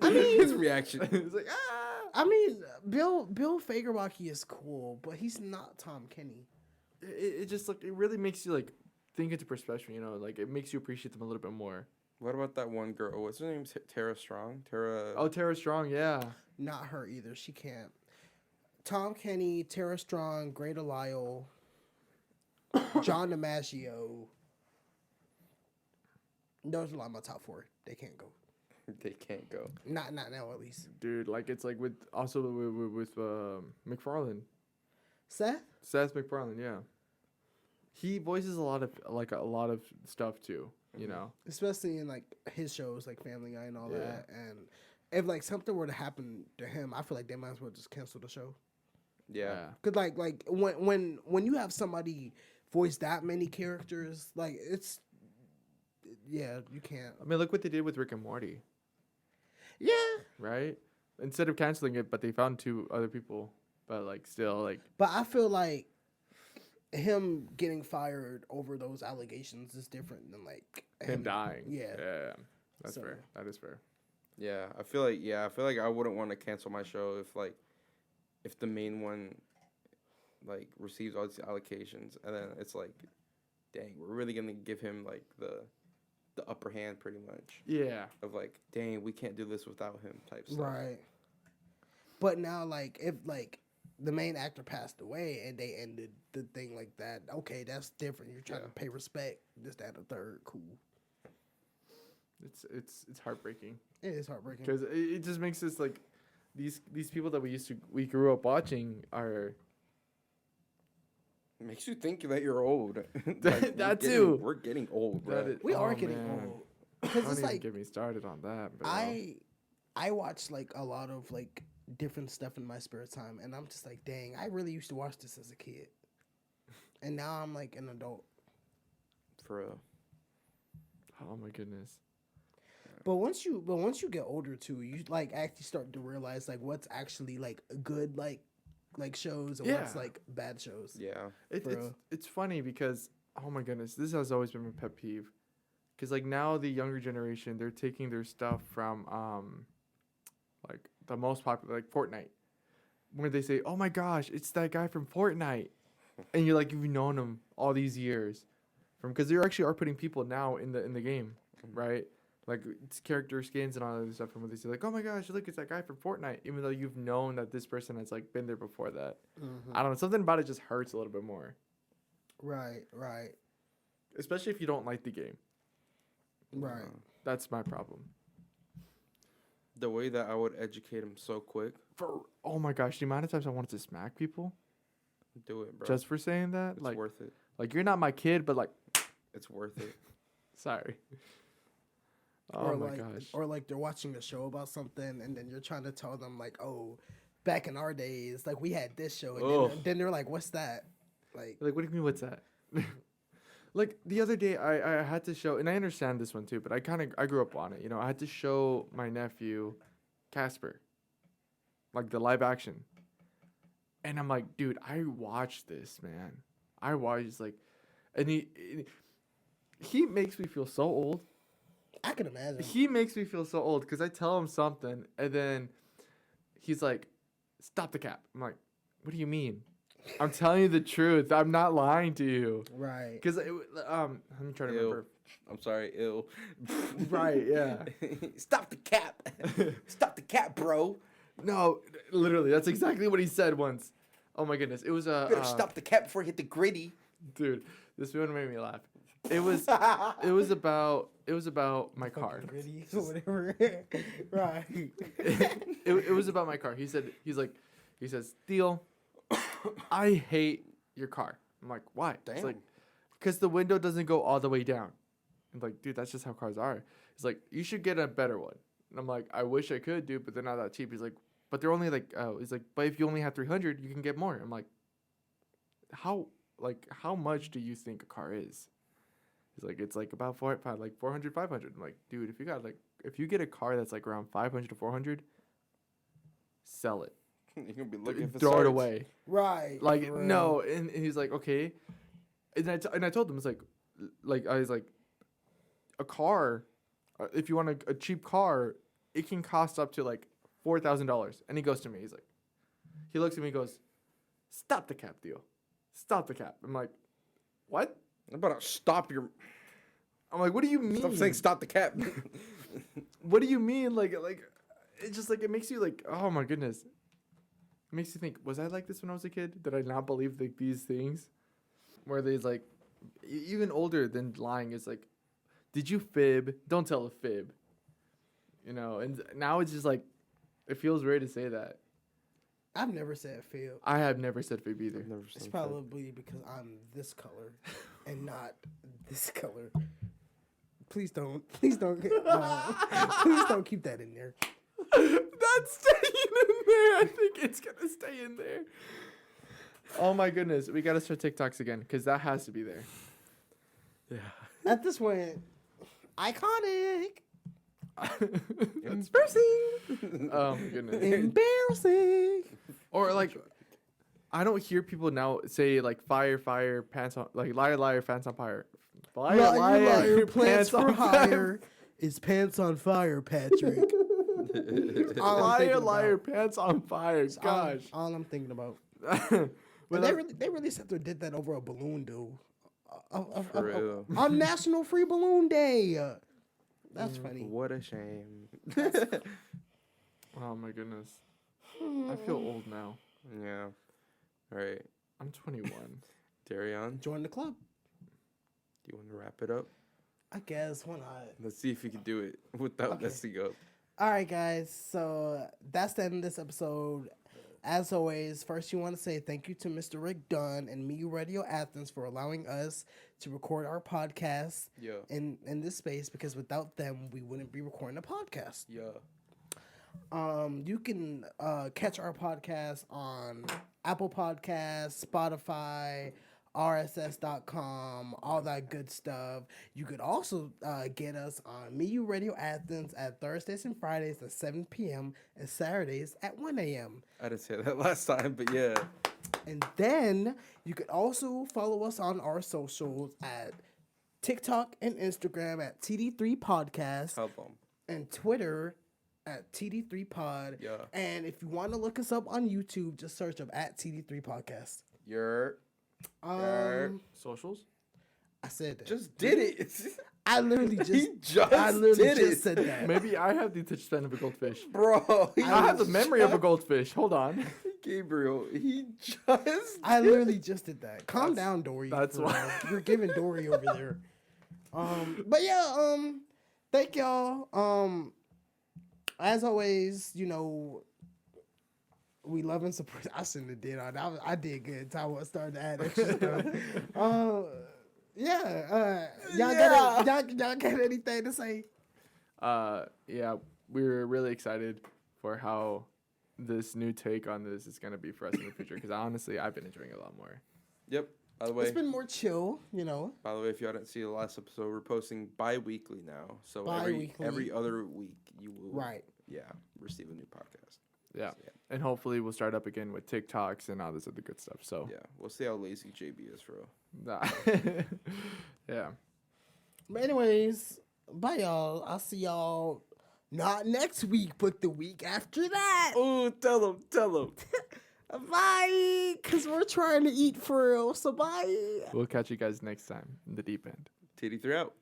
Speaker 2: mean, his reaction.
Speaker 3: It's like ah.
Speaker 1: I mean, Bill Fagerwacky is cool, but he's not Tom Kenny.
Speaker 3: It just like it really makes you like think into perspective. You know, like it makes you appreciate them a little bit more.
Speaker 2: What about that one girl? What's her name? Tara Strong. Tara.
Speaker 3: Oh, Tara Strong, yeah.
Speaker 1: Not her either. She can't. Tom Kenny, Tara Strong, Greta Lyle, John DiMaggio. Those are like my top four. They can't go.
Speaker 2: They can't go.
Speaker 1: Not now, at least.
Speaker 3: Dude, like it's like with McFarlane. Seth MacFarlane, yeah. He voices a lot of stuff too, you know.
Speaker 1: Especially in like his shows, like Family Guy and all
Speaker 3: Yeah.
Speaker 1: that. And if like something were to happen to him, I feel like they might as well just cancel the show.
Speaker 2: Yeah.
Speaker 1: Cause like when you have somebody voice that many characters, like it's you can't.
Speaker 3: I mean, look what they did with Rick and Morty,
Speaker 1: Yeah,
Speaker 3: right? Instead of canceling it, but they found two other people, but like still like
Speaker 1: but I feel like him getting fired over those allegations is different than like
Speaker 3: him dying.
Speaker 1: Yeah.
Speaker 3: Yeah. That's
Speaker 1: So-
Speaker 3: fair. That is fair.
Speaker 2: Yeah. I feel like I wouldn't want to cancel my show if the main one like receives all these allocations and then it's like, dang, we're really gonna give him like the upper hand pretty much
Speaker 3: Yeah.
Speaker 2: of like, dang, we can't do this without him type stuff.
Speaker 1: Right. But now, like, if like the main actor passed away and they ended the thing like that, okay, that's different. You're trying to pay respect. This, that, and the third, cool.
Speaker 3: It's heartbreaking
Speaker 1: It is heartbreaking.
Speaker 3: because it just makes us like these people that we grew up watching are.
Speaker 2: It makes you think that you're old.
Speaker 3: That too.
Speaker 2: We're getting old, bro.
Speaker 3: That is-
Speaker 1: We are
Speaker 3: oh,
Speaker 1: getting
Speaker 3: man.
Speaker 1: old.
Speaker 3: Don't
Speaker 1: Because it's
Speaker 3: even
Speaker 1: like
Speaker 3: get me started on that. Bro.
Speaker 1: I watch like a lot of like different stuff in my spare time, and I'm just like, dang, I really used to watch this as a kid, and now I'm like an adult.
Speaker 2: For real.
Speaker 3: Oh my goodness.
Speaker 1: But once you get older too, you like actually start to realize like what's actually like good like shows and what's
Speaker 3: Yeah.
Speaker 1: like bad shows.
Speaker 2: Yeah.
Speaker 3: It's funny because oh my goodness, this has always been my pet peeve. Because like now the younger generation, they're taking their stuff from like the most popular like Fortnite, where they say, "Oh my gosh, it's that guy from Fortnite," and you're like you've known him all these years, from because they actually are putting people now in the game, right? Like it's character skins and all that other stuff, and when they say like, "Oh my gosh, look, it's that guy from Fortnite," even though you've known that this person has like been there before that. I don't know, something about it just hurts a little bit more,
Speaker 1: Right, right,
Speaker 3: especially if you don't like the game.
Speaker 1: right.
Speaker 3: That's my problem.
Speaker 2: The way that I would educate him so quick.
Speaker 3: For oh my gosh, the amount of times I wanted to smack people
Speaker 2: Do it, bro.
Speaker 3: just for saying that,
Speaker 2: it's
Speaker 3: like,
Speaker 2: worth it.
Speaker 3: like you're not my kid, but like,
Speaker 2: It's worth it.
Speaker 3: sorry. Oh
Speaker 1: Or
Speaker 3: my
Speaker 1: like,
Speaker 3: gosh.
Speaker 1: or like they're watching a show about something, and then you're trying to tell them like, oh, back in our days, like we had this show, and
Speaker 3: Oh.
Speaker 1: then they're like, what's that? Like,
Speaker 3: Like, what do you mean? What's that? Like the other day, I had to show, and I understand this one too, but I grew up on it. You know, I had to show my nephew Casper, like the live action, and I'm like, dude, I watched this, man. I watched like, and he makes me feel so old.
Speaker 1: I can imagine.
Speaker 3: He makes me feel so old because I tell him something, and then he's like, "Stop the cap." I'm like, "What do you mean?" I'm telling you the truth. I'm not lying to you.
Speaker 1: Right.
Speaker 3: Because I'm trying to
Speaker 2: Ew.
Speaker 3: remember.
Speaker 2: I'm sorry, ill.
Speaker 3: Right, yeah.
Speaker 2: Stop the cap. Stop the cap, bro.
Speaker 3: No, literally, that's exactly what he said once. Oh my goodness, it was
Speaker 2: You better stop the cap before you hit the gritty.
Speaker 3: dude. This one made me laugh. It was about my car.
Speaker 1: Gritty, whatever. Right.
Speaker 3: It was about my car. He says, Theo, I hate your car. I'm like, why? It's
Speaker 2: Damn.
Speaker 3: like, because the window doesn't go all the way down. I'm like, dude, that's just how cars are. He's like, you should get a better one. And I'm like, I wish I could, dude, but they're not that cheap. He's like, but they're only like, oh, he's like, but if you only have 300, you can get more. I'm like, how much do you think a car is? He's like, it's like about 400, 500. I'm like, dude, if you get a car that's like around 500 to 400, sell it.
Speaker 2: You're gonna be looking for
Speaker 3: Throw it
Speaker 2: sarge.
Speaker 3: away.
Speaker 1: Right.
Speaker 3: Like,
Speaker 1: for real.
Speaker 3: no. And he's like, okay. And I told him, it's like, I was like, a car, if you want a cheap car, it can cost up to like $4,000. And he goes to me, he looks at me and goes, stop the cap, Theo. Stop the cap. I'm like, what?
Speaker 2: I'm about to stop your.
Speaker 3: I'm like, what do you mean?
Speaker 2: Stop saying stop the cap.
Speaker 3: What do you mean? Like, it's just like, it makes you like, oh my goodness. It makes you think, was I like this when I was a kid? Did I not believe like these things? Where there's like, even older than lying is like, did you fib? Don't tell a fib. You know, and now it's just like, it feels weird to say that.
Speaker 1: I've never said fail.
Speaker 3: I have never said fib either.
Speaker 2: I've never
Speaker 1: It's
Speaker 2: seen
Speaker 1: probably because I'm this color and not this color. Please don't keep that in there.
Speaker 3: That's staying in there. I think it's gonna stay in there. Oh my goodness, we gotta start TikToks again because that has to be there. Yeah.
Speaker 1: At this point, iconic.
Speaker 2: Embarrassing.
Speaker 3: Oh my goodness.
Speaker 1: Embarrassing.
Speaker 3: Or like, I don't hear people now say like fire, pants on, like liar, pants on fire.
Speaker 1: Liar, plants for
Speaker 3: on
Speaker 1: hire. Is pants on fire, Patrick? All I'm thinking
Speaker 3: Liar,
Speaker 1: about.
Speaker 3: pants on fire. Gosh.
Speaker 1: All I'm thinking about.
Speaker 3: But
Speaker 1: But they really sat there and did that over a balloon, dude.
Speaker 2: For real.
Speaker 1: On National Free Balloon Day. That's funny.
Speaker 2: What a shame.
Speaker 3: Oh my goodness. I feel old now.
Speaker 2: Yeah. All right.
Speaker 3: I'm 21.
Speaker 2: Daryon,
Speaker 1: Join the club.
Speaker 2: do you want to wrap it up?
Speaker 1: I guess why not?
Speaker 2: Let's see if you can do it without
Speaker 1: Okay.
Speaker 2: messing up.
Speaker 1: All right, guys. So that's the end of this episode. As always, first you want to say thank you to Mr. Rick Dunn and Me Radio Athens for allowing us to record our podcast
Speaker 2: Yeah.
Speaker 1: in this space, because without them, we wouldn't be recording a podcast.
Speaker 2: Yeah.
Speaker 1: You can catch our podcast on Apple Podcasts, Spotify, RSS.com, all that good stuff. You could also get us on Me You Radio Athens at Thursdays and Fridays at 7 p.m. and Saturdays at 1 a.m.
Speaker 2: I didn't say that last time, but yeah.
Speaker 1: And then you could also follow us on our socials at TikTok and Instagram at TD3 Podcast
Speaker 2: Help them.
Speaker 1: and Twitter at TD3 Pod.
Speaker 2: Yeah.
Speaker 1: And if you want to look us up on YouTube, just search up at TD3 Podcast.
Speaker 2: You're
Speaker 3: Socials?
Speaker 1: I said that.
Speaker 2: just did it.
Speaker 1: I literally just,
Speaker 2: He just
Speaker 1: I literally
Speaker 2: did
Speaker 1: just
Speaker 2: it.
Speaker 1: said that.
Speaker 3: Maybe I have the attention span of a goldfish.
Speaker 2: Bro,
Speaker 3: I have the memory of a goldfish. Hold on.
Speaker 2: Gabriel, he just
Speaker 1: I literally just did that. Calm down, Dory.
Speaker 3: that's
Speaker 1: for
Speaker 3: why.
Speaker 1: real. You're giving Dory over there. But yeah, thank y'all. As always, you know, we love and support. I shouldn't have did all that. I did good. I was starting to add extra stuff. Y'all got anything to say?
Speaker 3: Yeah, we're really excited for how this new take on this is gonna be for us in the future. Because honestly, I've been enjoying it a lot more.
Speaker 2: Yep. By the way,
Speaker 1: It's been more chill, you know.
Speaker 2: if y'all didn't see the last episode, we're posting bi-weekly now. So
Speaker 1: Bi-weekly.
Speaker 2: every other week you will receive a new podcast.
Speaker 3: Yeah.
Speaker 2: So,
Speaker 3: And hopefully we'll start up again with TikToks and all this other good stuff. So
Speaker 2: yeah. We'll see how lazy JB is for real.
Speaker 3: nah. Yeah.
Speaker 1: But anyways, bye y'all. I'll see y'all not next week, but the week after that.
Speaker 2: Oh, tell him.
Speaker 1: Bye. Cause we're trying to eat for real. So bye.
Speaker 3: We'll catch you guys next time in the deep end.
Speaker 2: TD3 out.